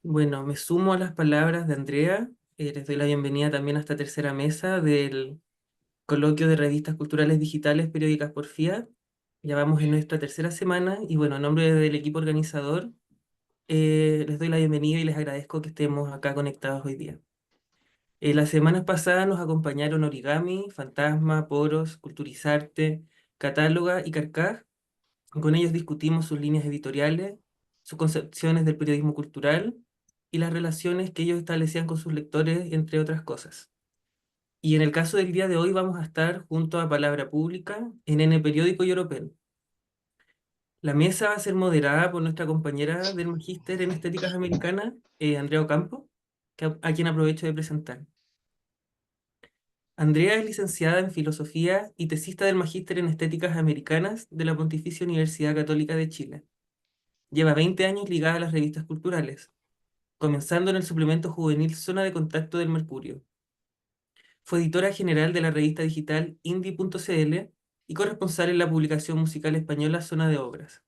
Bueno, me sumo a las palabras de Andrea. Les doy la bienvenida también a esta tercera mesa del coloquio de revistas culturales digitales periódicas por FIA. Ya vamos en nuestra tercera semana y bueno, en nombre del equipo organizador, les doy la bienvenida y les agradezco que estemos acá conectados hoy día. Las semanas pasadas nos acompañaron Origami, Fantasma, Poros, Culturizarte, Catáloga y Carcaj. Con ellos discutimos sus líneas editoriales, sus concepciones del periodismo cultural y las relaciones que ellos establecían con sus lectores, entre otras cosas. Y en el caso del día de hoy vamos a estar junto a Palabra Pública en N Periódico y Europel. La mesa va a ser moderada por nuestra compañera del Magíster en Estéticas Americanas, Andrea Ocampo, a quien aprovecho de presentar. Andrea es licenciada en Filosofía y tesista del Magíster en Estéticas Americanas de la Pontificia Universidad Católica de Chile. Lleva 20 años ligada a las revistas culturales, comenzando en el suplemento juvenil Zona de Contacto del Mercurio. Fue editora general de la revista digital Indie.cl y corresponsal en la publicación musical española Zona de Obras.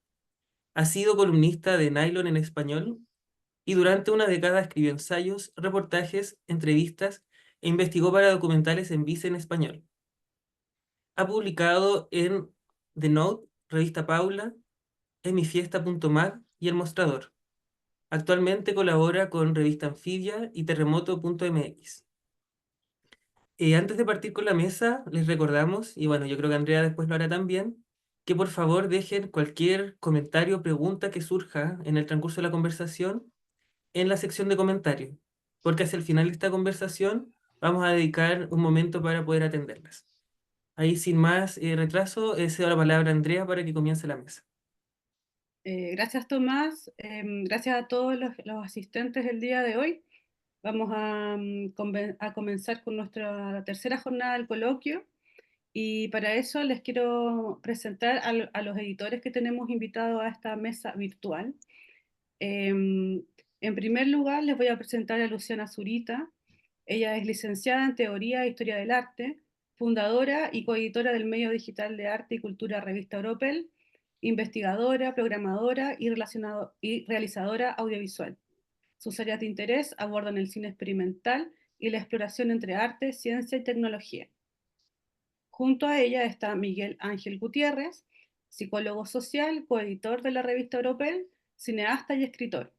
Ha sido columnista de Nylon en español y durante una década escribió ensayos, reportajes, entrevistas e investigó para documentales en Vice en español. Ha publicado en The Note, Revista Paula, emifiesta.mag y El Mostrador. Actualmente colabora con Revista Anfibia y Terremoto.mx. Antes de partir con la mesa, les recordamos, y bueno, yo creo que Andrea después lo hará también, que por favor dejen cualquier comentario o pregunta que surja en el transcurso de la conversación en la sección de comentarios, porque hacia el final de esta conversación vamos a dedicar un momento para poder atenderlas. Ahí, sin más retraso, cedo la palabra a Andrea para que comience la mesa. Gracias, Tomás. Gracias a todos los asistentes el día de hoy. Vamos a comenzar con nuestra tercera jornada del coloquio y para eso les quiero presentar a los editores que tenemos invitados a esta mesa virtual. En primer lugar, les voy a presentar a Luciana Zurita. Ella es licenciada en Teoría e Historia del Arte, fundadora y coeditora del medio digital de arte y cultura Revista Europel, investigadora, programadora y realizadora audiovisual. Sus áreas de interés abordan el cine experimental y la exploración entre arte, ciencia y tecnología. Junto a ella está Miguel Ángel Gutiérrez, psicólogo social, coeditor de la revista Europel, cineasta y escritor.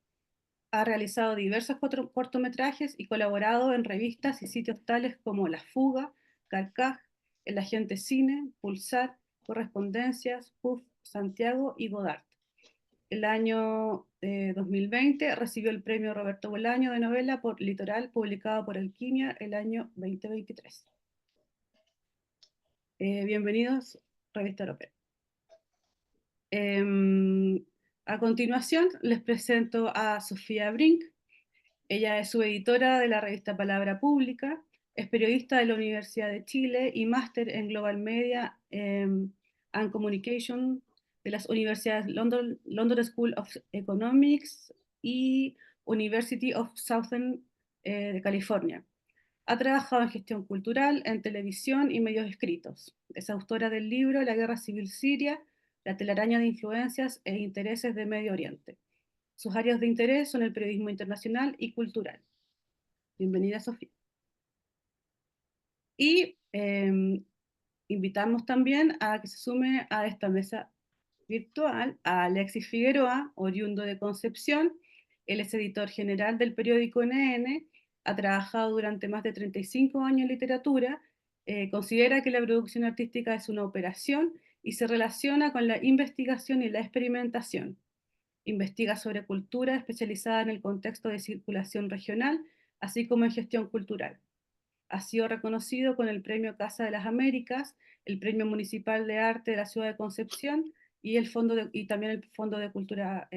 Ha realizado diversos cortometrajes y colaborado en revistas y sitios tales como La Fuga, Carcaj, El Agente Cine, Pulsar, Correspondencias, PUF, Santiago y Godard. El año 2020 recibió el premio Roberto Bolaño de novela por Litoral, publicado por Alquimia el año 2023. Bienvenidos, Revista Europea. A continuación les presento a Sofía Brink. Ella es subeditora de la revista Palabra Pública, es periodista de la Universidad de Chile y máster en Global Media and Communication de las universidades London School of Economics y University of Southern de California. Ha trabajado en gestión cultural, en televisión y medios escritos. Es autora del libro La Guerra Civil Siria, la telaraña de influencias e intereses de Medio Oriente. Sus áreas de interés son el periodismo internacional y cultural. Bienvenida, Sofía. Y invitamos también a que se sume a esta mesa virtual a Alexis Figueroa, oriundo de Concepción. Él es editor general del periódico NN, ha trabajado durante más de 35 años en literatura, considera que la producción artística es una operación y se relaciona con la investigación y la experimentación. Investiga sobre cultura especializada en el contexto de circulación regional, así como en gestión cultural. Ha sido reconocido con el Premio Casa de las Américas, el Premio Municipal de Arte de la Ciudad de Concepción y también el Fondo de Cultura,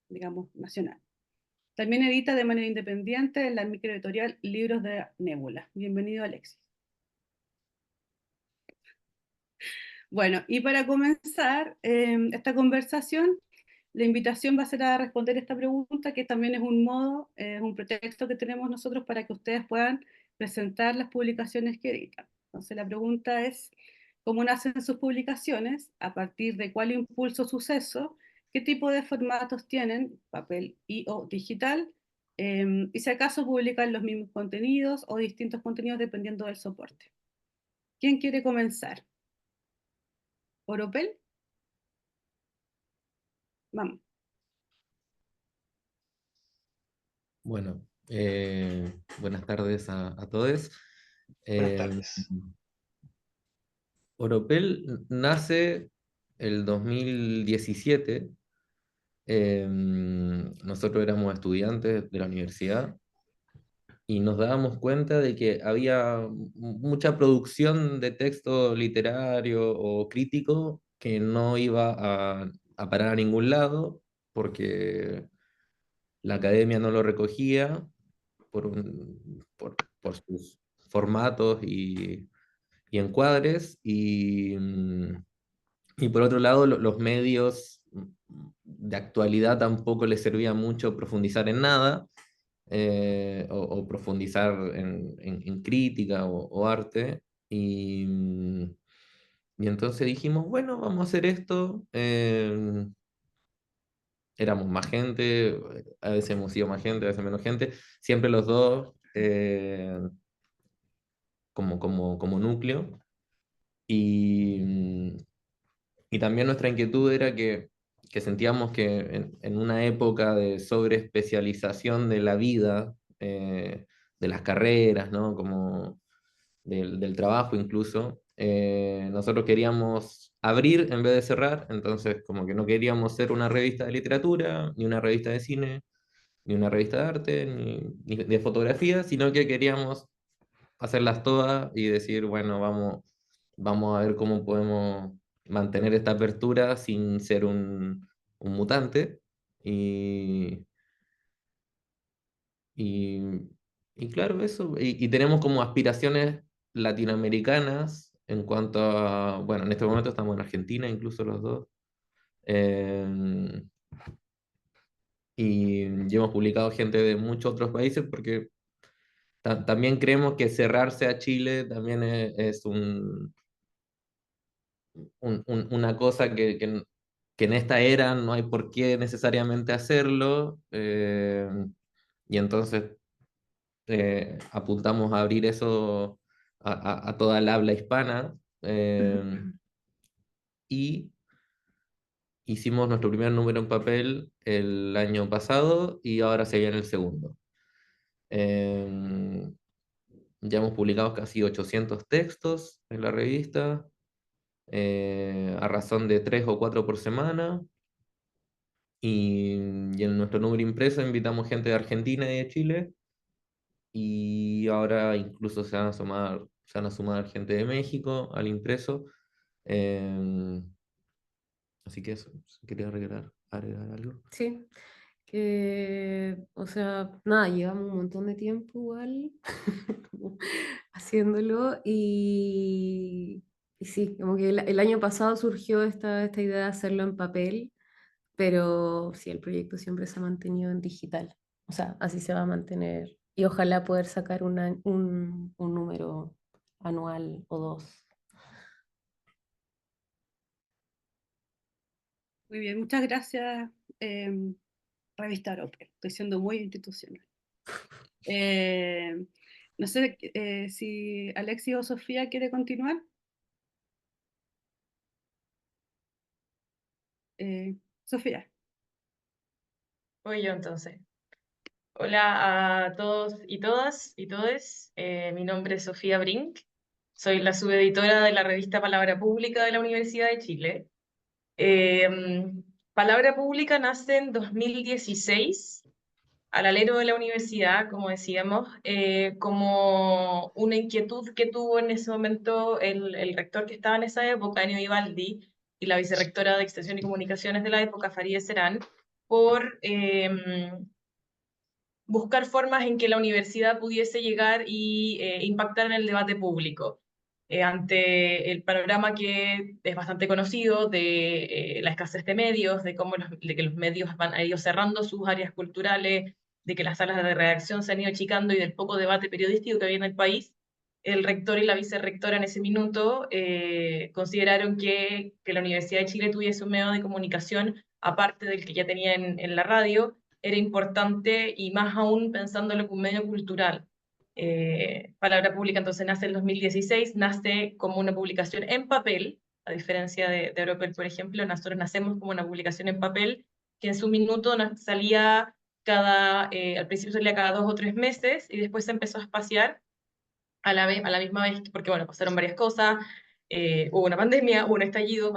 digamos, nacional. También edita de manera independiente en la microeditorial Libros de Nébula. Bienvenido, Alexis. Bueno, y para comenzar esta conversación, la invitación va a ser a responder esta pregunta, que también es un modo, es un pretexto que tenemos nosotros para que ustedes puedan presentar las publicaciones que editan. Entonces la pregunta es, ¿cómo nacen sus publicaciones? ¿A partir de cuál impulso o suceso? ¿Qué tipo de formatos tienen? ¿Papel y o digital? Y si acaso publican los mismos contenidos o distintos contenidos dependiendo del soporte. ¿Quién quiere comenzar? ¿Oropel? Vamos. Bueno, buenas tardes a todos. Buenas Eh, tardes. Oropel nace el 2017. Nosotros éramos estudiantes de la universidad y nos dábamos cuenta de que había mucha producción de texto literario o crítico que no iba a parar a ningún lado porque la academia no lo recogía por sus formatos y encuadres, y por otro lado los medios de actualidad tampoco les servía mucho profundizar en nada, o profundizar en crítica o arte, y entonces dijimos, bueno, vamos a hacer esto. Éramos más gente, a veces hemos sido más gente, a veces menos gente, siempre los dos, como núcleo. Y, y también nuestra inquietud era que sentíamos que en una época de sobreespecialización de la vida, de las carreras, ¿no? Como del trabajo incluso, nosotros queríamos abrir en vez de cerrar. Entonces como que no queríamos ser una revista de literatura, ni una revista de cine, ni una revista de arte, ni de fotografía, sino que queríamos hacerlas todas y decir, bueno, vamos a ver cómo podemos mantener esta apertura sin ser un mutante. Y, y, y claro, eso. Y tenemos como aspiraciones latinoamericanas en cuanto a, bueno, en este momento estamos en Argentina, incluso los dos. Eh, y hemos publicado gente de muchos otros países porque también creemos que cerrarse a Chile también es una cosa que en esta era no hay por qué necesariamente hacerlo. Y entonces apuntamos a abrir eso a toda el habla hispana. Y hicimos nuestro primer número en papel el año pasado y ahora se viene el segundo. Eh, ya hemos publicado casi 800 textos en la revista, a razón de 3 o 4 por semana. Y en nuestro número impreso invitamos gente de Argentina y de Chile. Y ahora incluso se van a sumar gente de México al impreso. Eh, Así que eso, quería agregar algo. Sí, o sea, nada, llevamos un montón de tiempo igual como haciéndolo y sí, como que el año pasado surgió esta idea de hacerlo en papel, pero sí, el proyecto siempre se ha mantenido en digital, o sea, así se va a mantener y ojalá poder sacar un número anual o dos. Muy bien, muchas gracias, Revista Oropel. Estoy siendo muy institucional. No sé si Alexis o Sofía quiere continuar. Sofía. Voy yo entonces. Hola a todos y todas y todes. Mi nombre es Sofía Brink. Soy la subeditora de la revista Palabra Pública de la Universidad de Chile. Eh, Palabra Pública nace en 2016, al alero de la universidad, como decíamos, como una inquietud que tuvo en ese momento el rector que estaba en esa época, Enio Vivaldi, y la vicerrectora de Extensión y Comunicaciones de la época, Farideh Serán, por buscar formas en que la universidad pudiese llegar y impactar en el debate público. Ante el panorama que es bastante conocido de la escasez de medios, de que los medios han ido cerrando sus áreas culturales, de que las salas de redacción se han ido achicando y del poco debate periodístico que había en el país, el rector y la vicerrectora en ese minuto consideraron que la Universidad de Chile tuviese un medio de comunicación aparte del que ya tenía en la radio, era importante, y más aún pensándolo como un medio cultural. Palabra Pública entonces nace en 2016, nace como una publicación en papel, a diferencia de Europel, por ejemplo. Nosotros nacemos como una publicación en papel, que en su minuto nos salía al principio salía cada 2 o 3 meses, y después se empezó a espaciar a la misma vez, porque bueno, pasaron varias cosas, hubo una pandemia, hubo un estallido,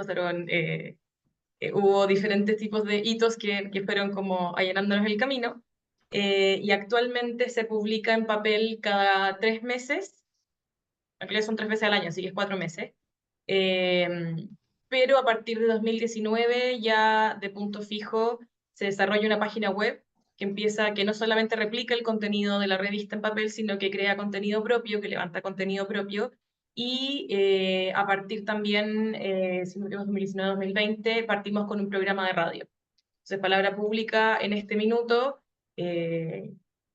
hubo diferentes tipos de hitos que fueron como allanándonos el camino, y actualmente se publica en papel cada 3 meses, en realidad son 3 veces al año, así que es 4 meses, eh, pero a partir de 2019 ya de punto fijo se desarrolla una página web que no solamente replica el contenido de la revista en papel, sino que crea contenido propio, que levanta contenido propio, y a partir también, si no tenemos 2019-2020, partimos con un programa de radio. Entonces, Palabra Pública en este minuto,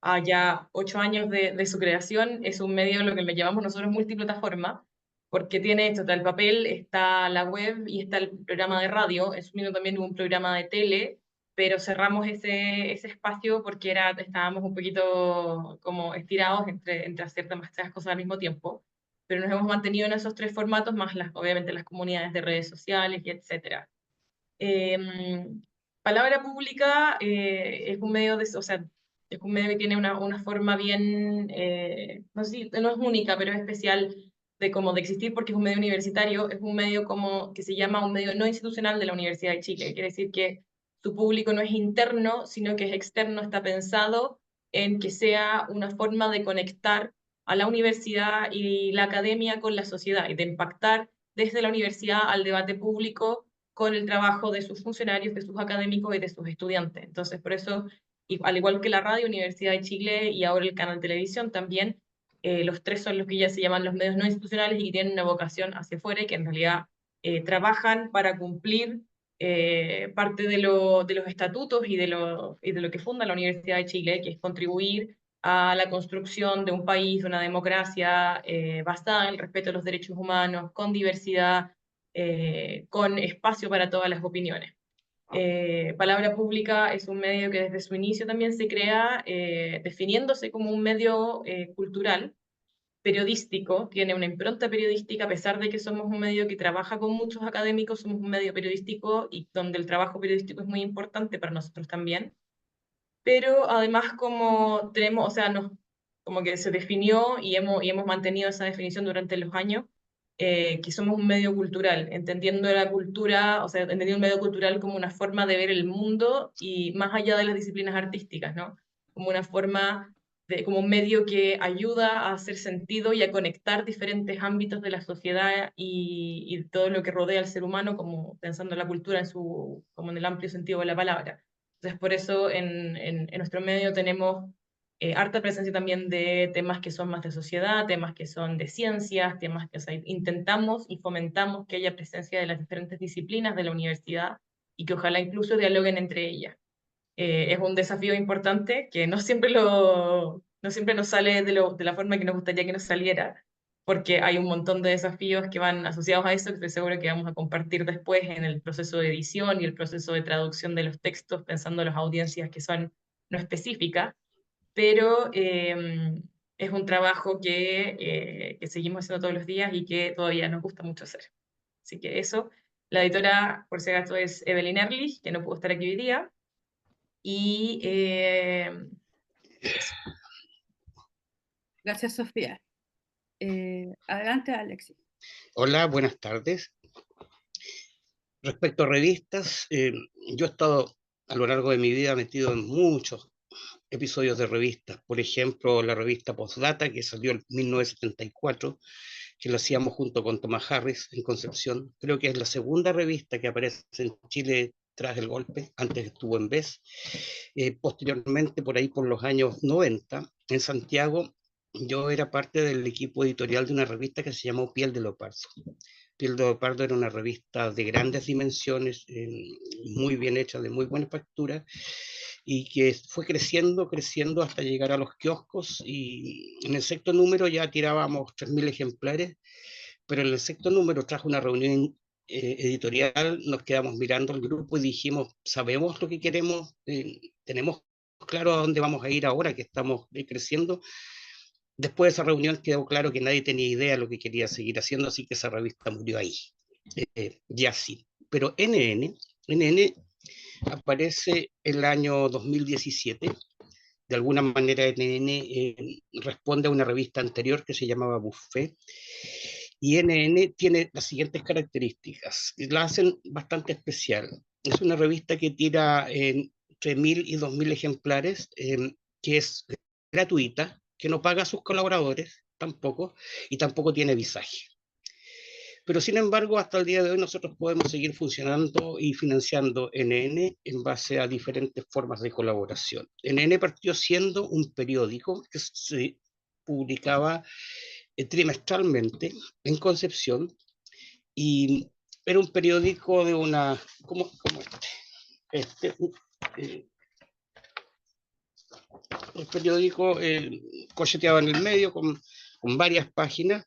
a ya 8 años de su creación, es un medio, lo que le llamamos nosotros multiplataforma, porque tiene esto, está el papel, está la web y está el programa de radio. En su minuto también hubo un programa de tele, pero cerramos ese espacio porque estábamos un poquito como estirados entre hacer demasiadas cosas al mismo tiempo, pero nos hemos mantenido en esos 3 formatos, más obviamente las comunidades de redes sociales y etcétera. Palabra Pública es un medio o sea, es un medio que tiene una forma bien, no sé si no es única, pero es especial de existir, porque es un medio universitario, es un medio que se llama un medio no institucional de la Universidad de Chile. Quiere decir que su público no es interno, sino que es externo, está pensado en que sea una forma de conectar a la universidad y la academia con la sociedad, y de impactar desde la universidad al debate público con el trabajo de sus funcionarios, de sus académicos y de sus estudiantes. Entonces, por eso, al igual que la radio, Universidad de Chile y ahora el canal de televisión también, los 3 son los que ya se llaman los medios no institucionales y que tienen una vocación hacia afuera, y que en realidad trabajan para cumplir parte de los estatutos y de lo que funda la Universidad de Chile, que es contribuir a la construcción de un país, de una democracia basada en el respeto a los derechos humanos, con diversidad, con espacio para todas las opiniones. Palabra Pública es un medio que desde su inicio también se crea definiéndose como un medio cultural, periodístico, tiene una impronta periodística, a pesar de que somos un medio que trabaja con muchos académicos, somos un medio periodístico y donde el trabajo periodístico es muy importante para nosotros también. Pero además como tenemos, o sea, como que se definió y hemos mantenido esa definición durante los años, que somos un medio cultural, entendiendo la cultura, o sea, entendiendo un medio cultural como una forma de ver el mundo y más allá de las disciplinas artísticas, ¿no? Como una forma como un medio que ayuda a hacer sentido y a conectar diferentes ámbitos de la sociedad y todo lo que rodea al ser humano, como pensando la cultura como en el amplio sentido de la palabra. Entonces, por eso en nuestro medio tenemos harta presencia también de temas que son más de sociedad, temas que son de ciencias, temas que, o sea, intentamos y fomentamos que haya presencia de las diferentes disciplinas de la universidad y que ojalá incluso dialoguen entre ellas. Es un desafío importante que no siempre nos sale de la forma que nos gustaría que nos saliera, porque hay un montón de desafíos que van asociados a eso, que estoy seguro que vamos a compartir después en el proceso de edición y el proceso de traducción de los textos, pensando en las audiencias que son no específicas, pero es un trabajo que seguimos haciendo todos los días y que todavía nos gusta mucho hacer. Así que eso, la editora, por si acaso, es Evelyn Ehrlich, que no pudo estar aquí hoy día, y eso. Gracias, Sofía. Adelante, Alexis. Hola, buenas tardes. Respecto a revistas, yo he estado a lo largo de mi vida metido en muchos episodios de revistas. Por ejemplo, la revista Postdata, que salió en 1974, que lo hacíamos junto con Tomás Harris en Concepción. Creo que es la segunda revista que aparece en Chile tras el golpe, antes estuvo en BES. Posteriormente, por ahí por los años 90, en Santiago, yo era parte del equipo editorial de una revista que se llamó Piel de Leopardo. Piel de Leopardo era una revista de grandes dimensiones, muy bien hecha, de muy buena factura, y que fue creciendo hasta llegar a los kioscos, y en el sexto número ya tirábamos 3.000 ejemplares, pero en el sexto número, tras una reunión editorial, nos quedamos mirando el grupo y dijimos, sabemos lo que queremos, tenemos claro a dónde vamos a ir ahora que estamos creciendo. Después de esa reunión quedó claro que nadie tenía idea de lo que quería seguir haciendo, así que esa revista murió ahí, ya sí. Pero NN aparece el año 2017. De alguna manera NN responde a una revista anterior que se llamaba Buffet, y NN tiene las siguientes características, la hacen bastante especial. Es una revista que tira entre 1000 y 2000 ejemplares, que es gratuita, que no paga a sus colaboradores tampoco, y tampoco tiene visaje. Pero sin embargo, hasta el día de hoy nosotros podemos seguir funcionando y financiando NN en base a diferentes formas de colaboración. NN partió siendo un periódico que se publicaba trimestralmente en Concepción, y era un periódico de una, como un periódico corcheteado en el medio con varias páginas.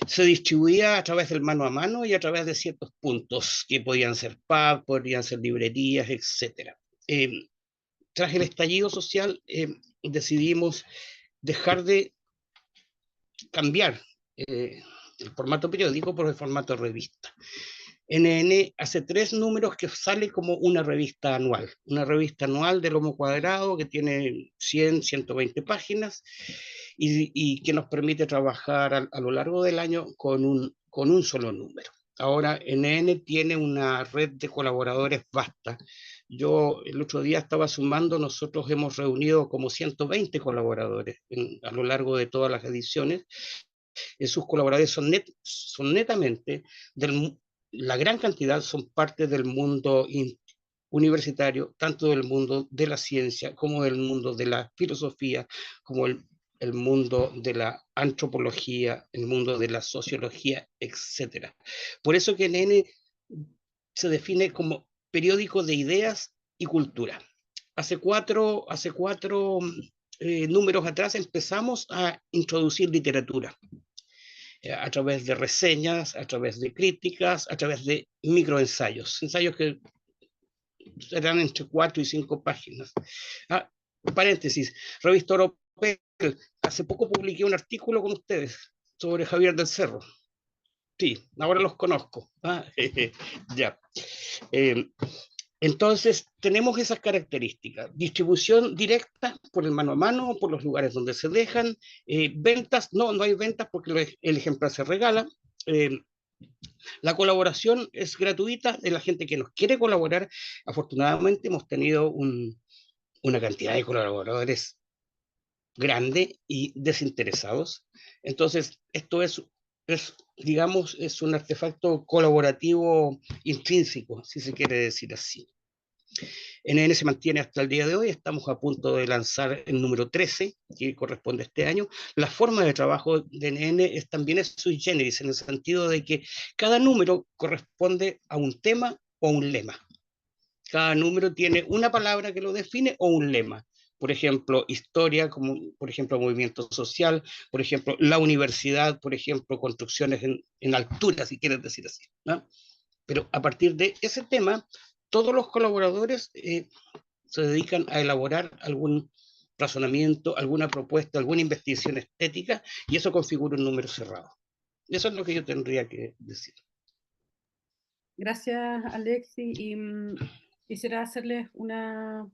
Se distribuía a través del mano a mano y a través de ciertos puntos que podían ser pub, podían ser librerías, etc. Tras el estallido social decidimos dejar de cambiar el formato periódico por el formato revista. NN hace 3 números que sale como una revista anual de lomo cuadrado que tiene 100, 120 páginas y que nos permite trabajar a lo largo del año con un solo número. Ahora NN tiene una red de colaboradores vasta. Yo el otro día estaba sumando, nosotros hemos reunido como 120 colaboradores a lo largo de todas las ediciones. Sus colaboradores son netamente la gran cantidad son parte del mundo universitario, tanto del mundo de la ciencia como del mundo de la filosofía, como el mundo de la antropología, el mundo de la sociología, etc. Por eso que NN se define como periódico de ideas y cultura. Hace cuatro números atrás empezamos a introducir literatura a través de reseñas, a través de críticas, a través de microensayos, ensayos que serán entre 4 y 5 páginas. Paréntesis, revista Europel, hace poco publiqué un artículo con ustedes sobre Javier del Cerro. Sí, ahora los conozco. Ya. Entonces, tenemos esas características. Distribución directa por el mano a mano, por los lugares donde se dejan. Ventas, no hay ventas porque el ejemplar se regala. La colaboración es gratuita de la gente que nos quiere colaborar. Afortunadamente hemos tenido una cantidad de colaboradores grande y desinteresados. Entonces, esto digamos, es un artefacto colaborativo intrínseco, si se quiere decir así. NN se mantiene hasta el día de hoy, estamos a punto de lanzar el número 13, que corresponde a este año. La forma de trabajo de NN también es sui generis, en el sentido de que cada número corresponde a un tema o un lema. Cada número tiene una palabra que lo define o un lema. Por ejemplo, historia, como por ejemplo movimiento social, por ejemplo la universidad, por ejemplo construcciones en altura, si quieres decir así, ¿no? Pero a partir de ese tema, todos los colaboradores se dedican a elaborar algún razonamiento, alguna propuesta, alguna investigación estética, y eso configura un número cerrado. Eso es lo que yo tendría que decir. Gracias, Alexi. Y quisiera hacerles una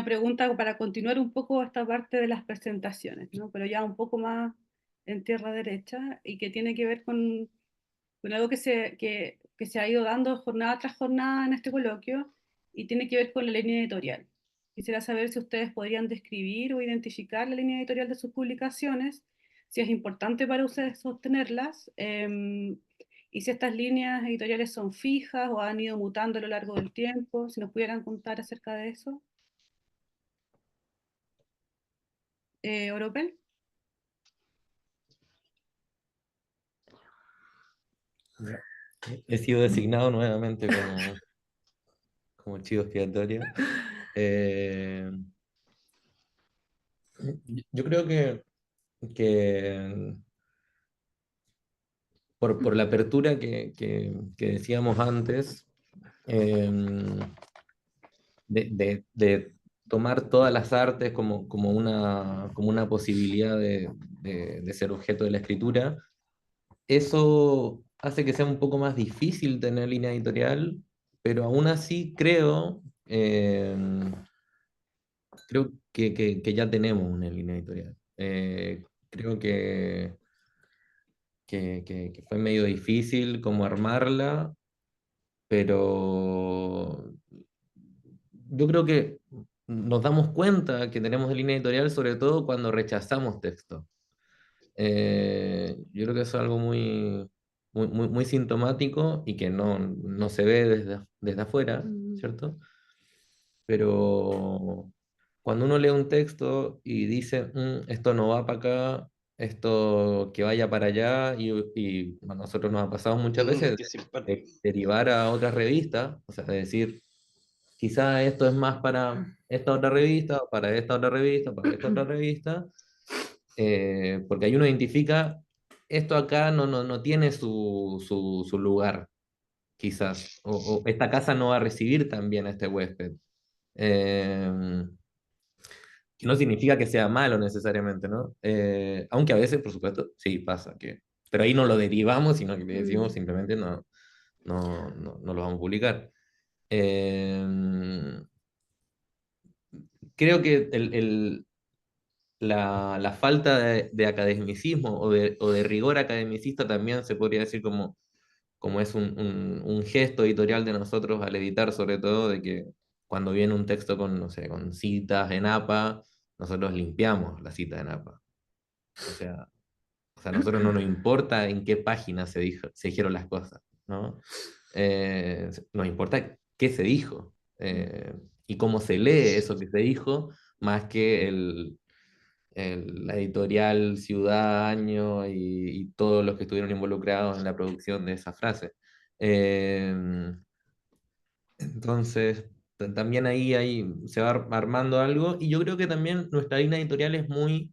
pregunta para continuar un poco esta parte de las presentaciones, ¿no? Pero ya un poco más en tierra derecha y que tiene que ver con algo que se ha ido dando jornada tras jornada en este coloquio y tiene que ver con la línea editorial. Quisiera saber si ustedes podrían describir o identificar la línea editorial de sus publicaciones, si es importante para ustedes sostenerlas, y si estas líneas editoriales son fijas o han ido mutando a lo largo del tiempo, si nos pudieran contar acerca de eso. Oropel. He sido designado nuevamente como chivo expiatorio. Yo creo que por la apertura que decíamos antes, de tomar todas las artes como una posibilidad de ser objeto de la escritura. Eso hace que sea un poco más difícil tener línea editorial, pero aún así creo que ya tenemos una línea editorial. Creo que fue medio difícil como armarla, pero yo creo que nos damos cuenta que tenemos línea editorial sobre todo cuando rechazamos texto. Yo creo que eso es algo muy sintomático y que no se ve desde afuera, ¿cierto? Pero cuando uno lee un texto y dice, esto no va para acá, esto que vaya para allá, y a nosotros nos ha pasado muchas veces Qué simpático. de derivar a otras revistas, o sea, de decir, quizá esto es más para esta otra revista, para esta otra revista, para esta otra revista, porque ahí uno identifica, esto acá no tiene su lugar, quizás, o esta casa no va a recibir también a este huésped. Eh, que no significa que sea malo necesariamente, ¿no? Aunque a veces, por supuesto, sí pasa que... Pero ahí no lo derivamos, sino que le decimos simplemente no lo vamos a publicar. Eh, Creo que la falta de academicismo o de rigor academicista también se podría decir como es un gesto editorial de nosotros al editar, sobre todo, de que cuando viene un texto con, no sé, con citas en APA, nosotros limpiamos la cita en APA. O sea, a nosotros no nos importa en qué página se dijeron las cosas, ¿no? Nos importa qué se dijo y cómo se lee eso que se dijo, más que la editorial, ciudad, año y todos los que estuvieron involucrados en la producción de esa frase. Eh, entonces, también ahí se va armando algo y yo creo que también nuestra línea editorial es muy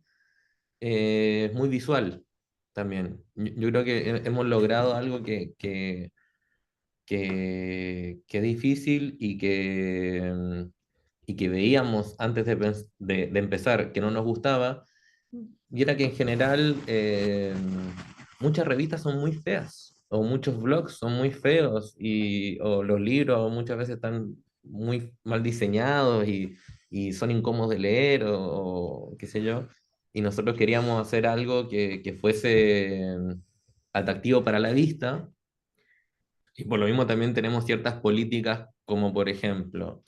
visual también. Yo creo que hemos logrado algo que es difícil y que veíamos antes de empezar que no nos gustaba, y era que en general muchas revistas son muy feas, o muchos blogs son muy feos, o los libros muchas veces están muy mal diseñados y son incómodos de leer, o qué sé yo. Y nosotros queríamos hacer algo que fuese atractivo para la vista, y por lo mismo también tenemos ciertas políticas, como por ejemplo,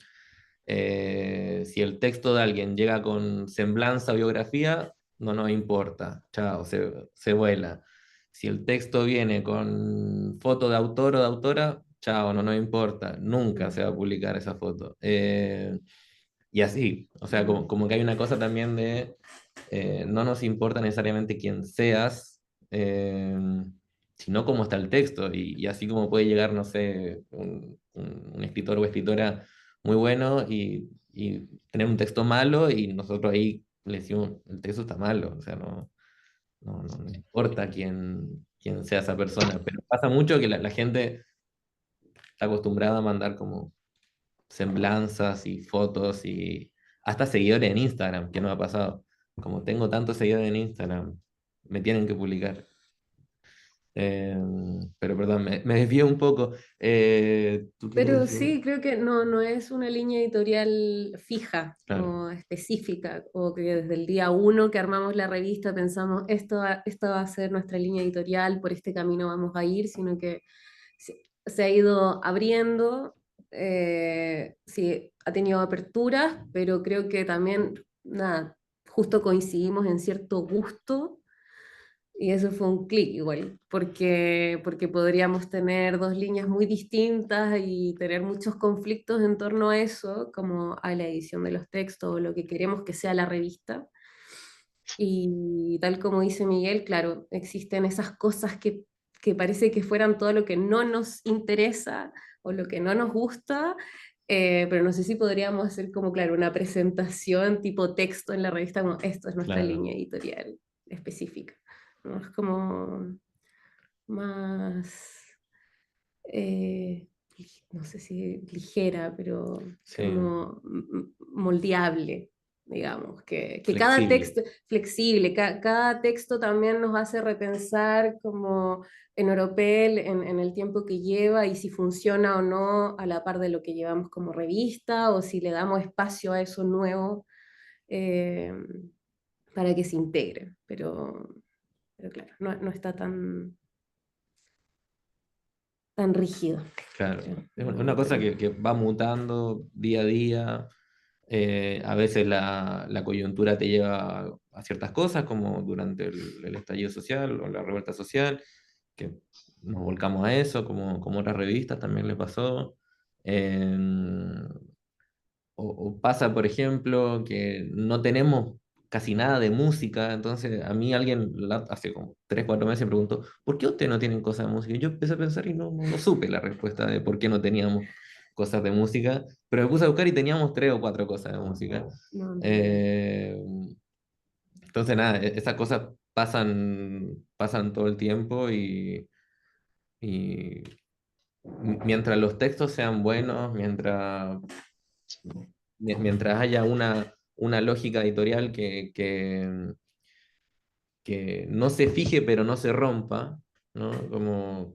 si el texto de alguien llega con semblanza o biografía, no nos importa, chao, se vuela. Si el texto viene con foto de autor o de autora, chao, no nos importa, nunca se va a publicar esa foto. Y así, o sea, como que hay una cosa también de, no nos importa necesariamente quién seas, sino cómo está el texto, y así como puede llegar, no sé, un escritor o escritora muy bueno y tener un texto malo y nosotros ahí le decimos, el texto está malo, o sea, no importa quién sea esa persona, pero pasa mucho que la gente está acostumbrada a mandar como semblanzas y fotos y hasta seguidores en Instagram, que no ha pasado. Como tengo tantos seguidores en Instagram, me tienen que publicar. Eh, pero perdón, me desvío un poco. ¿Tú qué Pero querías decir? sí, creo que no es una línea editorial fija Claro, o específica, o que desde el día uno que armamos la revista pensamos, esto va a ser nuestra línea editorial, por este camino vamos a ir, sino que se ha ido abriendo, sí, ha tenido aperturas, pero creo que también, nada, justo coincidimos en cierto gusto. Y eso fue un clic igual, porque podríamos tener dos líneas muy distintas y tener muchos conflictos en torno a eso, como a la edición de los textos o lo que queremos que sea la revista. Y tal como dice Miguel, claro, existen esas cosas que parece que fueran todo lo que no nos interesa o lo que no nos gusta, pero no sé si podríamos hacer como, claro, una presentación tipo texto en la revista, como esto es nuestra claro. línea editorial específica, ¿no? Es como más, eh, no sé si ligera, pero Sí, como moldeable, digamos, que cada flexible. texto, flexible, cada texto también nos hace repensar como en Oropel, en el tiempo que lleva y si funciona o no a la par de lo que llevamos como revista o si le damos espacio a eso nuevo eh, para que se integre, pero claro, no está tan rígido. Claro, creo. es una cosa que va mutando día a día. A veces la coyuntura te lleva a ciertas cosas, como durante el estallido social o la revuelta social, que nos volcamos a eso, como otras revistas también le pasó. Eh, o pasa, por ejemplo, que no tenemos casi nada de música, entonces a mí alguien hace como 3 4 meses me preguntó, ¿por qué ustedes no tienen cosas de música? Y yo empecé a pensar y no supe la respuesta de por qué no teníamos cosas de música, pero me puse a buscar y teníamos 3 o 4 cosas de música. No, no. Eh, entonces nada, esas cosas pasan todo el tiempo y mientras los textos sean buenos, mientras haya una lógica editorial que no se fije pero no se rompa, ¿no?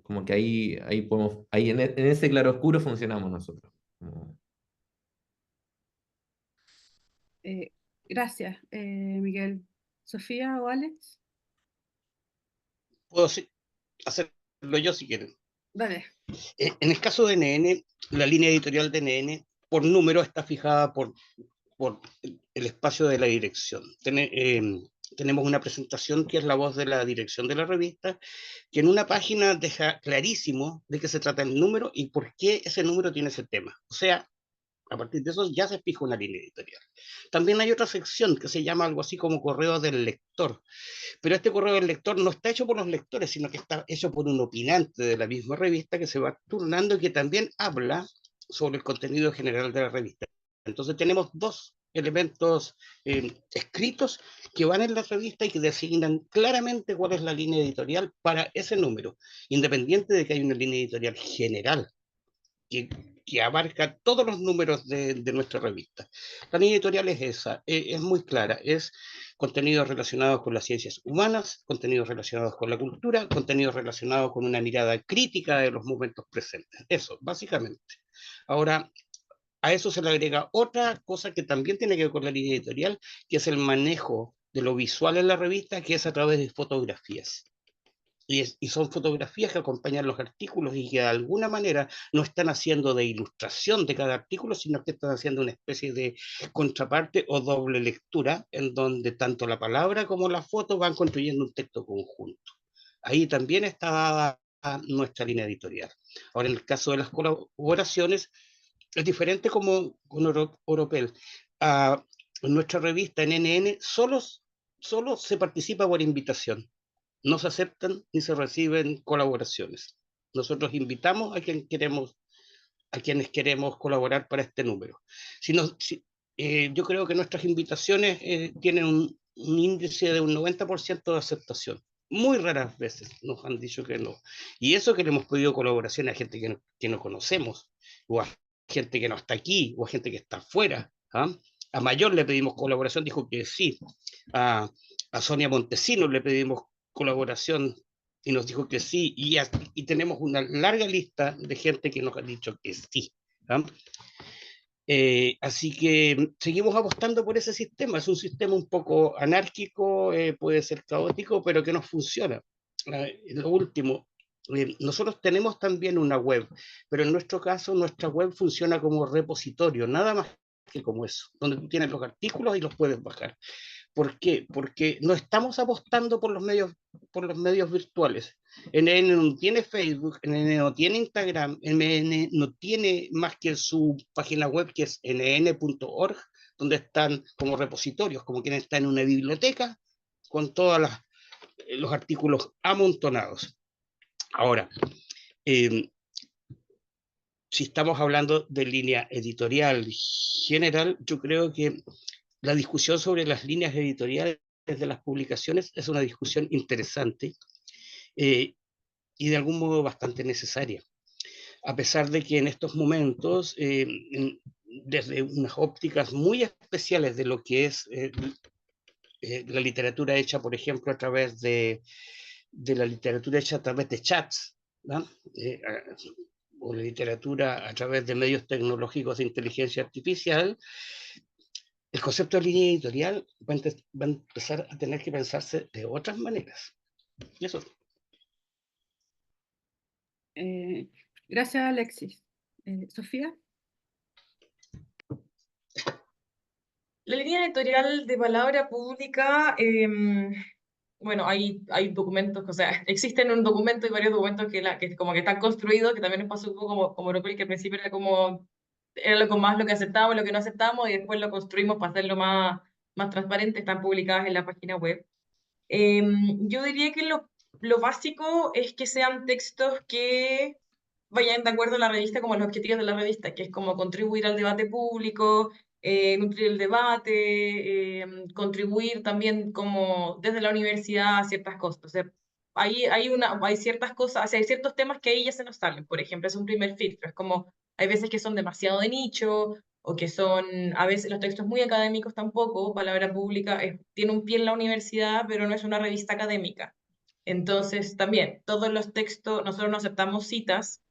Como que ahí podemos, ahí en ese claroscuro funcionamos nosotros. Eh, gracias, Miguel. ¿Sofía o Alex? Puedo hacerlo yo si quieren. Dale. En el caso de NN, la línea editorial de NN por número está fijada por el espacio de la dirección. Tenemos una presentación que es la voz de la dirección de la revista, que en una página deja clarísimo de qué se trata el número y por qué ese número tiene ese tema. O sea, a partir de eso ya se fija una línea editorial. También hay otra sección que se llama algo así como correo del lector, pero este correo del lector no está hecho por los lectores, sino que está hecho por un opinante de la misma revista que se va turnando y que también habla sobre el contenido general de la revista. Entonces tenemos dos elementos escritos que van en la revista y que designan claramente cuál es la línea editorial para ese número, independiente de que hay una línea editorial general que, que abarca todos los números de nuestra revista. La línea editorial es esa, es muy clara, es contenidos relacionados con las ciencias humanas, contenidos relacionados con la cultura, contenidos relacionados con una mirada crítica de los momentos presentes. Eso, básicamente. Ahora, a eso se le agrega otra cosa que también tiene que ver con la línea editorial, que es el manejo de lo visual en la revista, que es a través de fotografías. Y son fotografías que acompañan los artículos y que de alguna manera no están haciendo de ilustración de cada artículo, sino que están haciendo una especie de contraparte o doble lectura en donde tanto la palabra como la foto van construyendo un texto conjunto. Ahí también está dada nuestra línea editorial. Ahora, en el caso de las colaboraciones, es diferente como con Oropel. En nuestra revista, en NN, solo se participa por invitación. No se aceptan ni se reciben colaboraciones. Nosotros invitamos a quienes queremos colaborar para este número. Yo creo que nuestras invitaciones tienen un índice de un 90% de aceptación. Muy raras veces nos han dicho que no. Y eso que le hemos pedido colaboraciones a gente que no conocemos, o a gente que no está aquí, o a gente que está afuera. ¿Ah? A Mayor le pedimos colaboración, dijo que sí. A Sonia Montesinos le pedimos colaboración y nos dijo que sí, y tenemos una larga lista de gente que nos ha dicho que sí. ¿Ah? Así que seguimos apostando por ese sistema. Es un sistema un poco anárquico, puede ser caótico, pero que nos funciona. Lo último, nosotros tenemos también una web, pero en nuestro caso nuestra web funciona como repositorio, nada más que como eso, donde tú tienes los artículos y los puedes bajar. ¿Por qué? Porque no estamos apostando por los medios virtuales. NN no tiene Facebook, NN no tiene Instagram, NN no tiene más que su página web que es nn.org, donde están como repositorios, como quien está en una biblioteca, con todos los artículos amontonados. Ahora, si estamos hablando de línea editorial general, yo creo que la discusión sobre las líneas editoriales de las publicaciones es una discusión interesante y de algún modo bastante necesaria. a pesar de que en estos momentos, desde unas ópticas muy especiales de lo que es la literatura hecha, por ejemplo, a través de la literatura hecha a través de chats, ¿no? O la literatura a través de medios tecnológicos de inteligencia artificial, el concepto de línea editorial va a empezar a tener que pensarse de otras maneras. Y eso. Gracias, Alexis. Sofía. La línea editorial de palabra pública, bueno, hay documentos, o sea, existen un documento y varios documentos que como que están construidos, que también nos pasó un poco como Europel, que al principio era lo más lo que aceptábamos, lo que no aceptábamos, y después lo construimos para hacerlo más transparente, están publicadas en la página web. Yo diría que lo básico es que sean textos que vayan de acuerdo a la revista, como los objetivos de la revista, que es como contribuir al debate público, nutrir el debate, contribuir también como desde la universidad a ciertas cosas. O sea, hay ciertas cosas, o sea, hay ciertos temas que ahí ya se nos salen. Por ejemplo, es un primer filtro. Es como, hay veces que son demasiado de nicho, o que son, a veces los textos muy académicos tampoco. Palabra Pública tiene un pie en la universidad, pero no es una revista académica. Entonces, también, todos los textos, nosotros no aceptamos citas,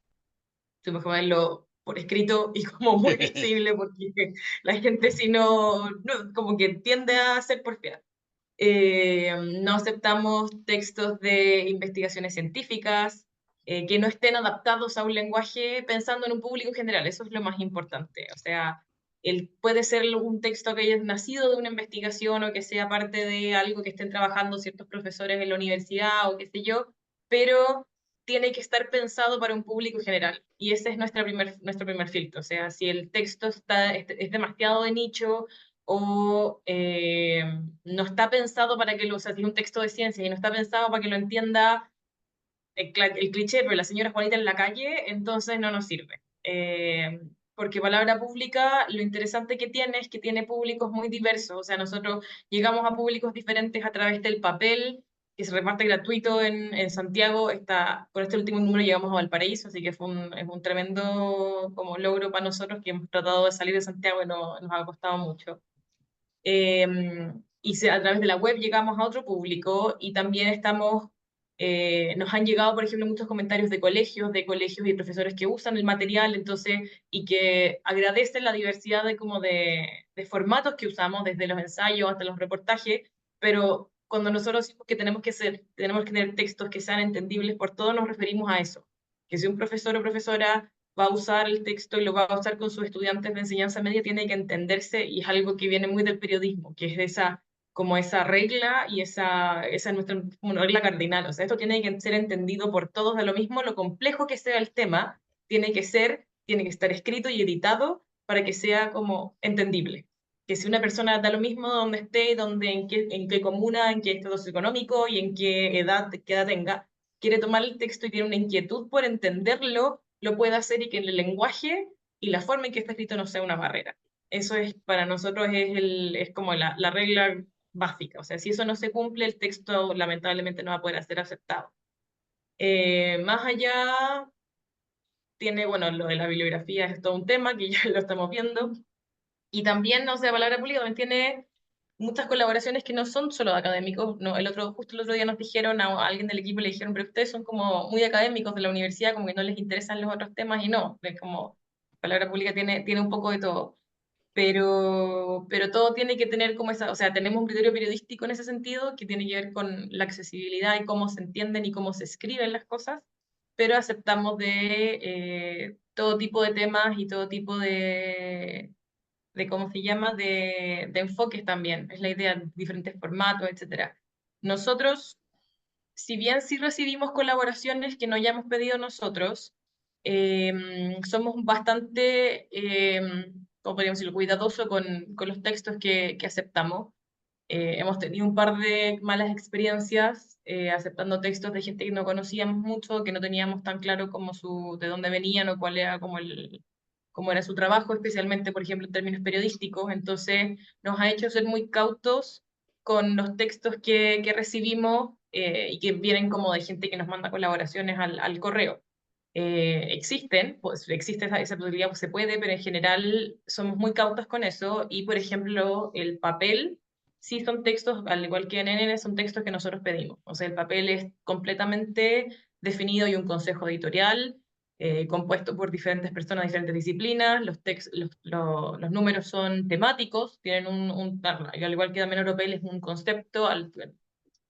tuvimos que verlo por escrito y como muy visible, porque la gente si no como que tiende a ser porfiada. No aceptamos textos de investigaciones científicas que no estén adaptados a un lenguaje pensando en un público en general. Eso es lo más importante. O sea, puede ser un texto que haya nacido de una investigación o que sea parte de algo que estén trabajando ciertos profesores en la universidad o qué sé yo, pero tiene que estar pensado para un público en general. Y ese es nuestro primer filtro. O sea, si el texto es demasiado de nicho o no está pensado para que o sea, si es un texto de ciencia y no está pensado para que lo entienda el cliché, pero la señora Juanita en la calle, entonces no nos sirve. Porque Palabra Pública, lo interesante que tiene es que tiene públicos muy diversos, o sea, nosotros llegamos a públicos diferentes a través del papel, que se reparte gratuito en Santiago, con este último número llegamos a Valparaíso, así que es un tremendo como logro para nosotros que hemos tratado de salir de Santiago y nos ha costado mucho. A través de la web llegamos a otro público y también nos han llegado, por ejemplo, muchos comentarios de colegios y profesores que usan el material, entonces, y que agradecen la diversidad de formatos que usamos, desde los ensayos hasta los reportajes, pero cuando nosotros decimos que tenemos que tener textos que sean entendibles por todos, nos referimos a eso, que si un profesor o profesora va a usar el texto y lo va a usar con sus estudiantes de enseñanza media, tiene que entenderse, y es algo que viene muy del periodismo, que es como esa regla, y esa es nuestra como una regla cardinal. O sea, esto tiene que ser entendido por todos de lo mismo, lo complejo que sea el tema, tiene que estar escrito y editado para que sea como entendible. Que si una persona da lo mismo donde esté, en qué comuna, en qué estado socioeconómico y en qué edad tenga, quiere tomar el texto y tiene una inquietud por entenderlo, lo puede hacer, y que el lenguaje y la forma en que está escrito no sea una barrera. Eso es, para nosotros es como la regla básica. O sea, si eso no se cumple, el texto lamentablemente no va a poder ser aceptado. Más allá, bueno, lo de la bibliografía es todo un tema que ya lo estamos viendo. Y también, no sé, Palabra Pública también tiene muchas colaboraciones que no son solo de académicos. No, justo el otro día nos dijeron a alguien del equipo, le dijeron, pero ustedes son como muy académicos de la universidad, como que no les interesan los otros temas, y no, es como Palabra Pública tiene un poco de todo. Pero todo tiene que tener como o sea, tenemos un criterio periodístico en ese sentido, que tiene que ver con la accesibilidad y cómo se entienden y cómo se escriben las cosas, pero aceptamos todo tipo de temas y todo tipo ¿cómo se llama?, de enfoques también. Es la idea, diferentes formatos, etcétera. Nosotros, si bien sí recibimos colaboraciones que no hayamos pedido nosotros, somos bastante, ¿cómo podríamos decirlo?, cuidadosos con los textos que aceptamos. Hemos tenido un par de malas experiencias aceptando textos de gente que no conocíamos mucho, que no teníamos tan claro de dónde venían o cuál era cómo era su trabajo, especialmente, por ejemplo, en términos periodísticos. Entonces, nos ha hecho ser muy cautos con los textos que recibimos y que vienen como de gente que nos manda colaboraciones al correo. existen, pues existe esa posibilidad, pues se puede, pero en general somos muy cautos con eso y, por ejemplo, el papel, sí son textos, al igual que en NN, son textos que nosotros pedimos. O sea, el papel es completamente definido y un consejo editorial compuesto por diferentes personas, diferentes disciplinas, los números son temáticos, tienen al igual que también Europel es un concepto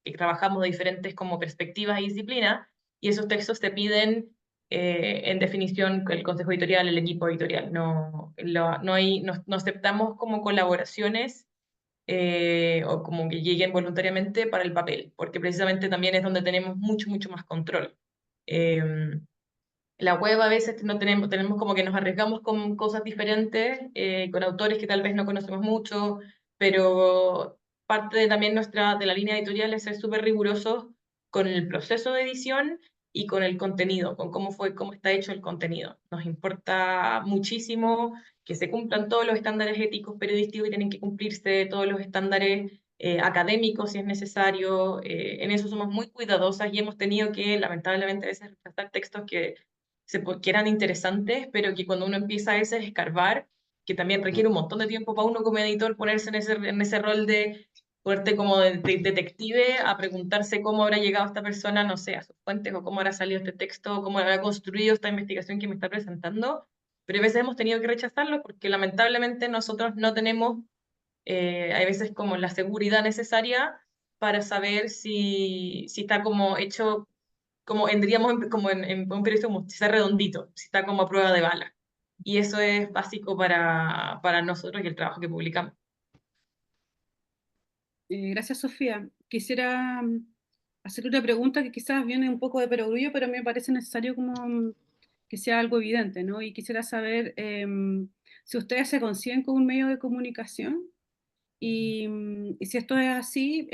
que trabajamos de diferentes como perspectivas y disciplinas, y esos textos te piden en definición el consejo editorial, el equipo editorial. No aceptamos como colaboraciones o como que lleguen voluntariamente para el papel, porque precisamente también es donde tenemos mucho, mucho más control. La web a veces no tenemos como que nos arriesgamos con cosas diferentes, con autores que tal vez no conocemos mucho, pero parte también de la línea editorial es ser súper rigurosos con el proceso de edición y con el contenido, con cómo está hecho el contenido. Nos importa muchísimo que se cumplan todos los estándares éticos periodísticos y tienen que cumplirse todos los estándares académicos si es necesario. En eso somos muy cuidadosas y hemos tenido que, lamentablemente, a veces rechazar textos que eran interesantes, pero que cuando uno empieza a veces a escarbar, que también requiere un montón de tiempo para uno como editor ponerse en ese rol de ponerte como de detective a preguntarse cómo habrá llegado esta persona, no sé, a sus fuentes, o cómo habrá salido este texto, o cómo habrá construido esta investigación que me está presentando, pero a veces hemos tenido que rechazarlo porque lamentablemente nosotros no tenemos, hay veces como la seguridad necesaria para saber si está como hecho como vendríamos como en un periodismo como si está redondito, si está como a prueba de bala. Y eso es básico para nosotros y el trabajo que publicamos. Gracias, Sofía. Quisiera hacer una pregunta que quizás viene un poco de perogrullo, pero a mí me parece necesario como que sea algo evidente, ¿no? Y quisiera saber si ustedes se conciben con un medio de comunicación y si esto es así,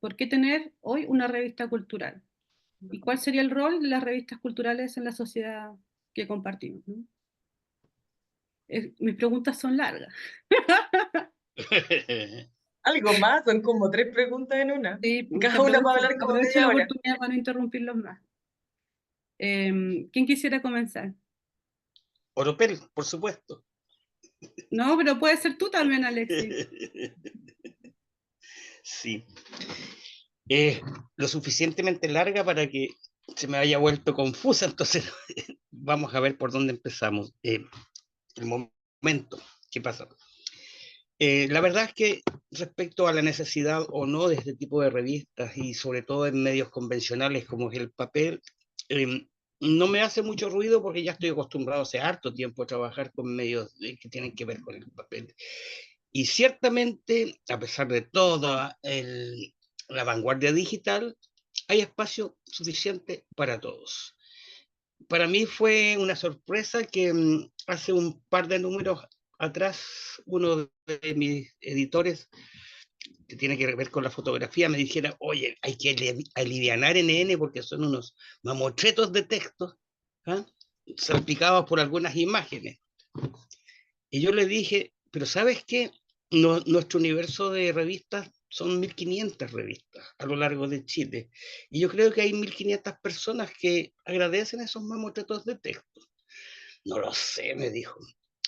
¿por qué tener hoy una revista cultural? ¿Y cuál sería el rol de las revistas culturales en la sociedad que compartimos, ¿no? Mis preguntas son largas. Algo más, son como 3 preguntas en una. Sí, Cada una va a hablar como aprovecho media la hora. oportunidad para no interrumpirlos más. ¿Quién quisiera comenzar? Oropel, por supuesto. No, pero puede ser tú también, Alexis. Sí. Lo suficientemente larga para que se me haya vuelto confusa, entonces vamos a ver por dónde empezamos. El momento, ¿qué pasa? La verdad es que respecto a la necesidad o no de este tipo de revistas y sobre todo en medios convencionales como es el papel, no me hace mucho ruido porque ya estoy acostumbrado hace harto tiempo a trabajar con medios que tienen que ver con el papel. Y ciertamente, a pesar de toda la vanguardia digital, hay espacio suficiente para todos. Para mí fue una sorpresa que hace un par de números atrás, uno de mis editores que tiene que ver con la fotografía me dijera, oye, hay que alivianar NN porque son unos mamotretos de textos, ¿ah? Salpicados por algunas imágenes. Y yo le dije, pero ¿sabes qué? Nuestro universo de revistas son 1500 revistas a lo largo de Chile. Y yo creo que hay 1500 personas que agradecen esos mamotretos de texto. No lo sé, me dijo.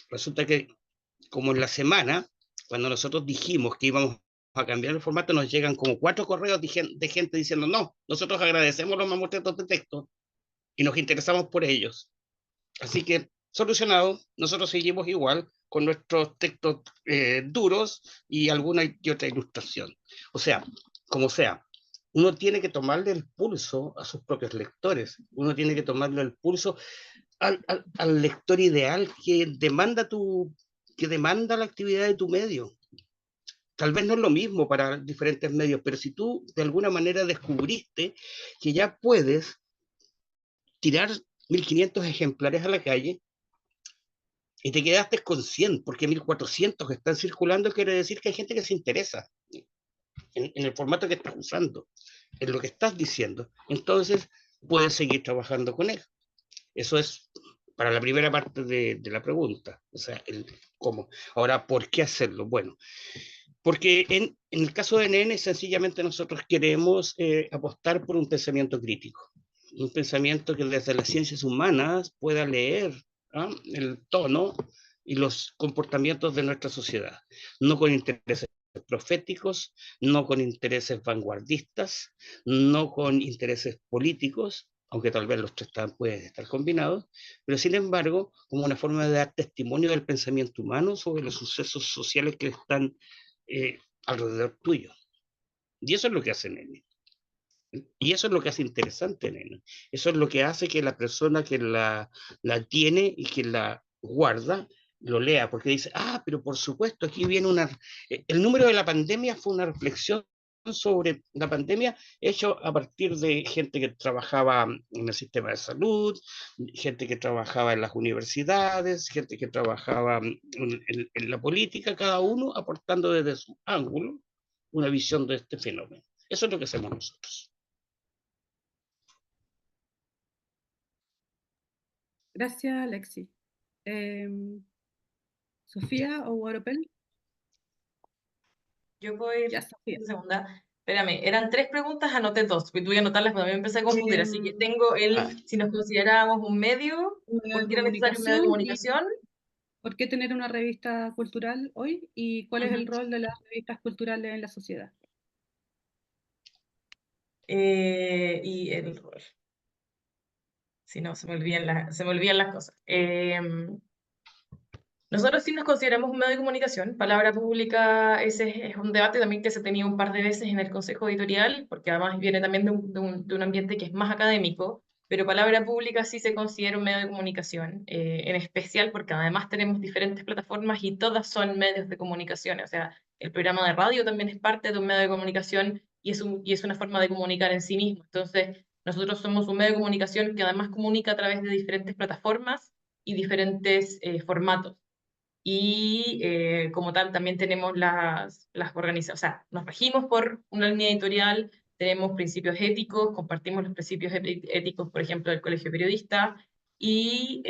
Resulta que como en la semana, cuando nosotros dijimos que íbamos a cambiar el formato, nos llegan como 4 correos de gente diciendo, no, nosotros agradecemos los mamotretos de texto y nos interesamos por ellos. Así que, solucionado, nosotros seguimos igual con nuestros textos duros y alguna y otra ilustración. O sea, como sea, uno tiene que tomarle el pulso a sus propios lectores, uno tiene que tomarle el pulso al lector ideal que demanda la actividad de tu medio. Tal vez no es lo mismo para diferentes medios, pero si tú de alguna manera descubriste que ya puedes tirar 1500 ejemplares a la calle y te quedaste con 100, porque 1400 que están circulando quiere decir que hay gente que se interesa en el formato que estás usando, en lo que estás diciendo. Entonces, puedes seguir trabajando con él. Eso es para la primera parte de la pregunta, o sea, el cómo. Ahora, ¿por qué hacerlo? Bueno, porque en el caso de NN, sencillamente nosotros queremos apostar por un pensamiento crítico. un pensamiento que desde las ciencias humanas pueda leer el tono y los comportamientos de nuestra sociedad, no con intereses proféticos, no con intereses vanguardistas, no con intereses políticos, aunque tal vez los tres pueden estar combinados, pero sin embargo, como una forma de dar testimonio del pensamiento humano sobre los sucesos sociales que están alrededor tuyo. Y eso es lo que hace Nene. Y eso es lo que hace interesante Nene. Eso es lo que hace que la persona que la tiene y que la guarda lo lea, porque dice, pero por supuesto, aquí viene el número de la pandemia fue una reflexión sobre la pandemia hecho a partir de gente que trabajaba en el sistema de salud, gente que trabajaba en las universidades, gente que trabajaba en la política, cada uno aportando desde su ángulo una visión de este fenómeno. Eso es lo que hacemos nosotros. Gracias, Alexi. ¿Sofía o Waropel? Yo puedo ir Ya, Sofía. segunda. Espérame, eran 3 preguntas, anoté 2, porque tuve que anotarlas, pero me empecé a confundir, así que tengo si nos considerábamos un medio, Un medio ¿por de qué era necesario un medio de comunicación comunicación? ¿Por qué tener una revista cultural hoy? ¿Y cuál es el rol de las revistas culturales en la sociedad? Y el rol. Si no, se me olvidan las cosas. Nosotros sí nos consideramos un medio de comunicación. Palabra Pública, ese es un debate también que se ha tenido un par de veces en el Consejo Editorial, porque además viene también de un ambiente que es más académico, pero Palabra Pública sí se considera un medio de comunicación, en especial porque además tenemos diferentes plataformas y todas son medios de comunicación. O sea, el programa de radio también es parte de un medio de comunicación y es una forma de comunicar en sí mismo. Entonces, nosotros somos un medio de comunicación que además comunica a través de diferentes plataformas y diferentes formatos. Y como tal también tenemos las organizaciones, o sea, nos regimos por una línea editorial, tenemos principios éticos, compartimos los principios éticos, por ejemplo, del Colegio Periodista, y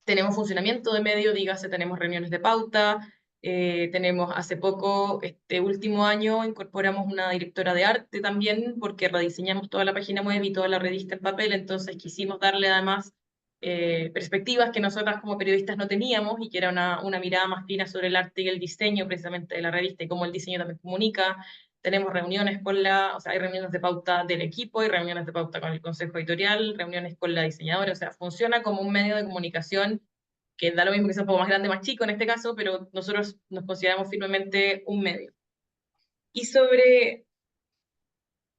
tenemos funcionamiento de medio, dígase, tenemos reuniones de pauta, tenemos hace poco, este último año, incorporamos una directora de arte también, porque rediseñamos toda la página web y toda la revista en papel, entonces quisimos darle además perspectivas que nosotras como periodistas no teníamos y que era una mirada más fina sobre el arte y el diseño precisamente de la revista y cómo el diseño también comunica. Tenemos reuniones o sea, hay reuniones de pauta del equipo, hay reuniones de pauta con el consejo editorial, reuniones con la diseñadora, o sea, funciona como un medio de comunicación que da lo mismo que sea un poco más grande, más chico en este caso, pero nosotros nos consideramos firmemente un medio. Y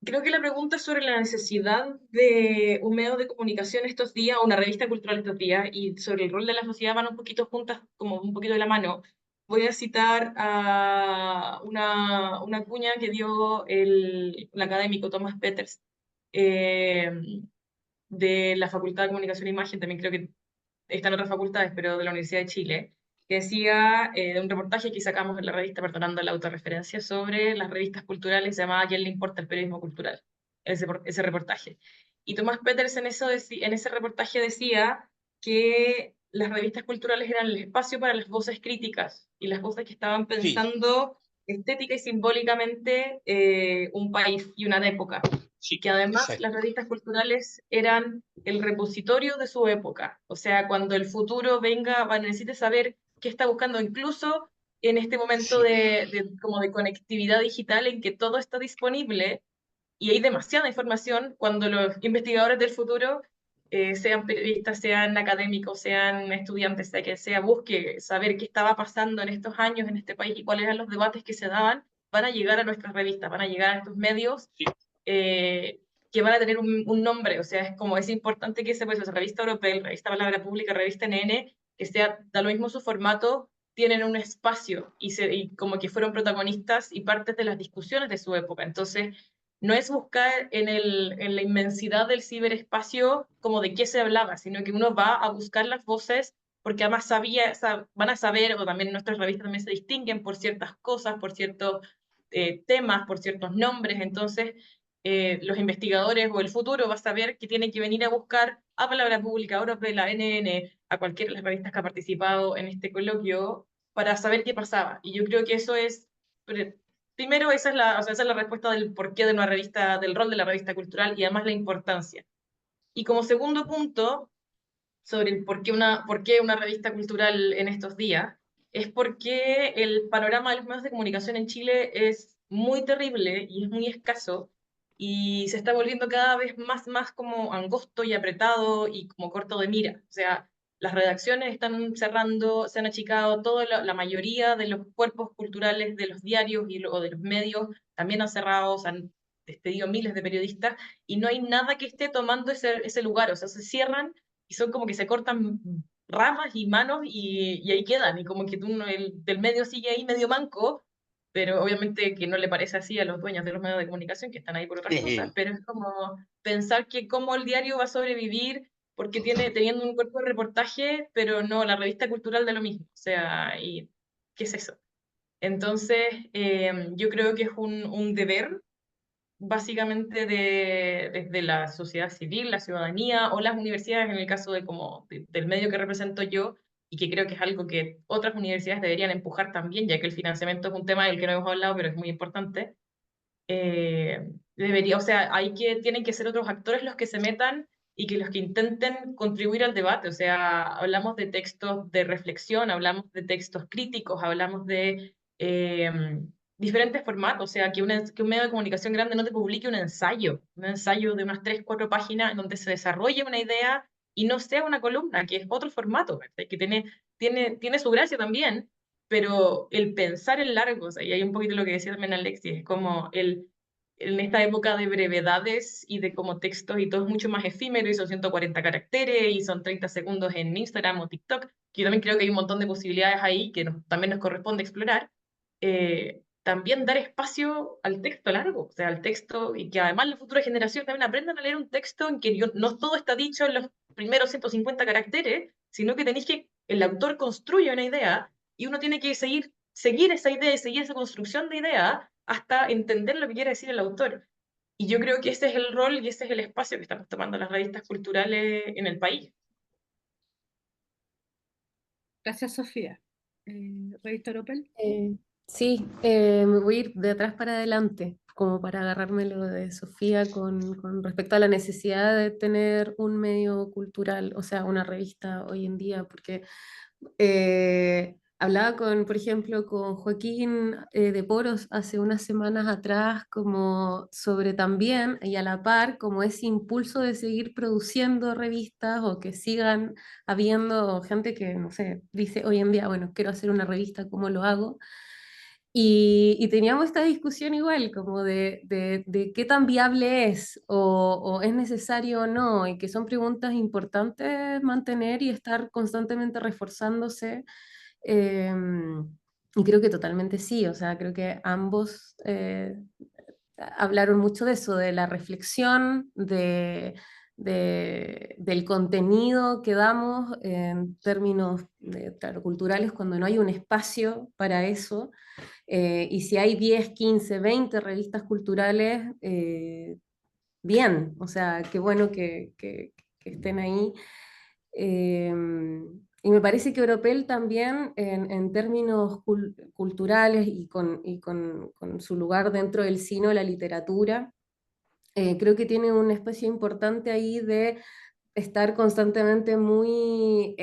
creo que la pregunta es sobre la necesidad de un medio de comunicación estos días, o una revista cultural estos días, y sobre el rol de la sociedad van un poquito juntas, como un poquito de la mano. Voy a citar a una cuña que dio el académico Thomas Peters, de la Facultad de Comunicación e Imagen, también creo que está en otras facultades, pero de la Universidad de Chile, que decía de un reportaje que sacamos en la revista, perdonando la autorreferencia, sobre las revistas culturales, se llamaba ¿A quién le importa el periodismo cultural? Ese reportaje. Y Tomás Peters en ese reportaje decía que las revistas culturales eran el espacio para las voces críticas y las voces que estaban pensando estética y simbólicamente un país y una época. Y que además Exacto. las revistas culturales eran el repositorio de su época. O sea, cuando el futuro venga, necesite saber qué está buscando, incluso en este momento como de conectividad digital en que todo está disponible y hay demasiada información, cuando los investigadores del futuro, sean periodistas, sean académicos, sean estudiantes, sea quien sea, busque saber qué estaba pasando en estos años en este país y cuáles eran los debates que se daban, van a llegar a nuestras revistas, van a llegar a estos medios que van a tener un nombre. O sea, es importante que se pues, revista Europea, revista Palabra Pública, revista NN, que sea, da lo mismo su formato, tienen un espacio y como que fueron protagonistas y partes de las discusiones de su época. Entonces, no es buscar en la inmensidad del ciberespacio como de qué se hablaba, sino que uno va a buscar las voces porque además van a saber, o también nuestras revistas también se distinguen por ciertas cosas, por ciertos temas, por ciertos nombres. Entonces, los investigadores o el futuro va a saber que tienen que venir a buscar a Palabra Pública, a Europea, la NN, a cualquiera de las revistas que ha participado en este coloquio, para saber qué pasaba. Y yo creo que eso es primero, o sea, esa es la respuesta del porqué de una revista, del rol de la revista cultural y además la importancia. Y como segundo punto, sobre el por qué una revista cultural en estos días, es porque el panorama de los medios de comunicación en Chile es muy terrible y es muy escaso y se está volviendo cada vez más como angosto y apretado y como corto de mira. O sea, las redacciones están cerrando, se han achicado, la mayoría de los cuerpos culturales de los diarios o de los medios también han cerrado, se han despedido miles de periodistas y no hay nada que esté tomando ese lugar. O sea, se cierran y son como que se cortan ramas y manos y ahí quedan, y como que el del medio sigue ahí medio manco, pero obviamente que no le parece así a los dueños de los medios de comunicación que están ahí por otras cosas, pero es como pensar que cómo el diario va a sobrevivir porque teniendo un cuerpo de reportaje, pero no la revista cultural de lo mismo, o sea, ¿y qué es eso? Entonces, yo creo que es un deber básicamente desde la sociedad civil, la ciudadanía o las universidades, en el caso del medio que represento yo, y que creo que es algo que otras universidades deberían empujar también, ya que el financiamiento es un tema del que no hemos hablado, pero es muy importante. O sea, tienen que ser otros actores los que se metan y que los que intenten contribuir al debate. O sea, hablamos de textos de reflexión, hablamos de textos críticos, hablamos de diferentes formatos. O sea, que un medio de comunicación grande no te publique un ensayo de unas 3, 4 páginas en donde se desarrolle una idea y no sea una columna, que es otro formato, ¿verdad? Que tiene su gracia también, pero el pensar en largo, o sea, y hay un poquito lo que decía también Alexis, es como en esta época de brevedades y de como textos y todo es mucho más efímero y son 140 caracteres y son 30 segundos en Instagram o TikTok, que yo también creo que hay un montón de posibilidades ahí que también nos corresponde explorar. También dar espacio al texto largo, o sea, al texto, y que además las futuras generaciones también aprendan a leer un texto en que no todo está dicho en los primeros 150 caracteres, sino que el autor construye una idea y uno tiene que seguir esa idea y seguir esa construcción de idea hasta entender lo que quiere decir el autor. Y yo creo que ese es el rol y ese es el espacio que estamos tomando las revistas culturales en el país. Gracias, Sofía. Revista Oropel. Sí, me voy a ir de atrás para adelante, como para agarrarme lo de Sofía con respecto a la necesidad de tener un medio cultural, o sea, una revista hoy en día, porque hablaba por ejemplo, con Joaquín de Poros hace unas semanas atrás, como sobre también, y a la par, como ese impulso de seguir produciendo revistas o que sigan habiendo gente que, no sé, dice hoy en día, bueno, quiero hacer una revista, ¿cómo lo hago? Y teníamos esta discusión igual, como de qué tan viable es o es necesario o no, y que son preguntas importantes mantener y estar constantemente reforzándose. Y creo que totalmente sí, o sea, creo que ambos hablaron mucho de eso, de la reflexión, del contenido que damos en términos claro, culturales cuando no hay un espacio para eso. Y si hay 10, 15, 20 revistas culturales, bien, o sea, qué bueno que estén ahí. Y me parece que Oropel también, en términos culturales con su lugar dentro del cine o la literatura, creo que tiene un espacio importante ahí de estar constantemente muy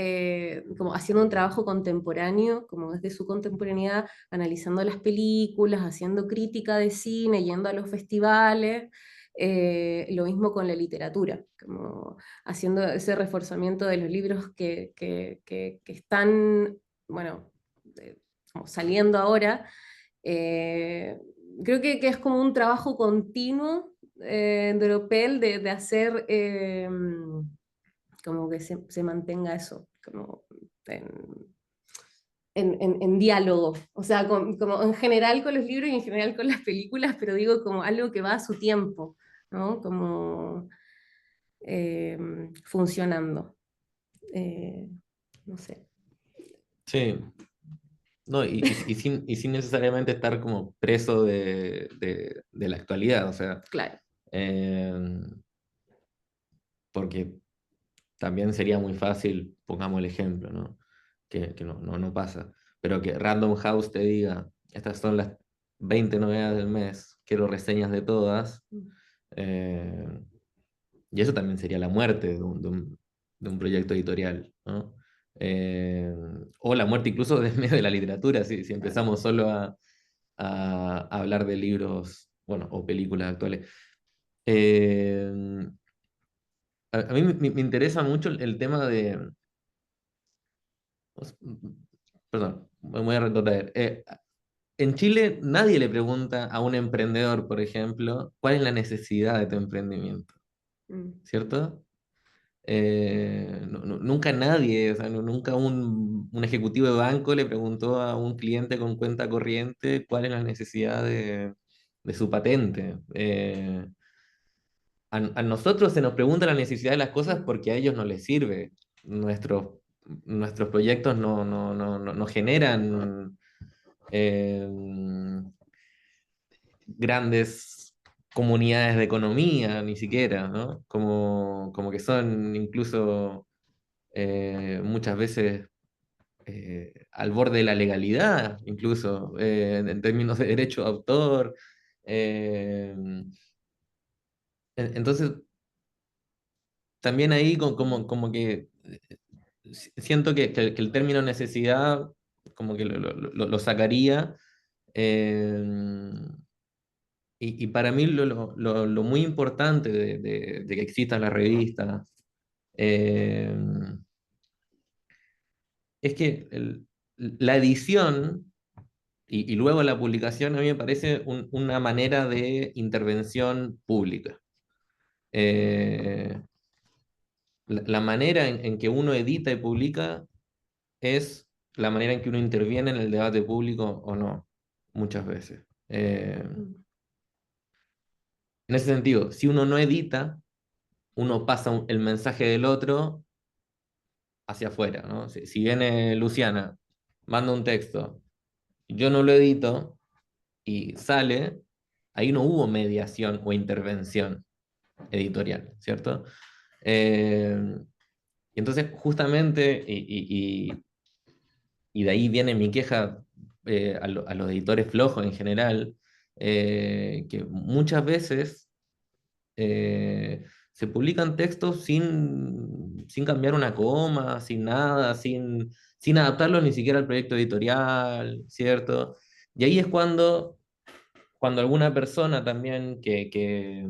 como haciendo un trabajo contemporáneo, como desde su contemporaneidad, analizando las películas, haciendo crítica de cine, yendo a los festivales, lo mismo con la literatura, como haciendo ese reforzamiento de los libros que están, bueno, como saliendo ahora. Eh, Creo que es como un trabajo continuo de Oropel de hacer como que se mantenga eso, como en diálogo, o sea, como en general con los libros y en general con las películas, pero digo como algo que va a su tiempo, ¿no? Como funcionando. No sé. Sí, no, y sin necesariamente estar como preso de la actualidad, o sea, Claro. eh, porque también sería muy fácil, pongamos el ejemplo, ¿no? Que no pasa, pero que Random House te diga, estas son las 20 novedades del mes, quiero reseñas de todas. Mm. eh, y eso también sería la muerte de un proyecto editorial, ¿no? Eh, o la muerte incluso de medio de la literatura, si empezamos solo a hablar de libros, bueno, o películas actuales. Eh, a mí me interesa mucho el tema de... Perdón, me voy a retrotraer. En Chile nadie le pregunta a un emprendedor, por ejemplo, cuál es la necesidad de tu emprendimiento, Mm. ¿cierto? Nunca nadie, o sea, nunca un ejecutivo de banco le preguntó a un cliente con cuenta corriente cuál es la necesidad de su patente. A nosotros se nos pregunta la necesidad de las cosas porque a ellos no les sirve. Nuestros, nuestros proyectos no generan eh, grandes comunidades de economía, ni siquiera, ¿no? Como que son incluso muchas veces al borde de la legalidad, incluso en términos de derecho de autor. eh, entonces, también ahí como que siento que el término necesidad como que lo sacaría. eh, y para mí lo muy importante de que existan las revistas eh, es que la edición y luego la publicación a mí me parece una manera de intervención pública. Eh, la manera en que uno edita y publica es la manera en que uno interviene en el debate público o no, muchas veces. Mm. En ese sentido, si uno no edita, uno pasa el mensaje del otro hacia afuera, ¿no? Si viene Luciana, manda un texto, yo no lo edito y sale, ahí no hubo mediación o intervención editorial, ¿cierto? Y entonces, justamente, y de ahí viene mi queja a los editores flojos en general, que muchas veces se publican textos sin cambiar una coma, sin nada, sin adaptarlos ni siquiera al proyecto editorial, ¿cierto? Y ahí es cuando alguna persona también que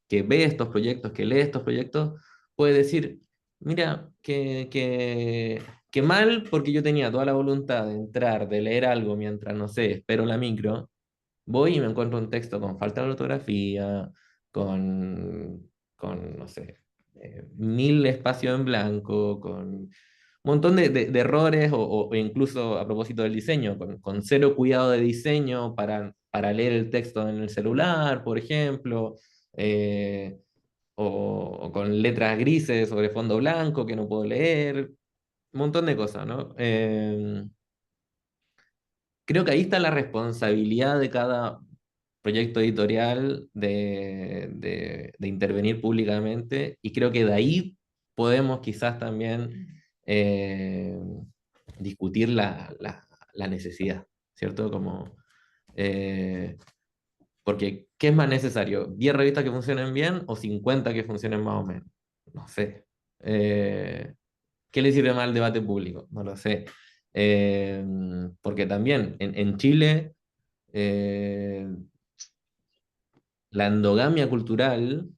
ve estos proyectos, que lee estos proyectos, puede decir, mira, que mal porque yo tenía toda la voluntad de entrar, de leer algo mientras, no sé, espero la micro, voy y me encuentro un texto con falta de ortografía, con no sé, 1000 espacios en blanco, con un montón de errores o incluso a propósito del diseño, con cero cuidado de diseño para leer el texto en el celular, por ejemplo, eh, o con letras grises sobre fondo blanco que no puedo leer, un montón de cosas, ¿no? Creo que ahí está la responsabilidad de cada proyecto editorial de intervenir públicamente y creo que de ahí podemos quizás también eh, discutir la necesidad, ¿cierto? Como, eh, porque, ¿qué es más necesario? ¿10 revistas que funcionen bien o 50 que funcionen más o menos? No sé. ¿Qué le sirve más al debate público? No lo sé. Eh, Porque también en Chile la endogamia cultural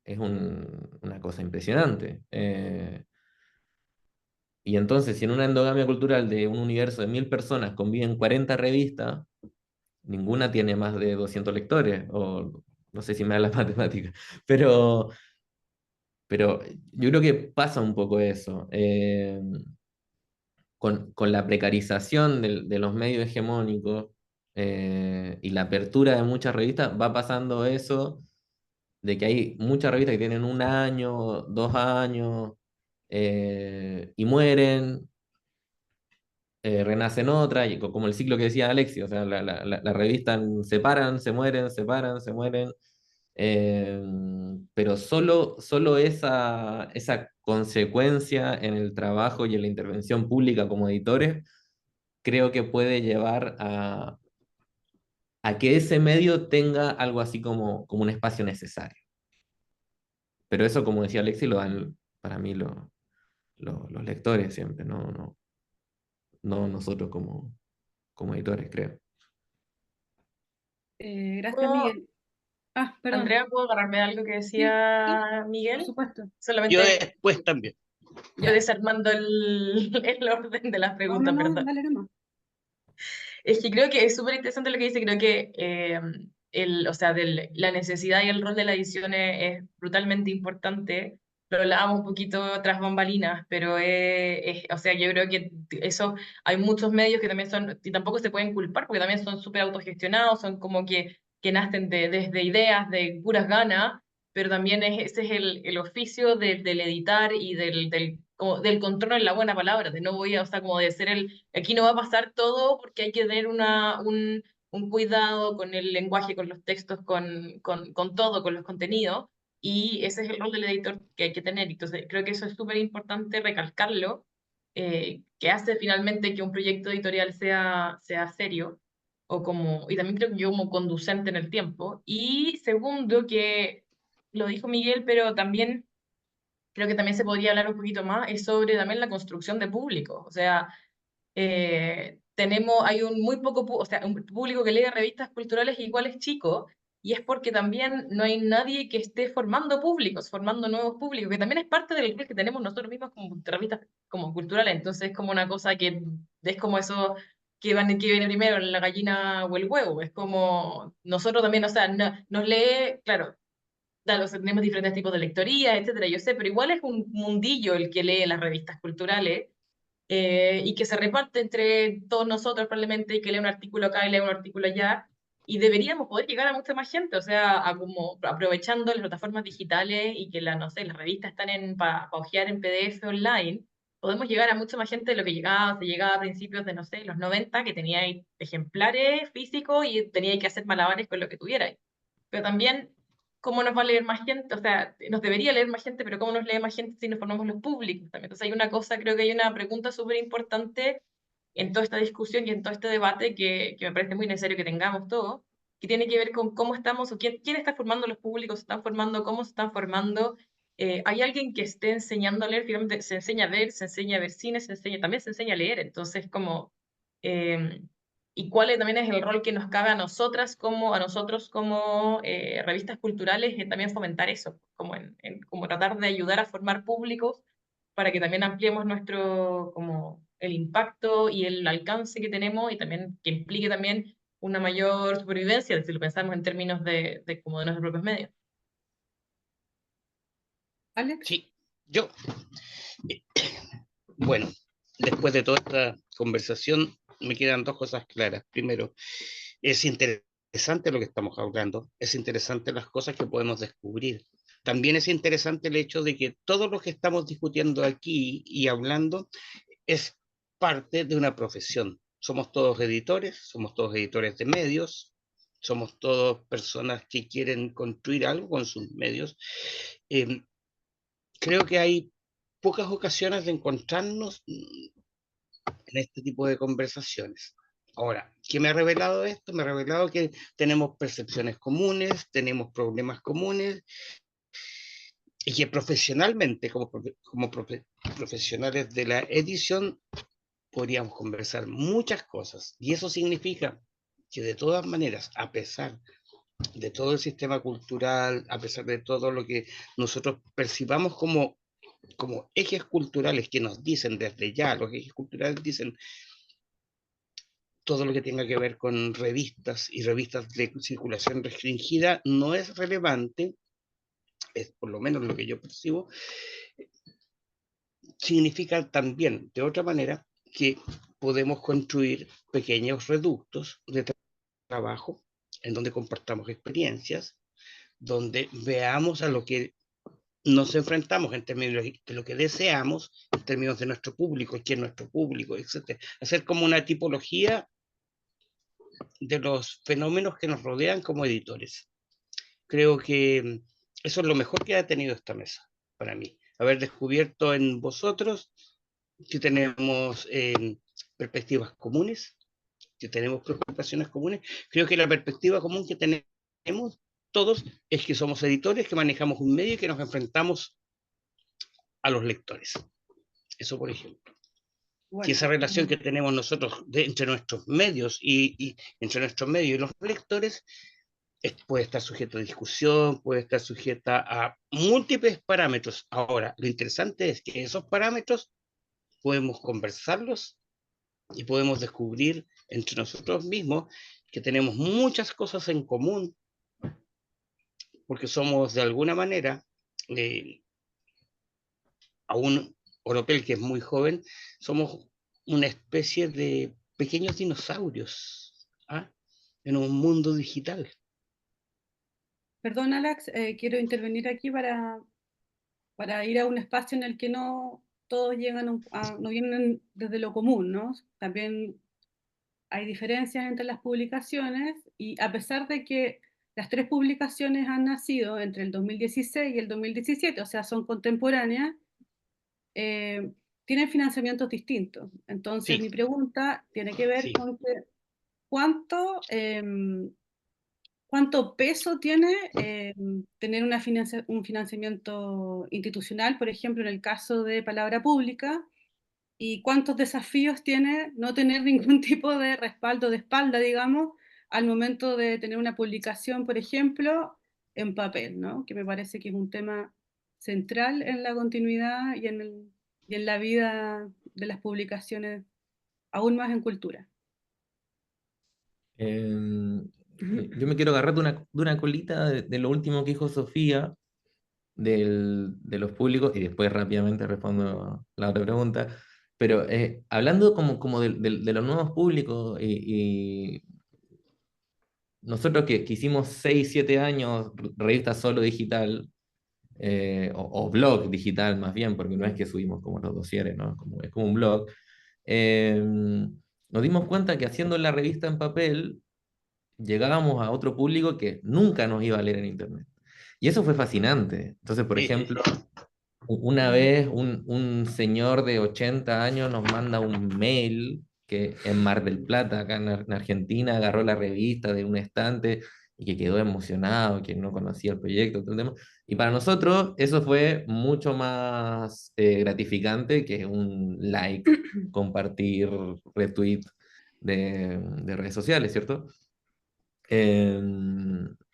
es una cosa impresionante. Y entonces, si en una endogamia cultural de un universo de 1000 personas conviven 40 revistas, ninguna tiene más de 200 lectores, o no sé si me da las matemáticas, pero, pero yo creo que pasa un poco eso. Con la precarización de los medios hegemónicos y la apertura de muchas revistas, va pasando eso de que hay muchas revistas que tienen 1 año, 2 años, y mueren, renacen otras, y como el ciclo que decía Alexi, o sea, la revista se paran, se mueren, se paran, se mueren, eh, pero solo esa consecuencia en el trabajo y en la intervención pública como editores, creo que puede llevar a que ese medio tenga algo así como un espacio necesario. Pero eso, como decía Alexi, lo dan para mí los lectores siempre, no nosotros como editores, creo. Gracias, ¿Puedo, Miguel. Ah, perdón. Andrea, puedo agarrarme de algo que Sí, sí, decía por Miguel? supuesto. Yo Solamente después también. estoy Ya. desarmando el orden de las No, no, preguntas, no, ¿verdad? dale nomás. Es que creo que es súper interesante lo que dice, creo que o sea, la necesidad y el rol de la edición es brutalmente importante. Lo hablábamos un poquito tras bambalinas, pero o sea, yo creo que eso, hay muchos medios que también son, y tampoco se pueden culpar, porque también son súper autogestionados, son como que nacen desde ideas, de puras ganas, pero también ese es el oficio del editar y como del control en la buena palabra, de no voy a, o sea, como de ser aquí no va a pasar todo porque hay que tener un cuidado con el lenguaje, con los textos, con todo, con los contenidos, y ese es el rol del editor que hay que tener. Entonces, creo que eso es súper importante recalcarlo, que hace finalmente que un proyecto editorial sea serio, y también creo que yo como conducente en el tiempo. Y segundo, que lo dijo Miguel, pero también creo que también se podría hablar un poquito más, es sobre también la construcción de público. O sea, hay un muy poco, o sea, un público que lee revistas culturales igual es chico, y es porque también no hay nadie que esté formando públicos, formando nuevos públicos, que también es parte del rol que tenemos nosotros mismos como revistas como culturales. Entonces es como una cosa que es como eso que viene primero, la gallina o el huevo. Es como nosotros también, o sea, nos lee, claro, o sea, tenemos diferentes tipos de lectoría, etcétera, yo sé, pero igual es un mundillo el que lee las revistas culturales, y que se reparte entre todos nosotros probablemente, y que lee un artículo acá y lee un artículo allá, y deberíamos poder llegar a mucha más gente, o sea, como aprovechando las plataformas digitales y que no sé, las revistas están para hojear en PDF online, podemos llegar a mucha más gente de lo que se llegaba a principios de, no sé, los 90, que tenía ejemplares físicos y tenía que hacer malabares con lo que tuviera. Pero también, ¿cómo nos va a leer más gente? O sea, nos debería leer más gente, pero ¿cómo nos lee más gente si nos formamos los públicos también? Entonces hay una cosa, creo que hay una pregunta súper importante en toda esta discusión y en todo este debate que me parece muy necesario que tengamos todos, que tiene que ver con cómo estamos, o quién está formando los públicos, se están formando, cómo se están formando. ¿Hay alguien que esté enseñando a leer? Finalmente se enseña a ver cine, también se enseña a leer. Entonces, como... eh, y cuál también es el rol que nos cabe a nosotros como revistas culturales, en también fomentar eso, como tratar de ayudar a formar públicos para que también ampliemos como el impacto y el alcance que tenemos, y también que implique también una mayor supervivencia, si lo pensamos en términos como de nuestros propios medios. Alex. Sí, yo, bueno, después de toda esta conversación, me quedan dos cosas claras. Primero, es interesante lo que estamos hablando, es interesante las cosas que podemos descubrir. También es interesante el hecho de que todo lo que estamos discutiendo aquí y hablando es parte de una profesión. Somos todos editores de medios, somos todos personas que quieren construir algo con sus medios. Eh, Creo que hay pocas ocasiones de encontrarnos en este tipo de conversaciones. Ahora, ¿qué me ha revelado esto? Me ha revelado que tenemos percepciones comunes, tenemos problemas comunes, y que profesionalmente, profesionales de la edición, podríamos conversar muchas cosas. Y eso significa que de todas maneras, a pesar de todo el sistema cultural, a pesar de todo lo que nosotros percibamos como ejes culturales que nos dicen desde ya, los ejes culturales dicen todo lo que tenga que ver con revistas y revistas de circulación restringida no es relevante, es por lo menos lo que yo percibo, significa también, de otra manera, que podemos construir pequeños reductos de trabajo en donde compartamos experiencias, donde veamos a lo que nos enfrentamos en términos de lo que deseamos, en términos de nuestro público, quién es nuestro público, etc. Hacer como una tipología de los fenómenos que nos rodean como editores. Creo que eso es lo mejor que ha tenido esta mesa para mí. Haber descubierto en vosotros que tenemos perspectivas comunes, que tenemos preocupaciones comunes. Creo que la perspectiva común que tenemos todos es que somos editores, que manejamos un medio y que nos enfrentamos a los lectores. Eso, por ejemplo. Que esa relación que tenemos nosotros entre nuestros medios y entre nuestros medios y los lectores puede estar sujeta a discusión, puede estar sujeta a múltiples parámetros. Ahora, lo interesante es que esos parámetros podemos conversarlos y podemos descubrir entre nosotros mismos que tenemos muchas cosas en común, porque somos de alguna manera, aún Oropel, que es muy joven, somos una especie de pequeños dinosaurios, ¿ah? En un mundo digital. Perdón, Alex, quiero intervenir aquí para ir a un espacio en el que no todos llegan no vienen desde lo común, ¿no? También hay diferencias entre las publicaciones y a pesar de que las tres publicaciones han nacido entre el 2016 y el 2017, o sea, son contemporáneas, tienen financiamientos distintos. Entonces, Sí, mi pregunta tiene que ver sí. con que, ¿cuánto, cuánto peso tiene tener un financiamiento institucional, por ejemplo, en el caso de Palabra Pública? ¿Y cuántos desafíos tiene no tener ningún tipo de respaldo de espalda, digamos, al momento de tener una publicación, por ejemplo, en papel, ¿no? Que me parece que es un tema central en la continuidad y en la vida de las publicaciones, aún más en cultura. Yo me quiero agarrar de una colita de lo último que dijo Sofía, de los públicos, y después rápidamente respondo la otra pregunta. Pero hablando como de los nuevos públicos, y nosotros que hicimos 6 7 años revista solo digital, o blog digital más bien, porque no es que subimos como los dosieres, ¿no? Es como un blog. eh, Nos dimos cuenta que haciendo la revista en papel llegábamos a otro público que nunca nos iba a leer en internet. Y eso fue fascinante. Entonces, por ejemplo, una vez un señor de 80 años nos manda un mail que en Mar del Plata, acá en Argentina, agarró la revista de un estante y que quedó emocionado, que no conocía el proyecto, todo el tema. Y para nosotros eso fue mucho más gratificante que un like, compartir, retweet de redes sociales, ¿cierto?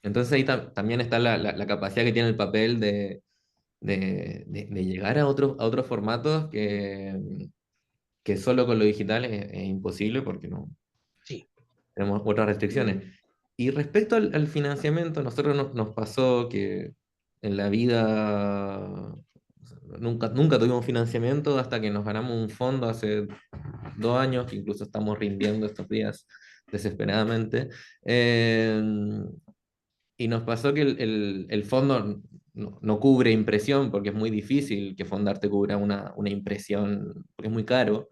Entonces ahí también está la capacidad que tiene el papel de llegar a otros formatos que solo con lo digital es imposible porque no Sí. tenemos otras restricciones. Y respecto al financiamiento, nosotros nos pasó que en la vida nunca tuvimos financiamiento hasta que nos ganamos un fondo hace 2 años, que incluso estamos rindiendo estos días desesperadamente. Eh, y nos pasó que el fondo no cubre impresión, porque es muy difícil que Fondar te cubra una impresión, porque es muy caro.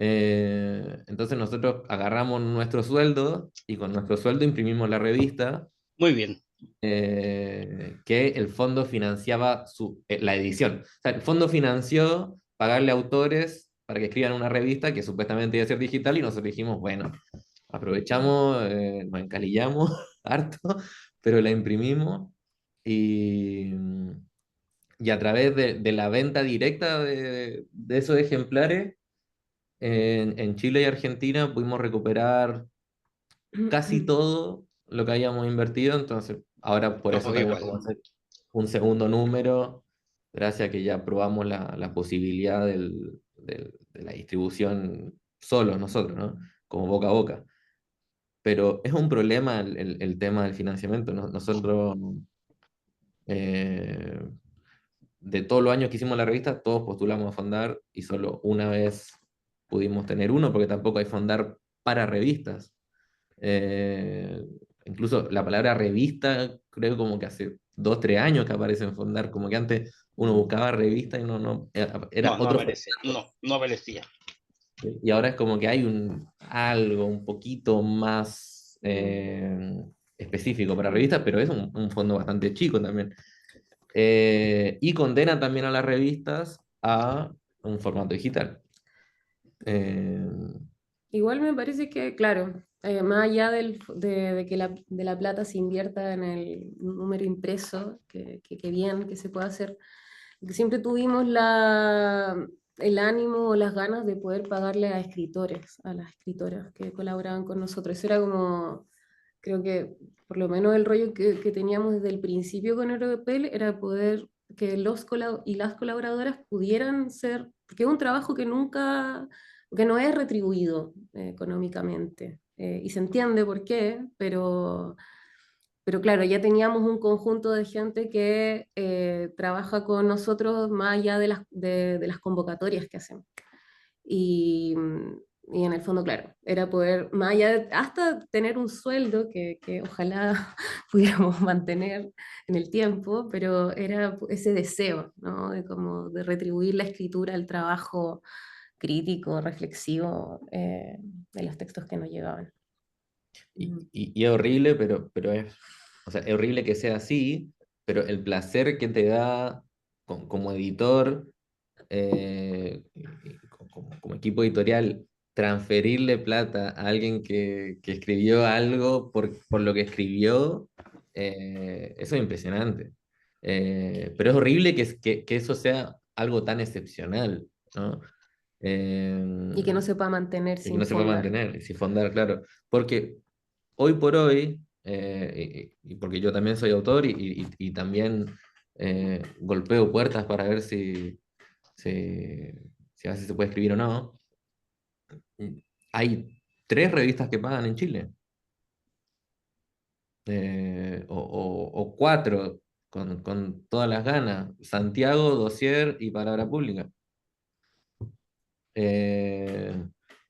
Entonces nosotros agarramos nuestro sueldo y con nuestro sueldo imprimimos la revista, Muy bien. que el fondo financiaba la edición. O sea, el fondo financió pagarle a autores para que escriban una revista que supuestamente iba a ser digital y nosotros dijimos, bueno, aprovechamos, nos encalillamos harto, pero la imprimimos y, y a través de la venta directa de esos ejemplares en Chile y Argentina pudimos recuperar casi todo lo que habíamos invertido, entonces ahora por eso No, también igual. vamos a hacer un segundo número, gracias a que ya probamos la posibilidad de la distribución solos nosotros, ¿no? Como boca a boca. Pero es un problema el tema del financiamiento, ¿no? Nosotros, eh, de todos los años que hicimos la revista, todos postulamos a Fondar y solo una vez pudimos tener uno, porque tampoco hay Fondar para revistas. Eh, Incluso la palabra revista, creo como que hace 2 3 años que aparece en Fondar, como que antes uno buscaba revista y era No, no otro aparece. formato. No aparecía. Y ahora es como que hay algo un poquito más específico para revistas, pero es un fondo bastante chico también. Y condena también a las revistas a un formato digital. Eh, Igual me parece que, claro, más allá de que de la plata se invierta en el número impreso, que bien que se pueda hacer, que siempre tuvimos el ánimo o las ganas de poder pagarle a escritores, a las escritoras que colaboraban con nosotros. Eso era como, creo que por lo menos el rollo que teníamos desde el principio con Europel era poder que y las colaboradoras pudieran ser, porque es un trabajo que nunca, que no es retribuido económicamente. Y se entiende por qué, pero claro, ya teníamos un conjunto de gente que trabaja con nosotros más allá de las convocatorias que hacemos. Y, y en el fondo, claro, era poder, más allá hasta tener un sueldo que ojalá pudiéramos mantener en el tiempo, pero era ese deseo, ¿no? De, como de retribuir la escritura, el trabajo crítico, reflexivo de los textos que nos llegaban. Y es horrible, pero o sea, es horrible que sea así, pero el placer que te da como editor, como equipo editorial, transferirle plata a alguien que escribió algo por lo que escribió, eso es impresionante. Pero es horrible que eso sea algo tan excepcional, ¿no? Y que no se pueda mantener Y que sin no se puede fondos. mantener, y sin fondar, claro. Porque hoy por hoy, y porque yo también soy autor y también golpeo puertas para ver si, si a veces se puede escribir o no, hay 3 revistas que pagan en Chile, o 4 con todas las ganas, Santiago, Dossier y Palabra Pública. Eh,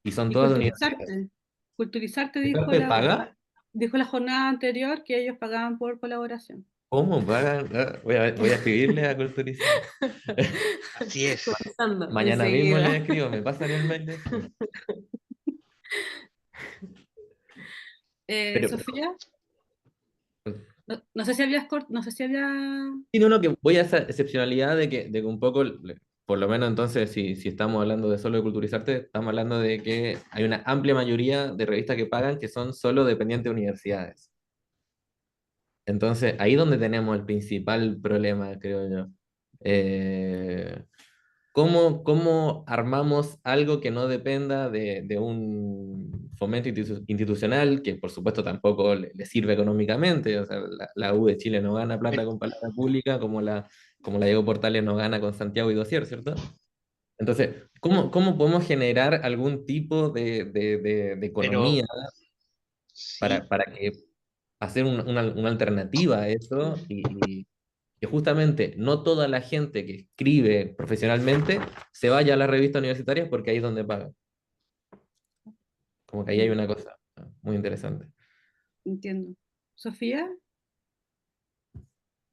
y son Y todas de universidades. Culturizarte ¿Te paga? dijo la jornada anterior que ellos pagaban por colaboración. ¿Cómo pagan? Voy a escribirle a Culturizar. Así es. Comenzando Mañana mismo le enseguida. escribo, me pasan el mail de eso. Pero, Sofía, no sé si no sé si había... tiene uno que voy a esa excepcionalidad de que un poco, por lo menos entonces, si estamos hablando de solo de Culturizarte, estamos hablando de que hay una amplia mayoría de revistas que pagan que son solo dependientes de universidades. Entonces, ahí es donde tenemos el principal problema, creo yo. Eh, ¿cómo armamos algo que no dependa de un fomento institucional, que por supuesto tampoco le sirve económicamente? O sea, la U de Chile no gana plata Pero, con palabra pública como la Diego Portales no gana con Santiago y Dossier, ¿cierto? Entonces, ¿cómo podemos generar algún tipo de pero economía sí, para que hacer una alternativa a eso y que justamente no toda la gente que escribe profesionalmente se vaya a las revistas universitarias porque ahí es donde pagan? Como que ahí hay una cosa muy interesante. Entiendo. Sofía,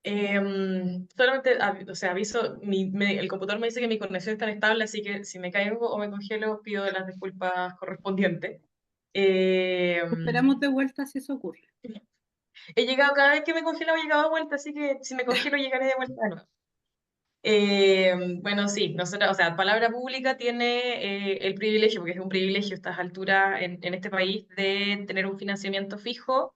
Solamente, o sea, aviso, el computador me dice que mi conexión está inestable, así que si me caigo o me congelo, pido las disculpas correspondientes. esperamos Em, de vuelta si eso ocurre. He llegado, cada vez que me congelo he llegado de vuelta, así que si me congelo llegaré de vuelta de nuevo. Bueno, sí, nosotros, o sea, Palabra Pública tiene el privilegio, porque es un privilegio a estas alturas en este país, de tener un financiamiento fijo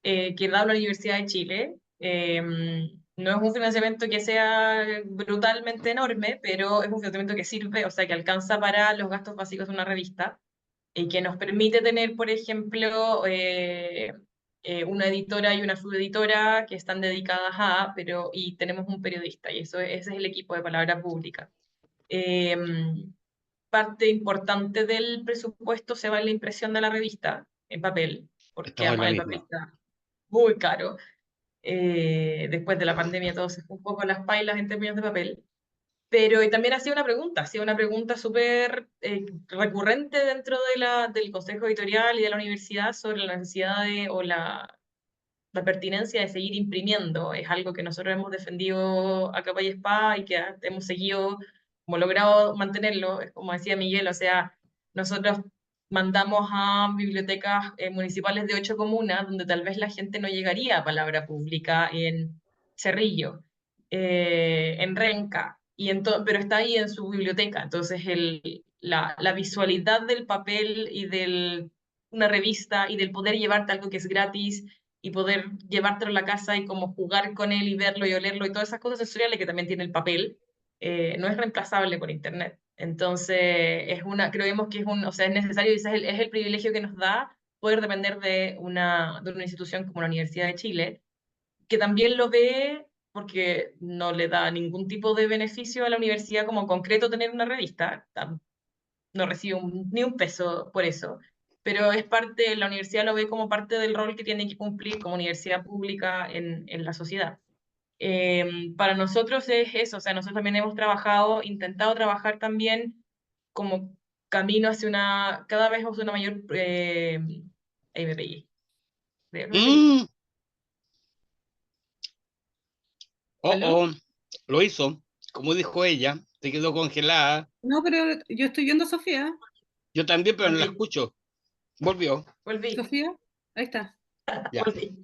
que da la Universidad de Chile. No es un financiamiento que sea brutalmente enorme, pero es un financiamiento que sirve, o sea, que alcanza para los gastos básicos de una revista y que nos permite tener, por ejemplo, una editora y una subeditora que están dedicadas y tenemos un periodista, y ese es el equipo de Palabra Pública. Eh, Parte importante del presupuesto se va en la impresión de la revista en papel, porque estamos en además la el papel misma. está muy caro. Después de la pandemia todo se fue un poco a las pailas en términos de papel. Pero y también ha sido una pregunta súper recurrente dentro del consejo editorial y de la universidad sobre la necesidad la pertinencia de seguir imprimiendo. Es algo que nosotros hemos defendido a capa y espada y que hemos seguido, hemos logrado mantenerlo. Es como decía Miguel, o sea, nosotros mandamos a bibliotecas municipales de 8 comunas donde tal vez la gente no llegaría a palabra pública en Cerrillo, en Renca, pero está ahí en su biblioteca. Entonces, la visualidad del papel y de una revista y del poder llevarte algo que es gratis y poder llevártelo a la casa y como jugar con él y verlo y olerlo y todas esas cosas sensoriales que también tiene el papel, no es reemplazable por Internet. Entonces, creemos que o sea, es necesario y es el privilegio que nos da poder depender de una institución como la Universidad de Chile, que también lo ve porque no le da ningún tipo de beneficio a la universidad como concreto tener una revista, no recibe ni un peso por eso, pero la universidad lo ve como parte del rol que tiene que cumplir como universidad pública en la sociedad. Para nosotros es eso, o sea, nosotros también hemos intentado trabajar también como camino hacia cada vez hacia una mayor, ahí me pegué. Mm, oh, ¿Aló? oh, lo hizo. Como dijo ella, se quedó congelada. No, pero yo estoy viendo a Sofía. Yo también, pero no la Volví, escucho. Volvió. volví, Sofía, ahí está. Ya. volví.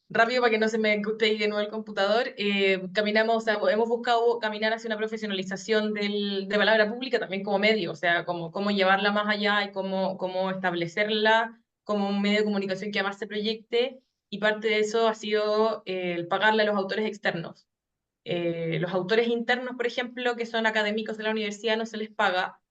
Rápido para que no se me pegue de nuevo el computador, caminamos, o sea, hemos buscado caminar hacia una profesionalización de palabra pública también como medio, o sea, cómo llevarla más allá y cómo establecerla como un medio de comunicación que además se proyecte, y parte de eso ha sido el pagarle a los autores externos. Los autores internos, por ejemplo, que son académicos de la universidad, no se les paga.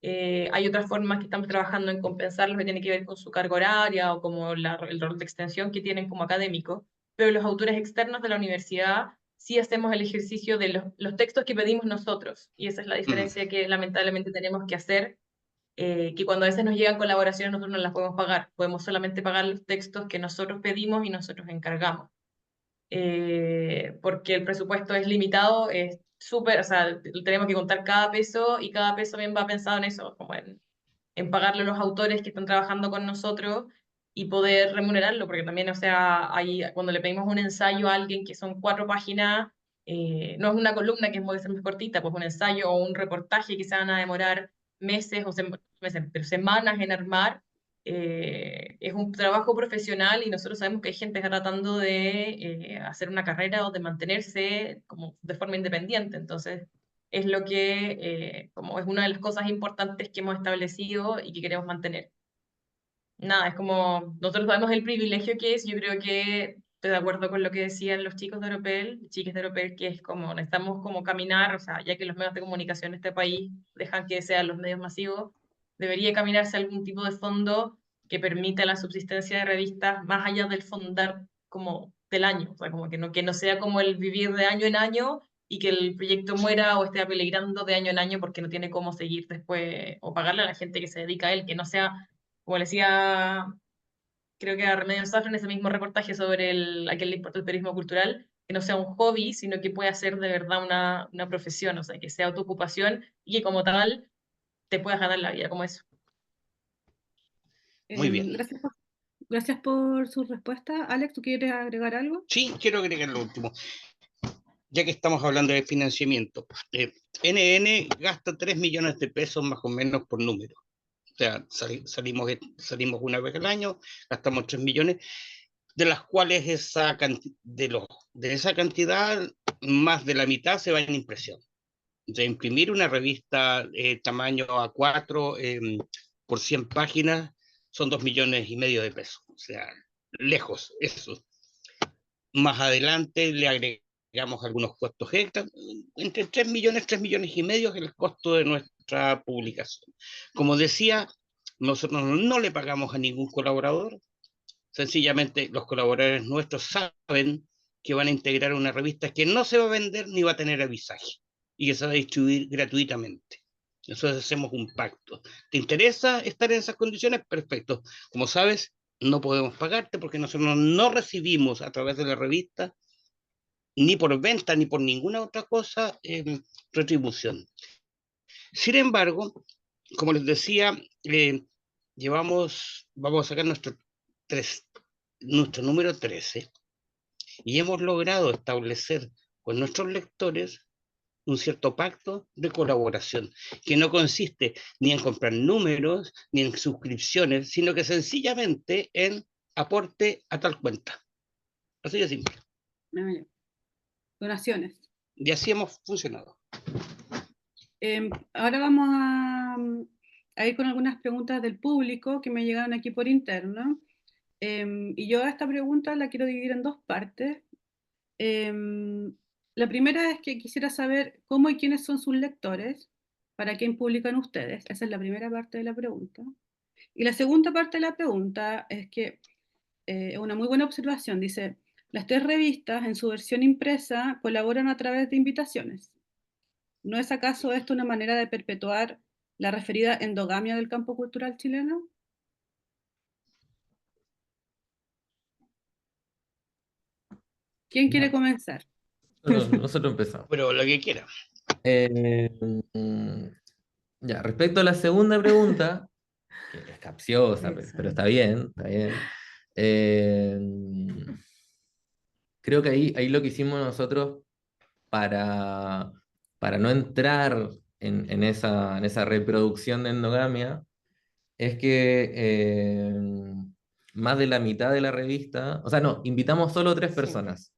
Hay otras formas que estamos trabajando en compensar lo que tiene que ver con su carga horaria o como el rol de extensión que tienen como académicos, pero los autores externos de la universidad sí hacemos el ejercicio de los textos que pedimos nosotros, y esa es la Mm, diferencia que lamentablemente tenemos que hacer, que cuando a veces nos llegan colaboraciones nosotros no las podemos pagar, podemos solamente pagar los textos que nosotros pedimos y nosotros encargamos, porque el presupuesto es limitado, es súper, o sea, tenemos que contar cada peso y cada peso bien va pensado en eso, como en pagarle a los autores que están trabajando con nosotros y poder remunerarlo, porque también, o sea, cuando le pedimos un ensayo a alguien que son 4 páginas, no es una columna que puede ser más cortita, pues un ensayo o un reportaje que se van a demorar meses pero semanas en armar, es un trabajo profesional y nosotros sabemos que hay gente tratando de hacer una carrera o de mantenerse como de forma independiente. Entonces, es lo que, como es una de las cosas importantes que hemos establecido y que queremos mantener. Nada, es como, nosotros sabemos el privilegio que es, yo creo que estoy de acuerdo con lo que decían los chicos de Europel, chicas de Europel, que es como, necesitamos como caminar, o sea, ya que los medios de comunicación en este país dejan que sean los medios masivos, debería caminarse algún tipo de fondo que permita la subsistencia de revistas más allá del fondar como del año, o sea, como que no sea como el vivir de año en año y que el proyecto muera o esté apeligrando de año en año porque no tiene cómo seguir después o pagarle a la gente que se dedica a él, que no sea, como le decía, creo que a Remedios Safra en ese mismo reportaje sobre a quien le importa el periodismo cultural, que no sea un hobby, sino que pueda ser de verdad una profesión, o sea, que sea tu ocupación y que como tal te puedas ganar la vida como eso. muy bien. Gracias por su respuesta. Alex, ¿tú quieres agregar algo? Sí, quiero agregar lo último. Ya que estamos hablando de financiamiento, NN gasta 3 millones de pesos más o menos por número. O sea, salimos una vez al año, gastamos 3 millones, de las cuales de esa cantidad, más de la mitad se va en impresión. De imprimir una revista tamaño A4 por 100 páginas son 2,5 millones de pesos. O sea, lejos, eso. Más adelante le agregamos algunos costos extras, entre 3 millones, 3,5 millones es el costo de nuestra publicación. Como decía, nosotros no le pagamos a ningún colaborador, sencillamente los colaboradores nuestros saben que van a integrar una revista que no se va a vender ni va a tener avisaje y que se va a distribuir gratuitamente. Nosotros hacemos un pacto. ¿Te interesa estar en esas condiciones? Perfecto. Como sabes, no podemos pagarte porque nosotros no recibimos a través de la revista, ni por venta, ni por ninguna otra cosa, retribución. Sin embargo, como les decía, vamos a sacar nuestro número 13 y hemos logrado establecer con nuestros lectores un cierto pacto de colaboración, que no consiste ni en comprar números, ni en suscripciones, sino que sencillamente en aporte a tal cuenta. Así de simple. Ah, ya. Donaciones. Y así hemos funcionado. Ahora vamos a ir con algunas preguntas del público que me llegaron aquí por interno. Y yo esta pregunta la quiero dividir en dos partes. La primera es que quisiera saber cómo y quiénes son sus lectores, para quién publican ustedes. Esa es la primera parte de la pregunta. Y la segunda parte de la pregunta es que es una muy buena observación. Dice, las tres revistas en su versión impresa colaboran a través de invitaciones. ¿No es acaso esto una manera de perpetuar la referida endogamia del campo cultural chileno? ¿Quién quiere comenzar? Nosotros empezamos. Pero lo que quiera. Eh, mm, ya, respecto a la segunda pregunta, que es capciosa, pero está bien, está bien. Eh, Creo que ahí lo que hicimos nosotros para, para no entrar en esa reproducción de endogamia es que más de la mitad de la revista, o sea, no, invitamos solo tres personas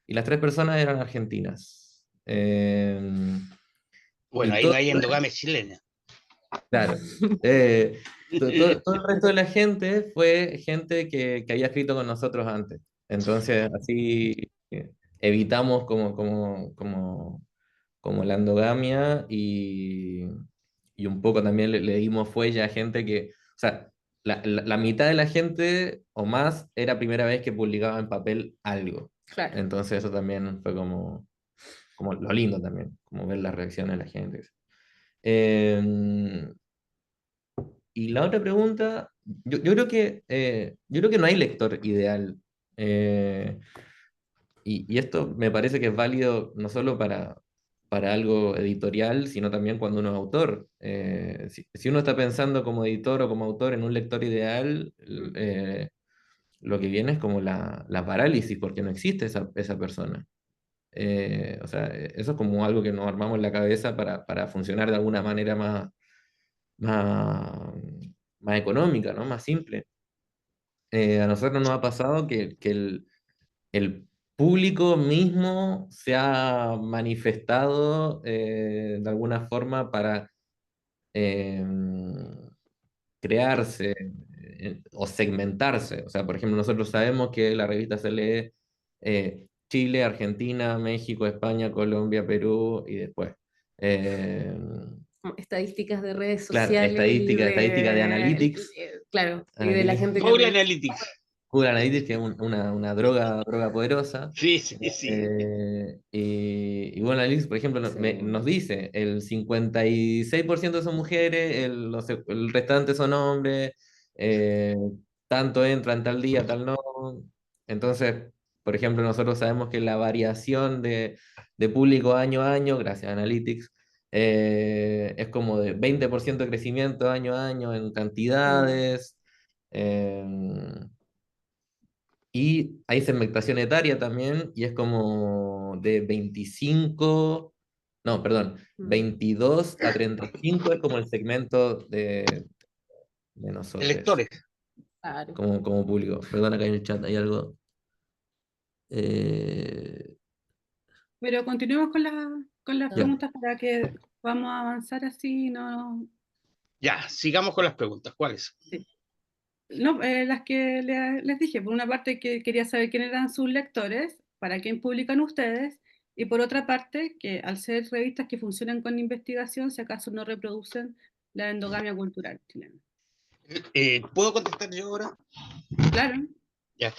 y las tres personas eran argentinas. Bueno, Y ahí no todo, hay endogamia chilena. claro, todo el resto de la gente fue gente que había escrito con nosotros antes. Entonces, así evitamos como la endogamia y un poco también le dimos fuelle a gente que, o sea, la mitad de la gente o más era primera vez que publicaba en papel algo. Claro. Entonces eso también fue como lo lindo también, como ver las reacciones de la gente. Eh, y la otra pregunta, yo creo que no hay lector ideal. Eh, y esto me parece que es válido no solo para algo editorial, sino también cuando uno es autor. Si uno está pensando como editor o como autor en un lector ideal, lo que viene es como la parálisis, porque no existe esa persona. O sea, eso es como algo que nos armamos en la cabeza para funcionar de alguna manera más, más económica, ¿no? Más simple. A nosotros nos ha pasado que el público mismo se ha manifestado de alguna forma para eh, crearse o segmentarse. O sea, por ejemplo, nosotros sabemos que la revista se lee Chile, Argentina, México, España, Colombia, Perú y después. Eh, Como estadísticas de redes claro, sociales y estadística de Analytics. claro, y de la gente que Google Analytics. Google Analytics, que es una droga poderosa. Sí, sí, sí. Y Google Analytics, por ejemplo, nos dice, el 56% son mujeres, el restante son hombres, eh, tanto entran tal día, tal no. Entonces, por ejemplo, nosotros sabemos que la variación de público año a año, gracias a Analytics, es como de 20% de crecimiento año a año en cantidades. eh, y hay segmentación etaria también, y es como de 25, no, perdón, 22 a 35 es como el segmento de nosotros, Lectores. Claro. como público. Perdón, acá en el chat hay algo. Eh, Pero continuemos con las ya. preguntas para que vamos a avanzar así, no, Ya, sigamos con las preguntas. ¿Cuáles? sí. No, las que les dije. Por una parte, que quería saber quién eran sus lectores, para quién publican ustedes, y por otra parte, que al ser revistas que funcionan con investigación, si acaso no reproducen la endogamia cultural chilena. ¿Puedo contestar yo ahora? Claro. Ya.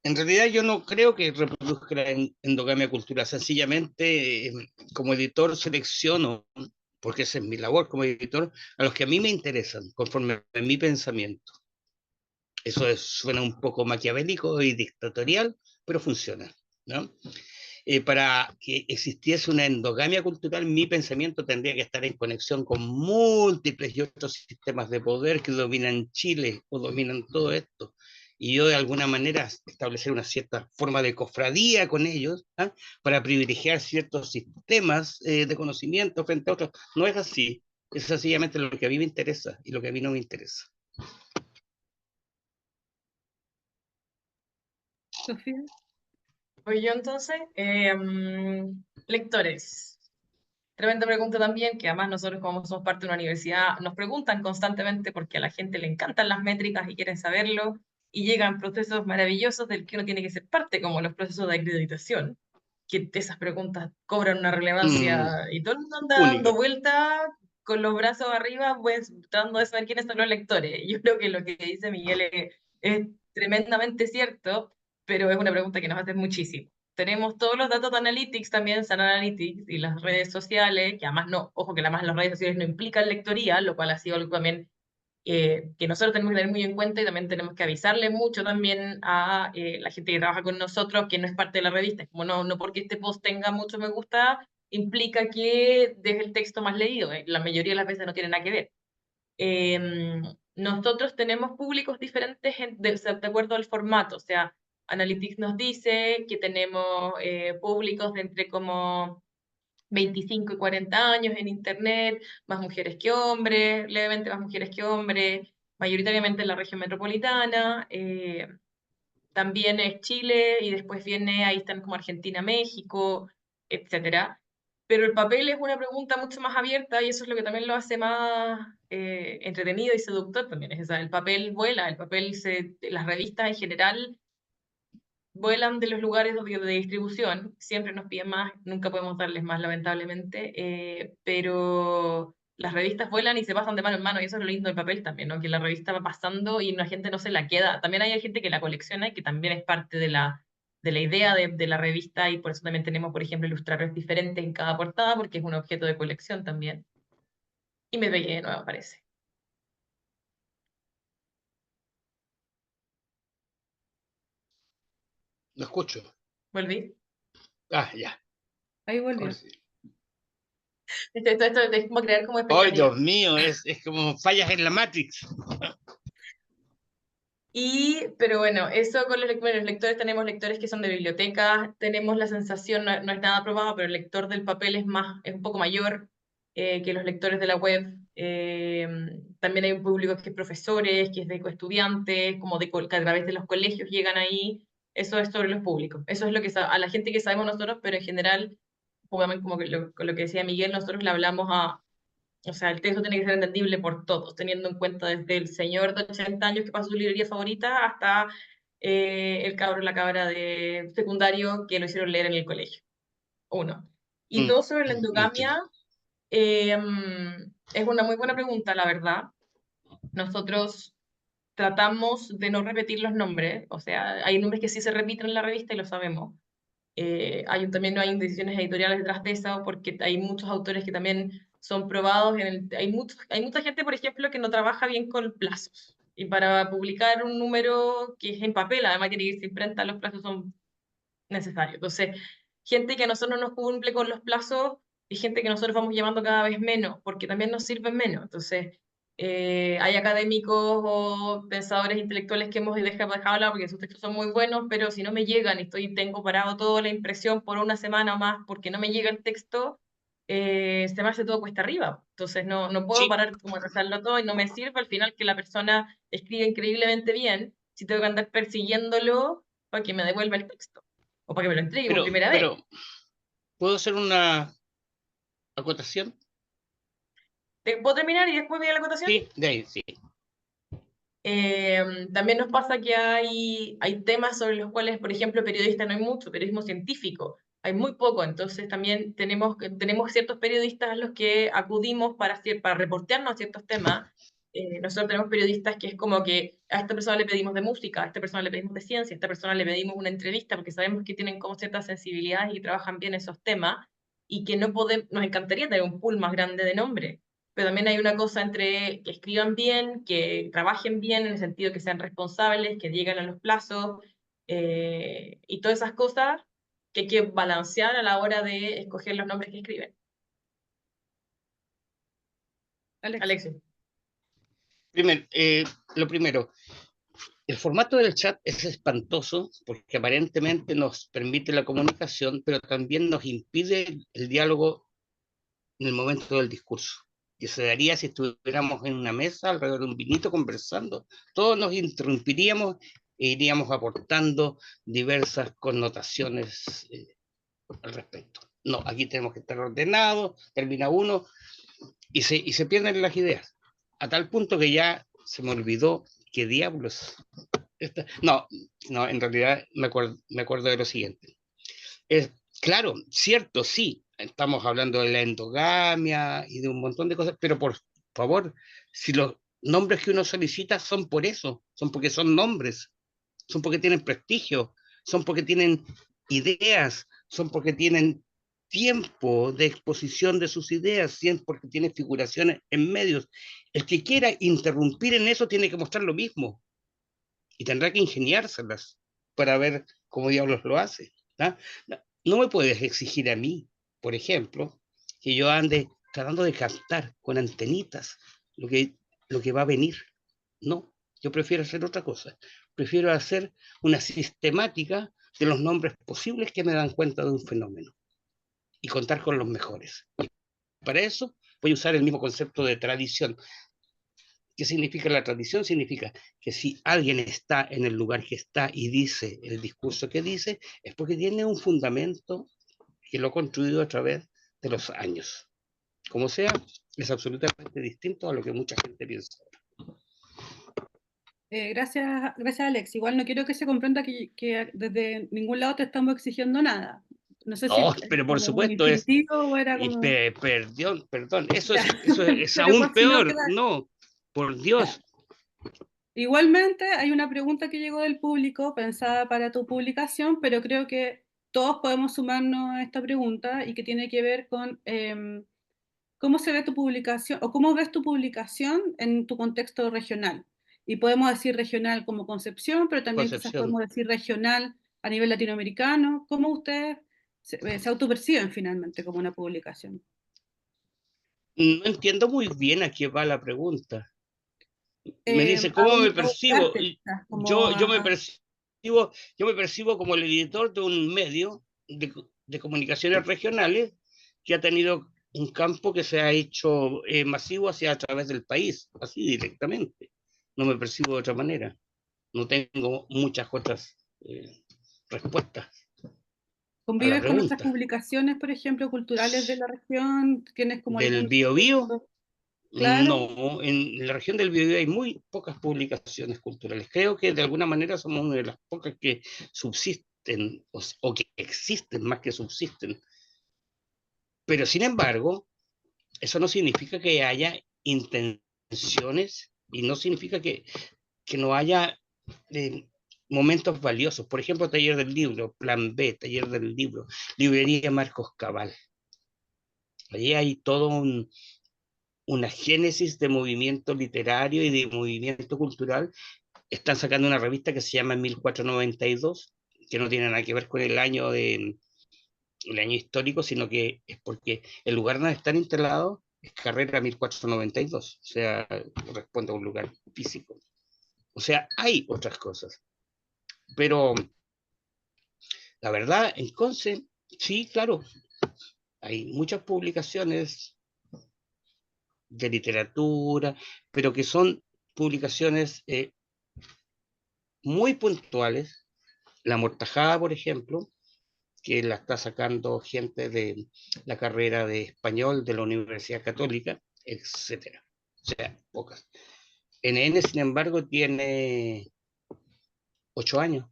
En realidad yo no creo que reproduzca la endogamia cultural. Sencillamente, como editor selecciono, porque esa es mi labor como editor, a los que a mí me interesan, conforme a mi pensamiento. Eso suena un poco maquiavélico y dictatorial, pero funciona, ¿no? Para que existiese una endogamia cultural, mi pensamiento tendría que estar en conexión con múltiples y otros sistemas de poder que dominan Chile o dominan todo esto. Y yo de alguna manera establecer una cierta forma de cofradía con ellos, ¿ah? Para privilegiar ciertos sistemas de conocimiento frente a otros. No es así, es sencillamente lo que a mí me interesa y lo que a mí no me interesa. Sofía. Voy yo entonces. Lectores. Tremenda pregunta también, que además nosotros como somos parte de una universidad nos preguntan constantemente porque a la gente le encantan las métricas y quieren saberlo, y llegan procesos maravillosos del que uno tiene que ser parte, como los procesos de acreditación, que esas preguntas cobran una relevancia y todo el mundo anda dando Única. vuelta con los brazos arriba, pues tratando de saber quiénes son los lectores. Yo creo que lo que dice Miguel es tremendamente cierto, pero es una pregunta que nos hace muchísimo. Tenemos todos los datos de Analytics también, Sun Analytics y las redes sociales, que además no, ojo que además las redes sociales no implican lectoría, lo cual ha sido algo también que nosotros tenemos que tener muy en cuenta y también tenemos que avisarle mucho también a la gente que trabaja con nosotros, que no es parte de la revista. Como no porque este post tenga mucho me gusta, implica que deje el texto más leído. La mayoría de las veces no tiene nada que ver. Nosotros tenemos públicos diferentes de acuerdo al formato, o sea, Analytics nos dice que tenemos públicos de entre como 25 y 40 años en Internet, más mujeres que hombres, levemente más mujeres que hombres, mayoritariamente en la región metropolitana, también es Chile y después viene, ahí están como Argentina, México, etcétera. Pero el papel es una pregunta mucho más abierta y eso es lo que también lo hace más entretenido y seductor también. Es esa, el papel vuela, las revistas en general vuelan de los lugares de distribución, siempre nos piden más, nunca podemos darles más lamentablemente, pero las revistas vuelan y se pasan de mano en mano y eso es lo lindo del papel también, ¿no? Que la revista va pasando y la gente no se la queda. También hay gente que la colecciona y que también es parte de la idea de la revista y por eso también tenemos, por ejemplo, ilustradores diferentes en cada portada porque es un objeto de colección también. Y me pegué de nuevo, parece. Lo escucho. ¿Volví? Ah, ya. Ahí Ahora volvió. sí. Esto es como crear como Ay, expectativas. Dios mío, es como fallas en la Matrix. Pero bueno, eso con los lectores, tenemos lectores que son de bibliotecas, tenemos la sensación, no es nada probado, pero el lector del papel es un poco mayor que los lectores de la web. También hay un público que es profesores, que es de estudiantes, como que a través de los colegios llegan ahí. Eso es sobre los públicos. Eso es lo que a la gente que sabemos nosotros, pero en general, obviamente, como con lo que decía Miguel, nosotros le hablamos o sea, el texto tiene que ser entendible por todos, teniendo en cuenta desde el señor de 80 años que pasa su librería favorita hasta el cabro o la cabra de secundario que lo hicieron leer en el colegio. Uno. Y dos, sobre la Entiendo. endogamia, es una muy buena pregunta, la verdad. Nosotros tratamos de no repetir los nombres, o sea, hay nombres que sí se repiten en la revista y lo sabemos. También hay decisiones editoriales detrás de eso, porque hay muchos autores que también son probados. Hay mucha gente, por ejemplo, que no trabaja bien con plazos. Y para publicar un número que es en papel, además tiene que irse imprenta, los plazos son necesarios. Entonces, gente que a nosotros no nos cumple con los plazos y gente que nosotros vamos llamando cada vez menos, porque también nos sirven menos. Entonces, hay académicos o pensadores intelectuales que hemos dejado hablar porque sus textos son muy buenos, pero si no me llegan y tengo parado toda la impresión por una semana o más porque no me llega el texto, se me hace todo cuesta arriba. Entonces no puedo Sí, parar como a rezarlo todo y no me sirve al final que la persona escribe increíblemente bien si tengo que andar persiguiéndolo para que me devuelva el texto o para que me lo entregue por primera vez. pero ¿puedo hacer una acotación? ¿Puedo terminar y después voy a la acotación? Sí, de ahí, sí. También nos pasa que hay temas sobre los cuales, por ejemplo, periodista no hay mucho, periodismo científico, hay muy poco, entonces también tenemos ciertos periodistas a los que acudimos para reportearnos a ciertos temas. Nosotros tenemos periodistas que es como que a esta persona le pedimos de música, a esta persona le pedimos de ciencia, a esta persona le pedimos una entrevista porque sabemos que tienen como ciertas sensibilidades y trabajan bien esos temas y que no podemos, nos encantaría tener un pool más grande de nombres, pero también hay una cosa entre que escriban bien, que trabajen bien en el sentido que sean responsables, que lleguen a los plazos, y todas esas cosas que hay que balancear a la hora de escoger los nombres que escriben. Alex. Alexis. Lo primero, el formato del chat es espantoso porque aparentemente nos permite la comunicación, pero también nos impide el diálogo en el momento del discurso. Que se daría si estuviéramos en una mesa alrededor de un vinito conversando. Todos nos interrumpiríamos e iríamos aportando diversas connotaciones al respecto. No, aquí tenemos que estar ordenados, termina uno, y se pierden las ideas, a tal punto que ya se me olvidó qué diablos. No, no, en realidad me acuerdo de lo siguiente. Es, claro, cierto, sí, estamos hablando de la endogamia y de un montón de cosas, pero por favor, si los nombres que uno solicita son por eso, son porque son nombres, son porque tienen prestigio, son porque tienen ideas, son porque tienen tiempo de exposición de sus ideas, porque tienen figuraciones en medios. El que quiera interrumpir en eso tiene que mostrar lo mismo y tendrá que ingeniárselas para ver cómo diablos lo hace. ¿Ah? No me puedes exigir a mí, por ejemplo, que yo ande tratando de captar con antenitas lo que va a venir. No, yo prefiero hacer otra cosa. Prefiero hacer una sistemática de los nombres posibles que me dan cuenta de un fenómeno y contar con los mejores. Y para eso voy a usar el mismo concepto de tradición. ¿Qué significa la tradición? Significa que si alguien está en el lugar que está y dice el discurso que dice, es porque tiene un fundamento que lo ha construido a través de los años. Como sea, es absolutamente distinto a lo que mucha gente piensa. Gracias Alex. Igual no quiero que se comprenda que desde ningún lado te estamos exigiendo nada. No sé si No, es pero por como un supuesto es, infinitivo o era como... perdón, eso Ya. es Pero aún por si no peor, queda... no, por Ya. Dios. Igualmente hay una pregunta que llegó del público pensada para tu publicación, pero creo que todos podemos sumarnos a esta pregunta y que tiene que ver con cómo se ve tu publicación o cómo ves tu publicación en tu contexto regional. Y podemos decir regional como Concepción, pero también quizás Concepción. podemos decir regional a nivel latinoamericano. ¿Cómo ustedes se autoperciben finalmente como una publicación? No entiendo muy bien a qué va la pregunta. Me dice, A ¿cómo me percibo? ubicarte, quizás, Yo, como yo me percibo, yo me percibo como el editor de un medio de comunicaciones regionales que ha tenido un campo que se ha hecho masivo hacia a través del país, así directamente. No me percibo de otra manera. No tengo muchas otras respuestas a la convives con otras pregunta. publicaciones, por ejemplo, culturales de la región, tienes como Del algún Biobío, discurso claro. no, en la región del Biobío hay muy pocas publicaciones culturales. Creo que de alguna manera somos una de las pocas que subsisten o que existen más que subsisten. Pero sin embargo, eso no significa que haya intenciones y no significa que no haya momentos valiosos. Por ejemplo, Taller del Libro, Plan B, Taller del Libro, Librería Marcos Cabal. Allí hay todo una génesis de movimiento literario y de movimiento cultural. Están sacando una revista que se llama 1492, que no tiene nada que ver con el año histórico, sino que es porque el lugar donde están instalados es Carrera 1492, o sea, corresponde a un lugar físico. O sea, hay otras cosas, pero la verdad, en Conce, sí, claro, hay muchas publicaciones de literatura, pero que son publicaciones muy puntuales. La Mortajada, por ejemplo, que la está sacando gente de la carrera de español de la Universidad Católica, etcétera. O sea, pocas. NN, sin embargo, tiene 8 años,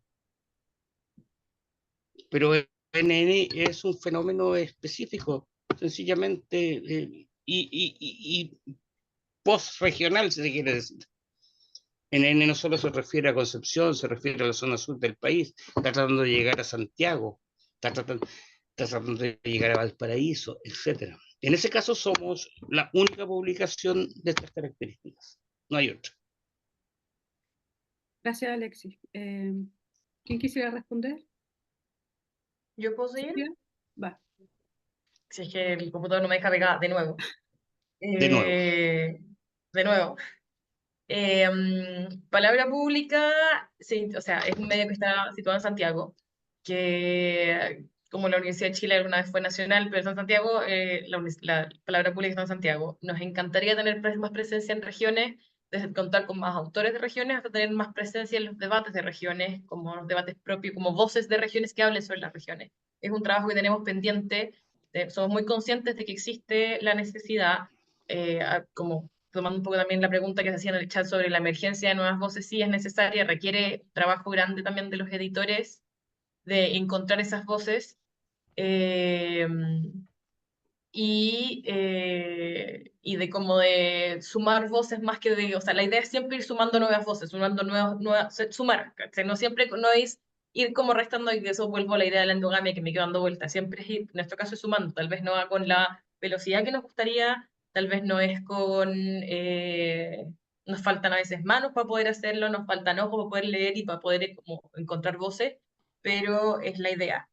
pero NN es un fenómeno específico, sencillamente, y post-regional, si se quiere decir. NN no solo se refiere a Concepción, se refiere a la zona sur del país, está tratando de llegar a Santiago, está tratando de llegar a Valparaíso, etc. En ese caso somos la única publicación de estas características, no hay otra. Gracias, Alexis. ¿Quién quisiera responder? ¿Yo puedo seguir? ¿Sofía? Va. Si es que el computador no me deja pegar de nuevo. De nuevo, De nuevo. Palabra Pública, sí, o sea, es un medio que está situado en Santiago, que como la Universidad de Chile alguna vez fue nacional, pero está en Santiago, la Palabra Pública está en Santiago. Nos encantaría tener más presencia en regiones, desde contar con más autores de regiones hasta tener más presencia en los debates de regiones, como los debates propios, como voces de regiones que hablen sobre las regiones. es un trabajo que tenemos pendiente. Somos muy conscientes de que existe la necesidad, como tomando un poco también la pregunta que se hacía en el chat sobre la emergencia de nuevas voces, sí es necesaria, requiere trabajo grande también de los editores de encontrar esas voces. eh, y de como de sumar voces más que de, o sea, la idea es siempre ir sumando nuevas voces, sumando sumar, ¿cachai? No siempre, no es ir como restando y que eso vuelvo a la idea de la endogamia que me quedo dando vueltas, siempre es ir, en nuestro caso es sumando, tal vez no va con la velocidad que nos gustaría, tal vez no es con, nos faltan a veces manos para poder hacerlo, nos faltan ojos para poder leer y para poder como encontrar voces, pero es la idea.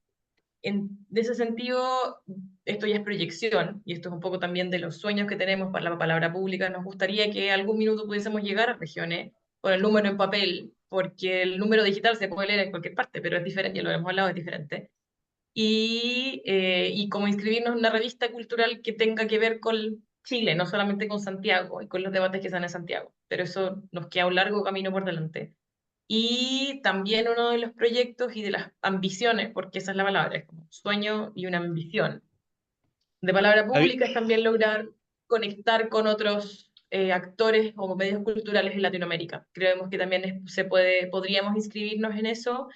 De ese sentido, esto ya es proyección, y esto es un poco también de los sueños que tenemos para la palabra pública. Nos gustaría que algún minuto pudiésemos llegar a regiones con el número en papel, porque el número digital se puede leer en cualquier parte, pero es diferente, ya lo hemos hablado, es diferente. Y como inscribirnos en una revista cultural que tenga que ver con Chile, no solamente con Santiago y con los debates que se dan en Santiago, pero eso nos queda un largo camino por delante. Y también uno de los proyectos y de las ambiciones, porque esa es la palabra, es como un sueño y una ambición de palabra pública, es también lograr conectar con otros actores o medios culturales en Latinoamérica. Creemos que también podríamos inscribirnos en eso.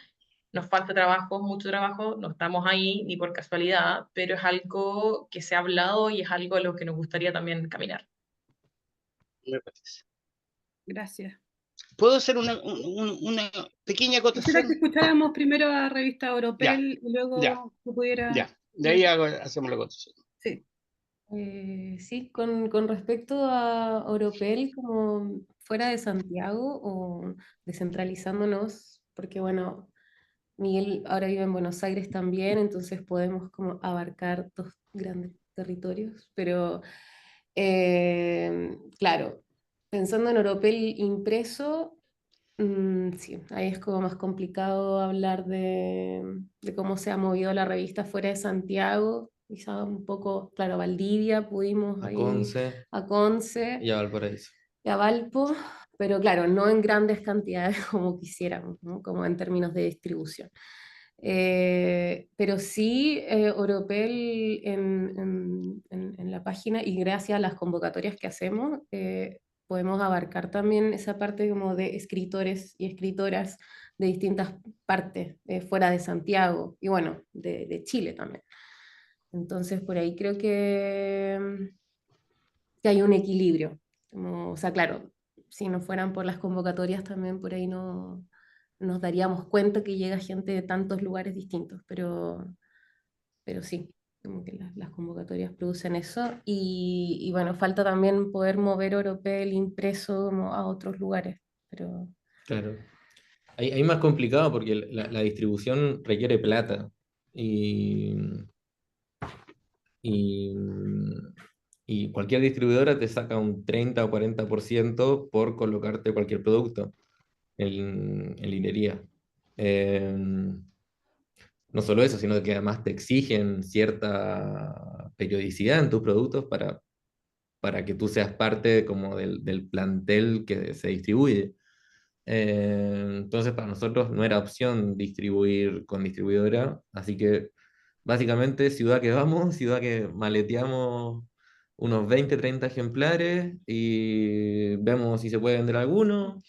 Nos falta trabajo, mucho trabajo, no estamos ahí ni por casualidad, pero es algo que se ha hablado y es algo a lo que nos gustaría también caminar. Me parece. Gracias. ¿Puedo hacer una pequeña Quisiera que acotación? escucháramos primero a Revista Ya, Europel y ya, luego que pudiera... ya. De ahí hacemos la acotación. Sí. Sí, con respecto a Oropel, como fuera de Santiago o descentralizándonos, porque bueno, Miguel ahora vive en Buenos Aires también, entonces podemos como abarcar dos grandes territorios, pero claro, pensando en Oropel impreso, sí, ahí es como más complicado hablar de cómo se ha movido la revista fuera de Santiago, quizá un poco, claro, Valdivia, pudimos A ahí, Conce a Conce y a Valparaíso. y a Valpo, pero claro, no en grandes cantidades como quisiéramos, ¿no? Como en términos de distribución. Pero sí, Oropel en la página y gracias a las convocatorias que hacemos, podemos abarcar también esa parte como de escritores y escritoras de distintas partes, fuera de Santiago y bueno, de Chile también. Entonces, por ahí creo que hay un equilibrio. O sea, claro, si no fueran por las convocatorias también por ahí no nos daríamos cuenta que llega gente de tantos lugares distintos, pero sí, como que las convocatorias producen eso. Y bueno, falta también poder mover Oropel impreso como a otros lugares, pero... Claro. Ahí más complicado porque la distribución requiere plata. Y, y, y cualquier distribuidora te saca un 30 o 40% por colocarte cualquier producto en librería. No solo eso, sino que además te exigen cierta periodicidad en tus productos para que tú seas parte como del plantel que se distribuye. Entonces, para nosotros no era opción distribuir con distribuidora, así que básicamente ciudad que vamos, ciudad que maleteamos unos 20 30 ejemplares y vemos si se puede vender alguno,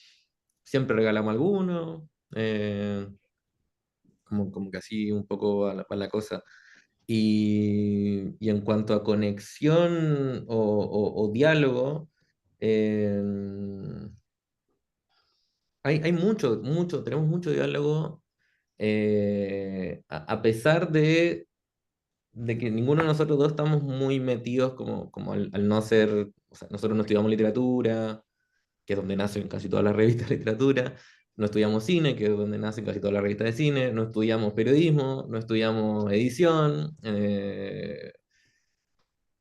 siempre regalamos alguno, como que así un poco va la cosa. Y en cuanto a conexión o diálogo, eh, hay tenemos mucho diálogo, a pesar de que ninguno de nosotros dos estamos muy metidos como al no ser, o sea, nosotros no estudiamos literatura, que es donde nacen casi todas las revistas de literatura, no estudiamos cine, que es donde nacen casi todas las revistas de cine, no estudiamos periodismo, no estudiamos edición,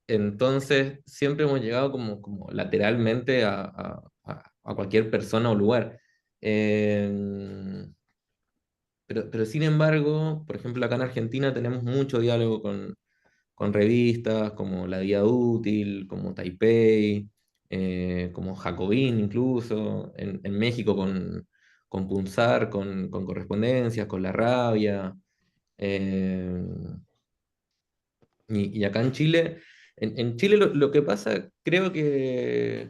entonces siempre hemos llegado como lateralmente a cualquier persona o lugar. Eh, pero sin embargo, por ejemplo, acá en Argentina tenemos mucho diálogo con revistas como La Día Útil, como Taipei, como Jacobin incluso, en México con Punzar, con Correspondencias, con La Rabia, Eh, y acá en Chile, en Chile lo que pasa, creo que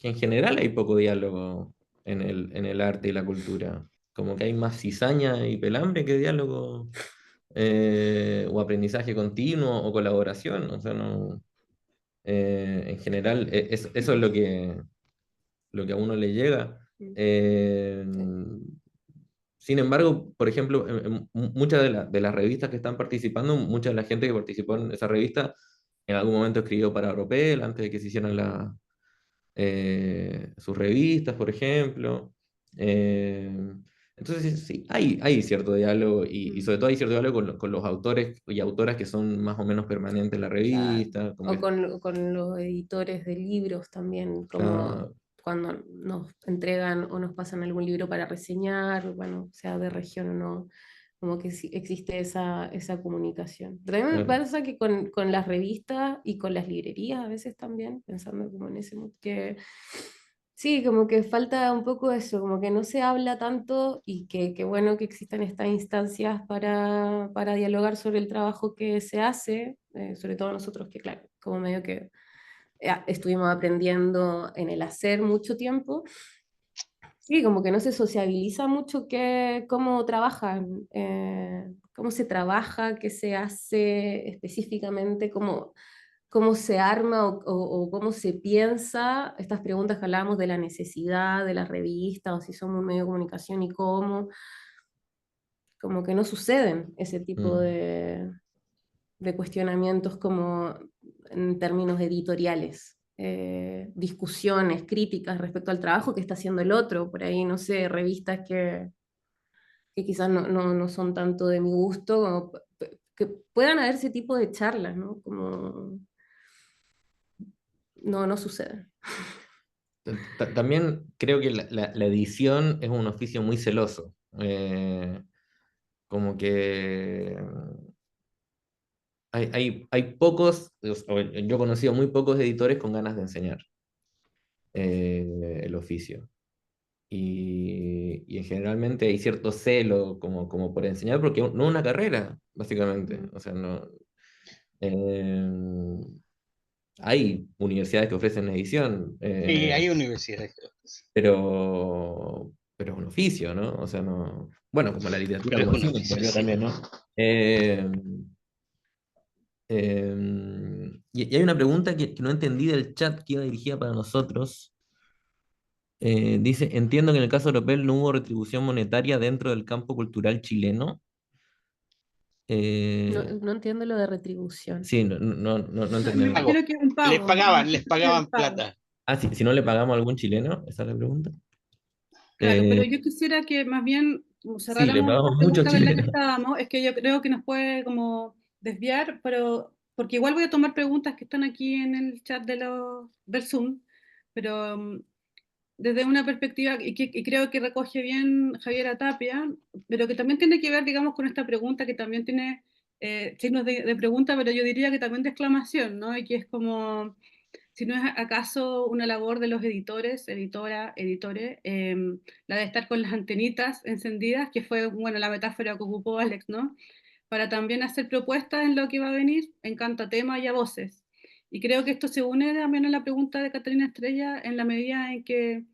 en general hay poco diálogo en el arte y la cultura. Como que hay más cizaña y pelambre que diálogo, o aprendizaje continuo o colaboración. O sea, no, en general, eso es lo que a uno le llega. Eh, Sin embargo, por ejemplo, en muchas de las revistas que están participando, mucha de la gente que participó en esa revista en algún momento escribió para Europel antes de que se hicieran sus revistas, por ejemplo. Eh, entonces, sí, hay cierto diálogo y sobre todo hay cierto diálogo con los autores y autoras que son más o menos permanentes en la Claro. revista. Como O que, con los editores de libros también, como claro, cuando nos entregan o nos pasan algún libro para reseñar, bueno, sea de región o no, como que sí existe esa comunicación. Pero también me claro. pasa que con las revistas y con las librerías a veces también, pensando como en ese mood, que sí, como que falta un poco eso, como que no se habla tanto y que bueno que existan estas instancias para dialogar sobre el trabajo que se hace, sobre todo nosotros que, claro, como medio que estuvimos aprendiendo en el hacer mucho tiempo. Sí, como que no se sociabiliza mucho cómo trabajan, cómo se trabaja, qué se hace específicamente, cómo se arma o cómo se piensa estas preguntas que hablábamos de la necesidad de la revista o si somos un medio de comunicación y cómo, como que no suceden ese tipo Mm. de cuestionamientos como en términos editoriales. Discusiones, críticas respecto al trabajo que está haciendo el otro, por ahí, no sé, revistas que quizás no son tanto de mi gusto, como que puedan haber ese tipo de charlas, ¿no? Como no sucede. También creo que la edición es un oficio muy celoso. Como que hay pocos, yo he conocido muy pocos editores con ganas de enseñar el oficio. Y generalmente hay cierto celo como por enseñar, porque no es una carrera, básicamente. O sea, no. eh, Hay universidades que ofrecen edición, Sí, hay universidades. pero es un oficio, ¿no? O sea, no. Bueno, como la literatura, Pero es como el un cine, oficio, entendía sí. también, ¿no? Eh, y hay una pregunta que no entendí del chat que iba dirigida para nosotros. Dice, entiendo que en el caso europeo no hubo retribución monetaria dentro del campo cultural chileno. Eh, No entiendo lo de retribución. sí, no Me entendemos. Pago. imagino que es un Les pago, me pagaban, les imagino que es un pagaban pago. plata. Ah, sí, si no le pagamos a algún chileno, esa es la pregunta. Claro, pero Eh, yo quisiera que más bien como sí, le cerráramos pagamos la a muchos pregunta en la que chilenos. estábamos, es que yo creo que nos puede como desviar, pero porque igual voy a tomar preguntas que están aquí en el chat del Zoom, pero desde una perspectiva, y creo que recoge bien Javiera Tapia, pero que también tiene que ver, digamos, con esta pregunta que también tiene signos de pregunta, pero yo diría que también de exclamación, ¿no? Y que es como si no es acaso una labor de los editores, editora, editores, la de estar con las antenitas encendidas, que fue, bueno, la metáfora que ocupó Alex, ¿no? Para también hacer propuestas en lo que va a venir en cuanto a temas y a voces. Y creo que esto se une también a la pregunta de Catalina Estrella en la medida en que,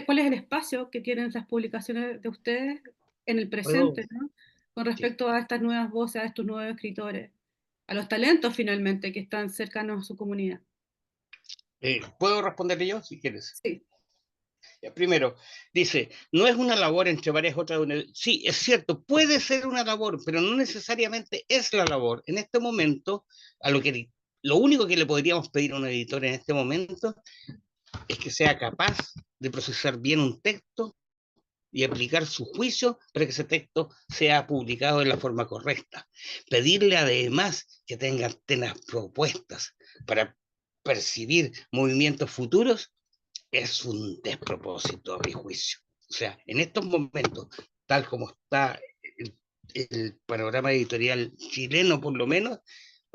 ¿cuál es el espacio que tienen las publicaciones de ustedes en el ¿Puedo? presente, ¿no? Con Sí. respecto a estas nuevas voces, a estos nuevos escritores, a los talentos finalmente que están cercanos a su comunidad? ¿Puedo responderle yo si quieres? Sí. Primero, dice, no es una labor entre varias otras. Sí, es cierto, puede ser una labor, pero no necesariamente es la labor. En este momento, lo único que le podríamos pedir a un editor en este momento es que sea capaz de procesar bien un texto y aplicar su juicio para que ese texto sea publicado de la forma correcta. Pedirle además que tenga antenas propuestas para percibir movimientos futuros es un despropósito a mi juicio. O sea, en estos momentos, tal como está el panorama editorial chileno, por lo menos,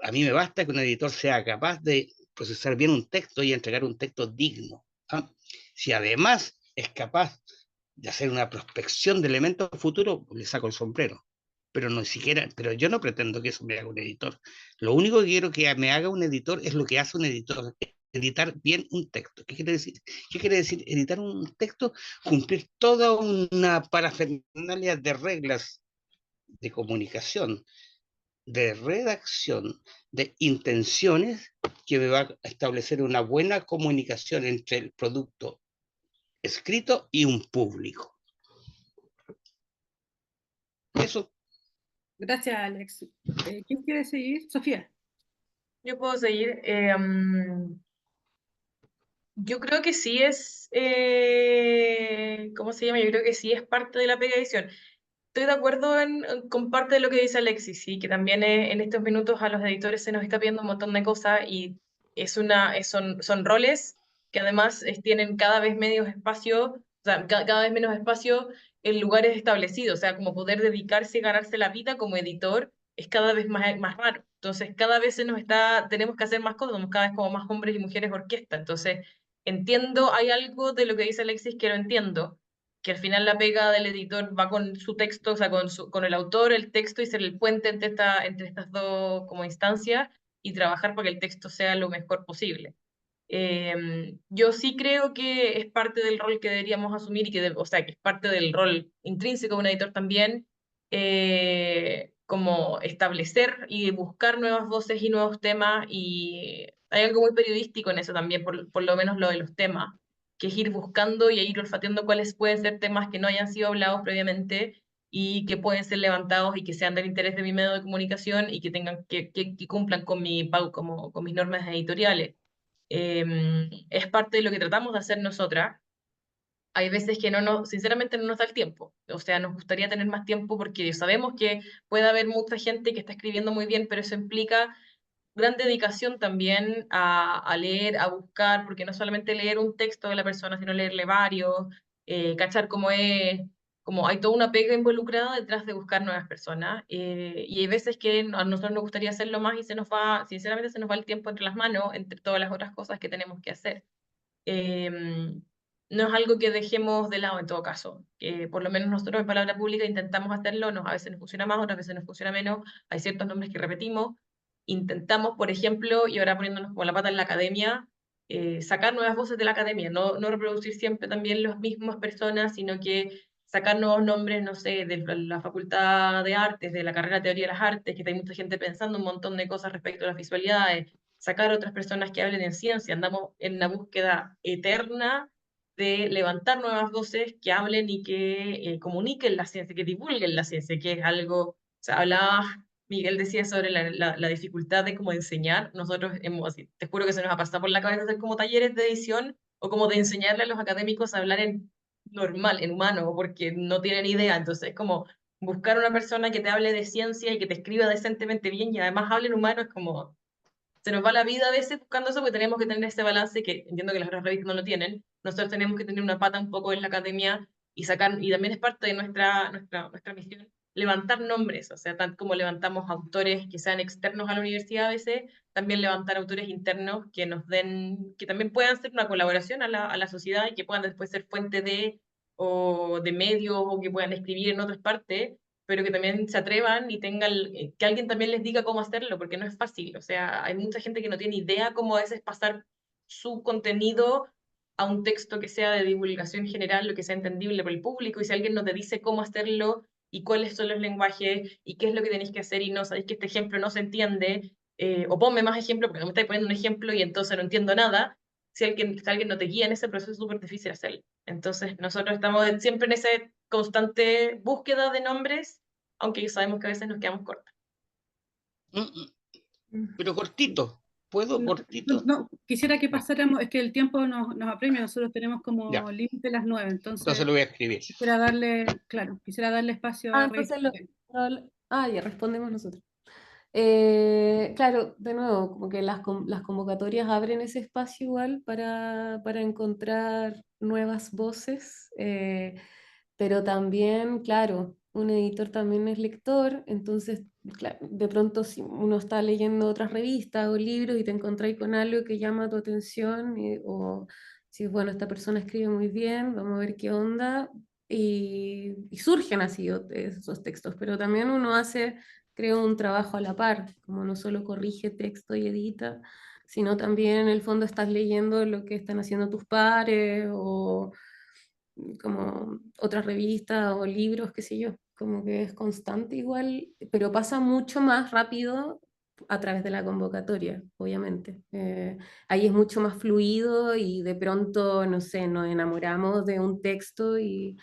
a mí me basta que un editor sea capaz de procesar bien un texto y entregar un texto digno. ¿Ah? Si además es capaz de hacer una prospección de elementos futuros, le saco el sombrero. pero no siquiera, pero yo no pretendo que eso me haga un editor. Lo único que quiero que me haga un editor es lo que hace un editor, editar bien un texto. ¿Qué quiere decir? ¿Qué quiere decir editar un texto? Cumplir toda una parafernalia de reglas de comunicación, de redacción, de intenciones que me va a establecer una buena comunicación entre el producto escrito y un público. Eso. Gracias, Alex. ¿Quién quiere seguir? Sofía. Yo puedo seguir. Yo creo que sí es, ¿cómo se llama? Yo creo que sí es parte de la pega edición. Estoy de acuerdo con parte de lo que dice Alexis, sí, que también en estos minutos a los editores se nos está pidiendo un montón de cosas y son roles que además tienen cada vez menos espacio, o sea, cada vez menos espacio en lugares establecidos, o sea, como poder dedicarse y ganarse la vida como editor es cada vez más raro. Entonces, cada vez tenemos que hacer más cosas, somos cada vez como más hombres y mujeres orquesta. Entonces, entiendo, hay algo de lo que dice Alexis que no entiendo, que al final la pega del editor va con su texto, o sea, con el autor, el texto y ser el puente entre estas dos como instancias y trabajar para que el texto sea lo mejor posible. Yo sí creo que es parte del rol que deberíamos asumir y o sea, que es parte del rol intrínseco de un editor también, como establecer y buscar nuevas voces y nuevos temas y hay algo muy periodístico en eso también, por lo menos lo de los temas, que es ir buscando y ir olfateando cuáles pueden ser temas que no hayan sido hablados previamente y que pueden ser levantados y que sean del interés de mi medio de comunicación y que tengan que cumplan con con mis normas editoriales. Es parte de lo que tratamos de hacer nosotras. Hay veces que sinceramente no nos da el tiempo. O sea, nos gustaría tener más tiempo porque sabemos que puede haber mucha gente que está escribiendo muy bien, pero eso implica gran dedicación también a leer, a buscar, porque no solamente leer un texto de la persona, sino leerle varios, cachar cómo es, como hay toda una pega involucrada detrás de buscar nuevas personas, y hay veces que a nosotros nos gustaría hacerlo más y sinceramente se nos va el tiempo entre las manos, entre todas las otras cosas que tenemos que hacer. No es algo que dejemos de lado en todo caso, que por lo menos nosotros en Palabra Pública intentamos hacerlo, a veces nos funciona más, otras veces nos funciona menos, hay ciertos nombres que repetimos, intentamos, por ejemplo, y ahora poniéndonos como la pata en la academia, sacar nuevas voces de la academia, no reproducir siempre también las mismas personas, sino que sacar nuevos nombres, no sé, de la Facultad de Artes, de la carrera de Teoría de las Artes, que hay mucha gente pensando un montón de cosas respecto a las visualidades, sacar otras personas que hablen en ciencia, andamos en una búsqueda eterna de levantar nuevas voces que hablen y que comuniquen la ciencia, que divulguen la ciencia, que es algo, o sea, hablaba, Miguel decía sobre la dificultad de cómo enseñar, nosotros te juro que se nos ha pasado por la cabeza hacer como talleres de edición o como de enseñarle a los académicos a hablar en normal, en humano, porque no tienen idea, entonces es como buscar una persona que te hable de ciencia y que te escriba decentemente bien y además hable en humano es como se nos va la vida a veces buscando eso, porque tenemos que tener ese balance que entiendo que las otras revistas no lo tienen. Nosotros tenemos que tener una pata un poco en la academia y sacar, y también es parte de nuestra misión, levantar nombres, o sea, tanto como levantamos autores que sean externos a la universidad a veces, también levantar autores internos que nos den, que también puedan ser una colaboración a la sociedad y que puedan después ser fuente o de medios o que puedan escribir en otras partes pero que también se atrevan y que alguien también les diga cómo hacerlo, porque no es fácil. O sea, hay mucha gente que no tiene idea cómo a veces pasar su contenido a un texto que sea de divulgación general, lo que sea entendible por el público, y si alguien no te dice cómo hacerlo y cuáles son los lenguajes y qué es lo que tenéis que hacer y no sabéis que este ejemplo no se entiende, o ponme más ejemplo porque me estáis poniendo un ejemplo y entonces no entiendo nada, si alguien no te guía en ese proceso es súper difícil hacerlo. Entonces, nosotros estamos siempre en esa constante búsqueda de nombres, aunque sabemos que a veces nos quedamos cortos. Pero cortito, ¿puedo No, cortito? no, quisiera que Ya, pasáramos, es que el tiempo nos apremia, nosotros tenemos ya. como límite las 9, Entonces entonces lo voy a escribir. quisiera darle espacio a Entonces Revista. ya respondemos nosotros. Claro, de nuevo, como que las convocatorias abren ese espacio igual para encontrar nuevas voces, pero también, claro, un editor también es lector, entonces, de pronto si uno está leyendo otras revistas o libros y te encontráis con algo que llama tu atención, o si, bueno, esta persona escribe muy bien, vamos a ver qué onda, y surgen así esos textos, pero también uno hace, creo, un trabajo a la par, como no solo corrige texto y edita, sino también en el fondo estás leyendo lo que están haciendo tus pares o como otras revistas o libros, qué sé yo, como que es constante igual, pero pasa mucho más rápido a través de la convocatoria, obviamente. Ahí es mucho más fluido y de pronto, no sé, nos enamoramos de un texto y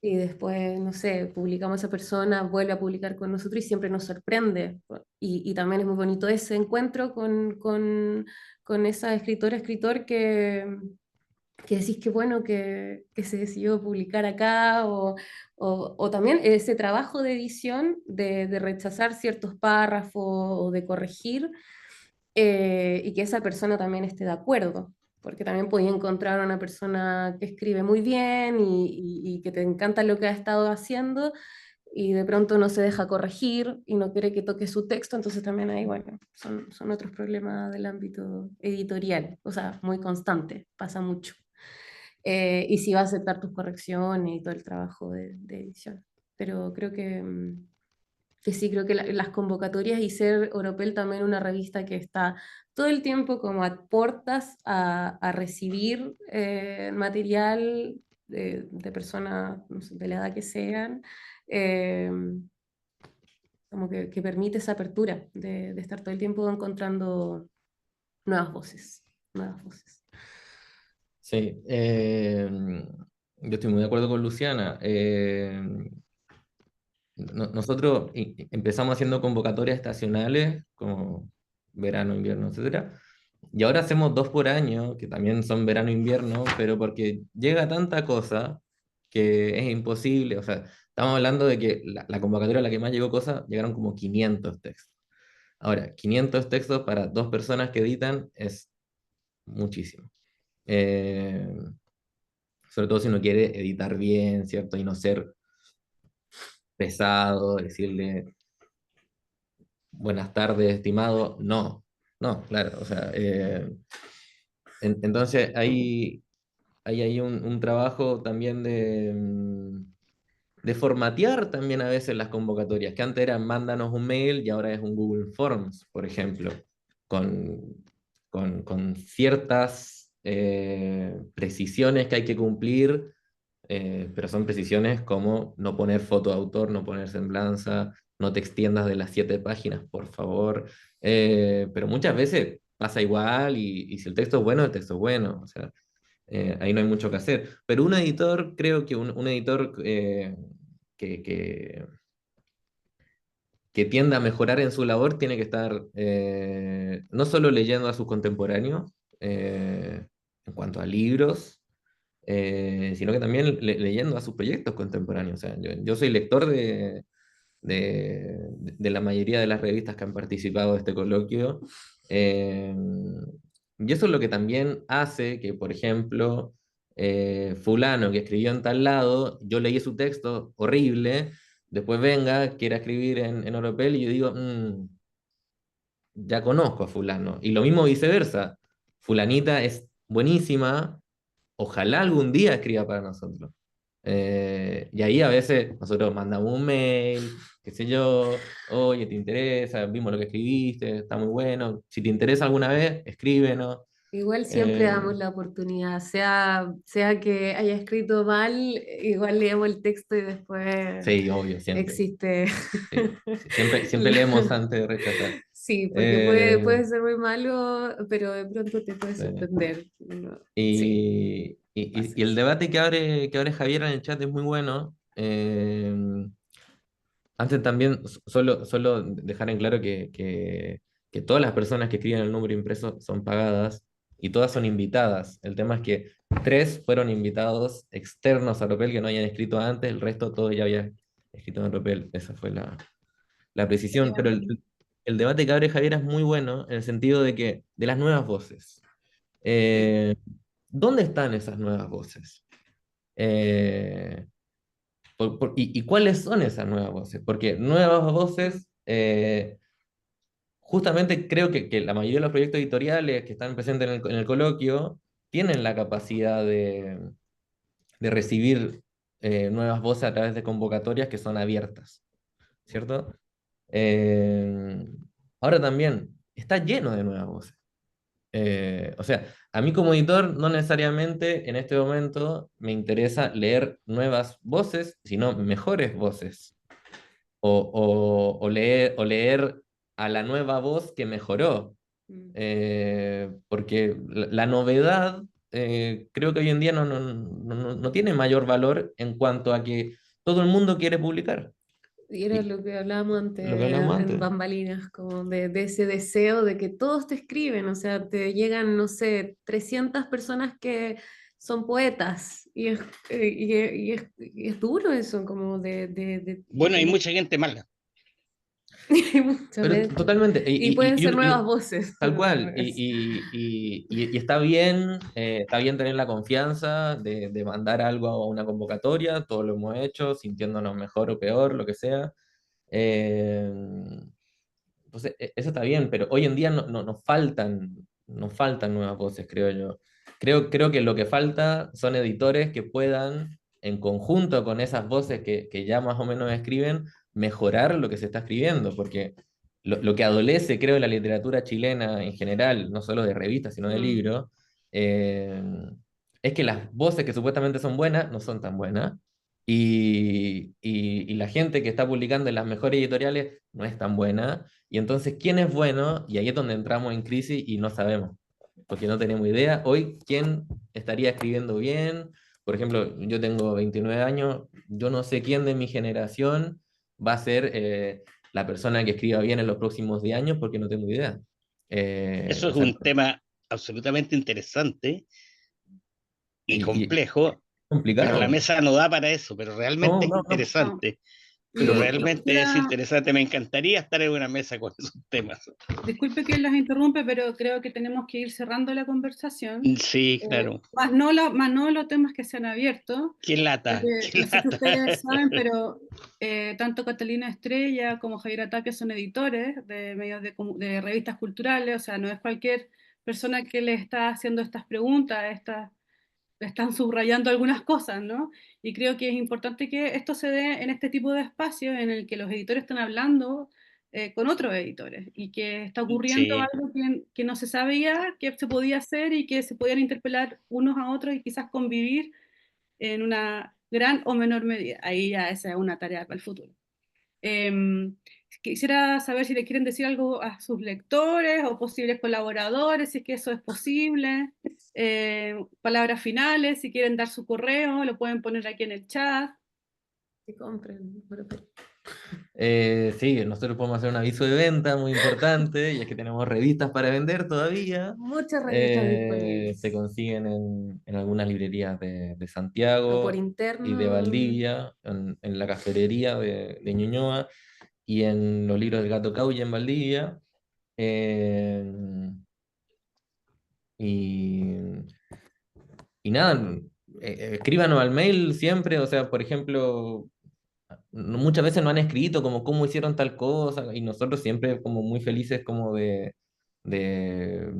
después, no sé, publicamos a esa persona, vuelve a publicar con nosotros y siempre nos sorprende. Y también es muy bonito ese encuentro con esa escritora, escritor que decís que bueno que se decidió publicar acá, o también ese trabajo de edición de rechazar ciertos párrafos o de corregir, y que esa persona también esté de acuerdo, porque también podía encontrar a una persona que escribe muy bien y que te encanta lo que ha estado haciendo, y de pronto no se deja corregir y no quiere que toque su texto, entonces también ahí, bueno, son otros problemas del ámbito editorial, o sea, muy constante, pasa mucho. Y si va a aceptar tus correcciones y todo el trabajo de edición. Pero creo que sí, creo que las convocatorias y ser Oropel también una revista que está todo el tiempo como a puertas a recibir material de personas, no sé, de la edad que sean, eh, como que permite esa apertura de estar todo el tiempo encontrando nuevas voces, nuevas voces. Sí, yo estoy muy de acuerdo con Luciana. Nosotros empezamos haciendo convocatorias estacionales, como verano, invierno, etcétera, y ahora hacemos 2 por año, que también son verano, invierno, pero porque llega tanta cosa que es imposible. O sea, estamos hablando de que la convocatoria a la que más llegó cosas, llegaron como 500 textos. Ahora, 500 textos para 2 personas que editan es muchísimo. Eh, Sobre todo si uno quiere editar bien, ¿cierto? Y no ser pesado, decirle buenas tardes, estimado. No, no, claro. O sea, entonces hay un trabajo también de formatear también a veces las convocatorias, que antes eran mándanos un mail y ahora es un Google Forms, por ejemplo, con, con ciertas precisiones que hay que cumplir, pero son precisiones como no poner foto de autor, no poner semblanza, no te extiendas de las 7 páginas, por favor. Pero muchas veces pasa igual y si el texto es bueno, el texto es bueno. O sea, ahí no hay mucho que hacer. Pero un editor, creo que un editor que, que, que tienda a mejorar en su labor tiene que estar no solo leyendo a sus contemporáneos en cuanto a libros, sino que también leyendo a sus proyectos contemporáneos. O sea, yo soy lector de la mayoría de las revistas que han participado de este coloquio. eh, y eso es lo que también hace que, por ejemplo, fulano que escribió en tal lado, yo leí su texto horrible, después venga, quiera escribir en Oropel y yo digo, ya conozco a fulano. Y lo mismo viceversa. Fulanita es buenísima, ojalá algún día escriba para nosotros. Y ahí a veces nosotros mandamos un mail, qué sé yo, oye, ¿te interesa? Vimos lo que escribiste, está muy bueno. Si te interesa alguna vez, escríbenos. Igual siempre Eh, damos la oportunidad, sea que haya escrito mal, igual leemos el texto y después sí, obvio, siempre. existe. Sí, sí, siempre leemos la- antes de rechazar. Sí, porque Eh, puede ser muy malo, pero de pronto te puede sí. sorprender. ¿No? Sí, Y pasa el eso. debate que abre Javier en el chat es muy bueno. Antes también, solo dejar en claro que todas las personas que escriben el número impreso son pagadas y todas son invitadas. El tema es que 3 fueron invitados externos a Ropel que no hayan escrito antes, el resto todo ya había escrito en Ropel. Esa fue la precisión. Pero el debate que abre Javier es muy bueno en el sentido de que de las nuevas voces. Eh, ¿Dónde están esas nuevas voces? Eh, y cuáles son esas nuevas voces? Porque nuevas voces, justamente creo que la mayoría de los proyectos editoriales que están presentes en el coloquio tienen la capacidad de recibir nuevas voces a través de convocatorias que son abiertas, ¿cierto? Eh, Ahora también está lleno de nuevas voces. O sea, a mí como editor no necesariamente en este momento me interesa leer nuevas voces, sino mejores voces. O leer a la nueva voz que mejoró. Mm. Porque la novedad creo que hoy en día no tiene mayor valor en cuanto a que todo el mundo quiere publicar. Y era Y lo que hablábamos antes lo que hablamos en antes. bambalinas, como de ese deseo de que todos te escriben, o sea, te llegan, no sé, 300 personas que son poetas, y es duro eso, como de Bueno, hay tener mucha gente mala. mucha Pero mente. totalmente. Y pueden ser nuevas voces. Tal cual. Es- Y está bien tener la confianza de mandar algo a una convocatoria. Todos lo hemos hecho, sintiéndonos mejor o peor, lo que sea. Eh, entonces, eso está bien, pero hoy en día nos faltan nuevas voces, creo yo. Creo que lo que falta son editores que puedan, en conjunto con esas voces que ya más o menos escriben, mejorar lo que se está escribiendo, porque lo que adolece, creo, en la literatura chilena en general, no solo de revistas, sino de Mm. libros, eh, es que las voces que supuestamente son buenas no son tan buenas. Y la gente que está publicando en las mejores editoriales no es tan buena. Y entonces, ¿quién es bueno? Y ahí es donde entramos en crisis y no sabemos, porque no tenemos idea. Hoy, ¿quién estaría escribiendo bien? Por ejemplo, yo tengo 29 años, yo no sé quién de mi generación va a ser la persona que escriba bien en los próximos 10 años, porque no tengo idea. Eso O es sea, un tema absolutamente interesante y y complejo, pero la complicado. mesa no da para eso, pero No, realmente es no, no. No. interesante. Pero Y Pero, realmente es quisiera, interesante. Me encantaría estar en una mesa con esos temas. disculpe que las interrumpe, pero creo que tenemos que ir cerrando la conversación. Sí, claro. Más no los temas que se han abierto, Qué lata, porque qué no sé si lata. ustedes saben, pero tanto Catalina Estrella como Javier Ataque son editores de medios de revistas culturales, o sea, no es cualquier persona que le está haciendo estas preguntas, están subrayando algunas cosas, ¿no? Y creo que es importante que esto se dé en este tipo de espacios en el que los editores están hablando con otros editores y que está ocurriendo Sí, algo que no se sabía que se podía hacer y que se podían interpelar unos a otros y quizás convivir en una gran o menor medida. Ahí ya esa es una tarea para el futuro. Eh, Quisiera saber si le quieren decir algo a sus lectores o posibles colaboradores, si es que eso es posible. Palabras finales, si quieren dar su correo, lo pueden poner aquí en el chat. que compren. Sí, nosotros podemos hacer un aviso de venta muy importante, y es que tenemos revistas para vender todavía. Muchas revistas Se disponibles. consiguen en algunas librerías de O por Santiago y de interno. Valdivia, en la cafetería de Ñuñoa y en los libros del Gato Cauya en Valdivia. Eh, y, y nada, escríbanos al mail siempre, o sea, por ejemplo, muchas veces nos han escrito como cómo hicieron tal cosa y nosotros siempre como muy felices como de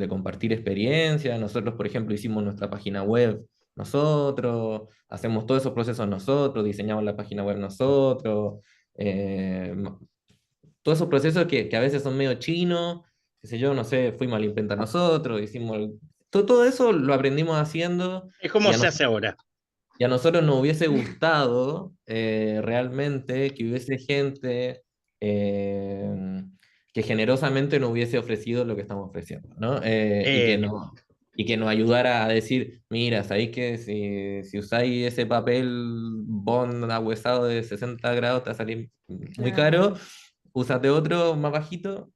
compartir experiencias. Nosotros, por ejemplo, hicimos nuestra página web nosotros, hacemos todos esos procesos nosotros, diseñamos la página web nosotros, eh, todos esos procesos que a veces son medio chinos, qué sé yo, no sé, fuimos a la imprenta nosotros, todo eso lo aprendimos haciendo. es Y como a se hace ahora. y a nosotros nos hubiese gustado realmente que hubiese gente eh, que generosamente nos hubiese ofrecido lo que estamos ofreciendo, ¿no? Eh, Y que nos ayudara a decir, mira, ¿sabéis que si usáis ese papel bond ahuesado de 60 grados te va a salir muy caro, Claro. úsate otro más bajito,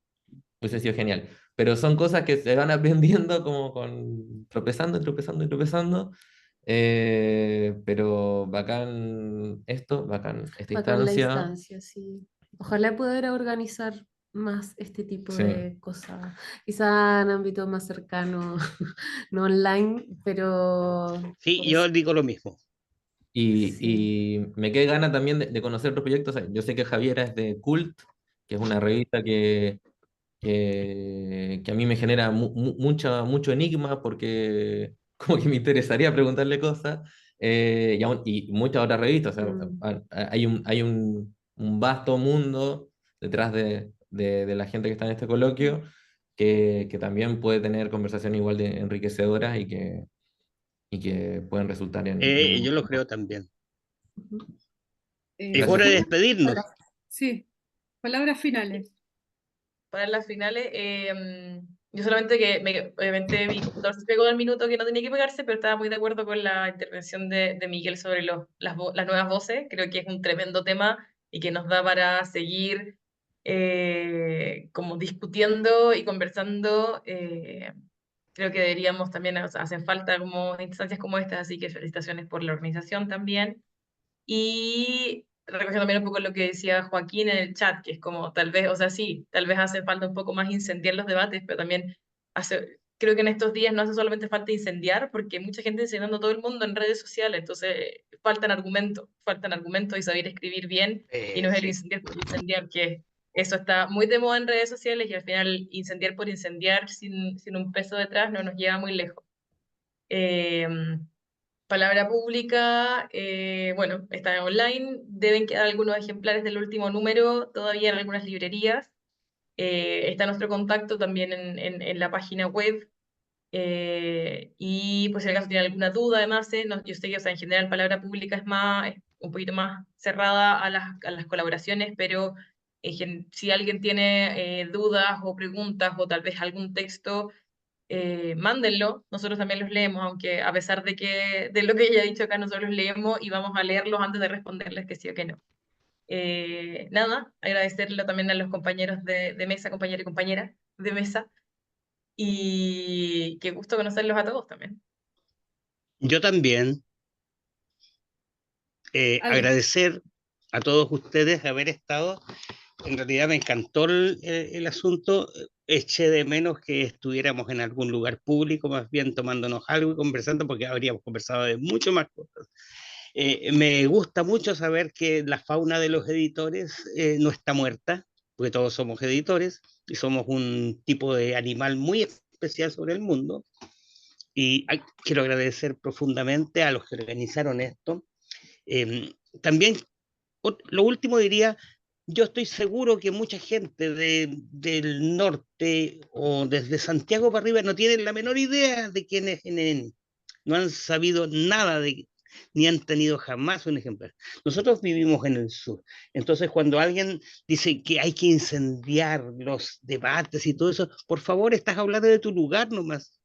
hubiese sido genial. Pero son cosas que se van aprendiendo como con tropezando, tropezando y tropezando. Pero bacán esto, bacán esta Bacán la instancia. instancia, sí. Ojalá poder organizar más este tipo Sí. de cosas, quizá en ámbitos más cercanos, no online, pero sí, pues yo digo lo mismo. sí. Y me quedé gana también de conocer otros proyectos. Yo sé que Javiera es de Cult, que es una revista que a mí me genera mucho enigma porque como que me interesaría preguntarle cosas, y muchas otras revistas, o sea, hay un vasto mundo detrás de la gente que está en este coloquio, que también puede tener conversaciones igual de enriquecedoras y que pueden resultar en un... Yo lo creo también. Es Eh, hora de Gracias. despedirnos. sí, palabras finales. Para las finales, yo solamente que obviamente mi computador se pegó al minuto que no tenía que pegarse, pero estaba muy de acuerdo con la intervención de Miguel sobre las nuevas voces. Creo que es un tremendo tema y que nos da para seguir como discutiendo y conversando. Creo que deberíamos también, o sea, hacen falta como instancias como estas, así que felicitaciones por la organización también. Y recogiendo también un poco lo que decía Joaquín en el chat, que es como tal vez, o sea, sí, tal vez hace falta un poco más incendiar los debates, pero también creo que en estos días no hace solamente falta incendiar, porque mucha gente incendiando a todo el mundo en redes sociales, entonces faltan argumentos y saber escribir bien, y no es el Sí. incendiar por incendiar, que eso está muy de moda en redes sociales y al final incendiar por incendiar sin un peso detrás no nos lleva muy lejos. Eh, Palabra Pública, bueno, está online, deben quedar algunos ejemplares del último número todavía en algunas librerías. Está nuestro contacto también en la página web. Y pues si acaso tiene alguna duda, además, yo sé que, o sea, en general Palabra Pública es un poquito más cerrada a las colaboraciones, pero si alguien tiene dudas o preguntas o tal vez algún texto, mándenlo, nosotros también los leemos, aunque a pesar de lo que ella ha dicho acá, nosotros los leemos y vamos a leerlos antes de responderles que sí o que no. Nada, agradecerle también a los compañeros de mesa, compañero y compañera de mesa, y qué gusto conocerlos a todos también. Yo también Ale, agradecer a todos ustedes haber estado. En realidad me encantó el asunto. Eché de menos que estuviéramos en algún lugar público, más bien tomándonos algo y conversando, porque habríamos conversado de mucho más cosas. Me gusta mucho saber que la fauna de los editores no está muerta, porque todos somos editores y somos un tipo de animal muy especial sobre el mundo. Y quiero agradecer profundamente a los que organizaron esto. También, lo último diría, yo estoy seguro que mucha gente del norte o desde Santiago para arriba no tienen la menor idea de quién es NN. No han sabido nada ni han tenido jamás un ejemplar. Nosotros vivimos en el sur. Entonces, cuando alguien dice que hay que incendiar los debates y todo eso, por favor, estás hablando de tu lugar nomás.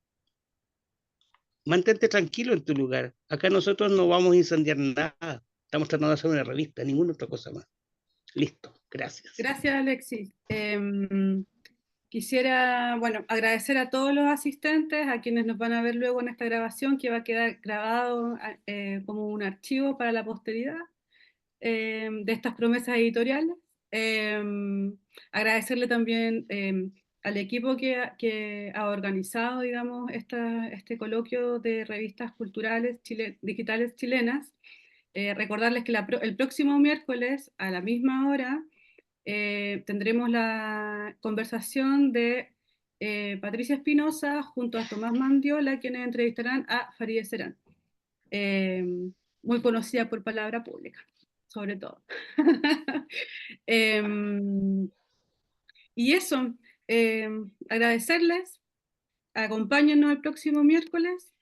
Mantente tranquilo en tu lugar. Acá nosotros no vamos a incendiar nada. Estamos tratando de hacer una revista, ninguna otra cosa más. Listo, gracias. gracias Alexis. Quisiera, bueno, agradecer a todos los asistentes, a quienes nos van a ver luego en esta grabación, que va a quedar grabado como un archivo para la posteridad de estas promesas editoriales. Agradecerle también al equipo que ha organizado, digamos, este coloquio de revistas culturales digitales chilenas. Recordarles que el próximo miércoles a la misma hora tendremos la conversación de Patricia Espinosa junto a Tomás Mandiola, quienes entrevistarán a Farideh Serán, muy conocida por Palabra Pública, sobre todo. Y eso, agradecerles, acompáñennos el próximo miércoles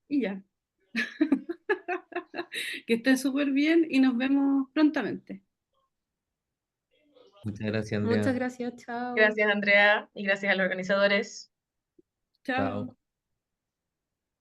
y ya. Que estén súper bien y nos vemos prontamente. Muchas gracias, Muchas Andrea. gracias, chao. Gracias, Andrea, y gracias a los organizadores. Chao. Chao.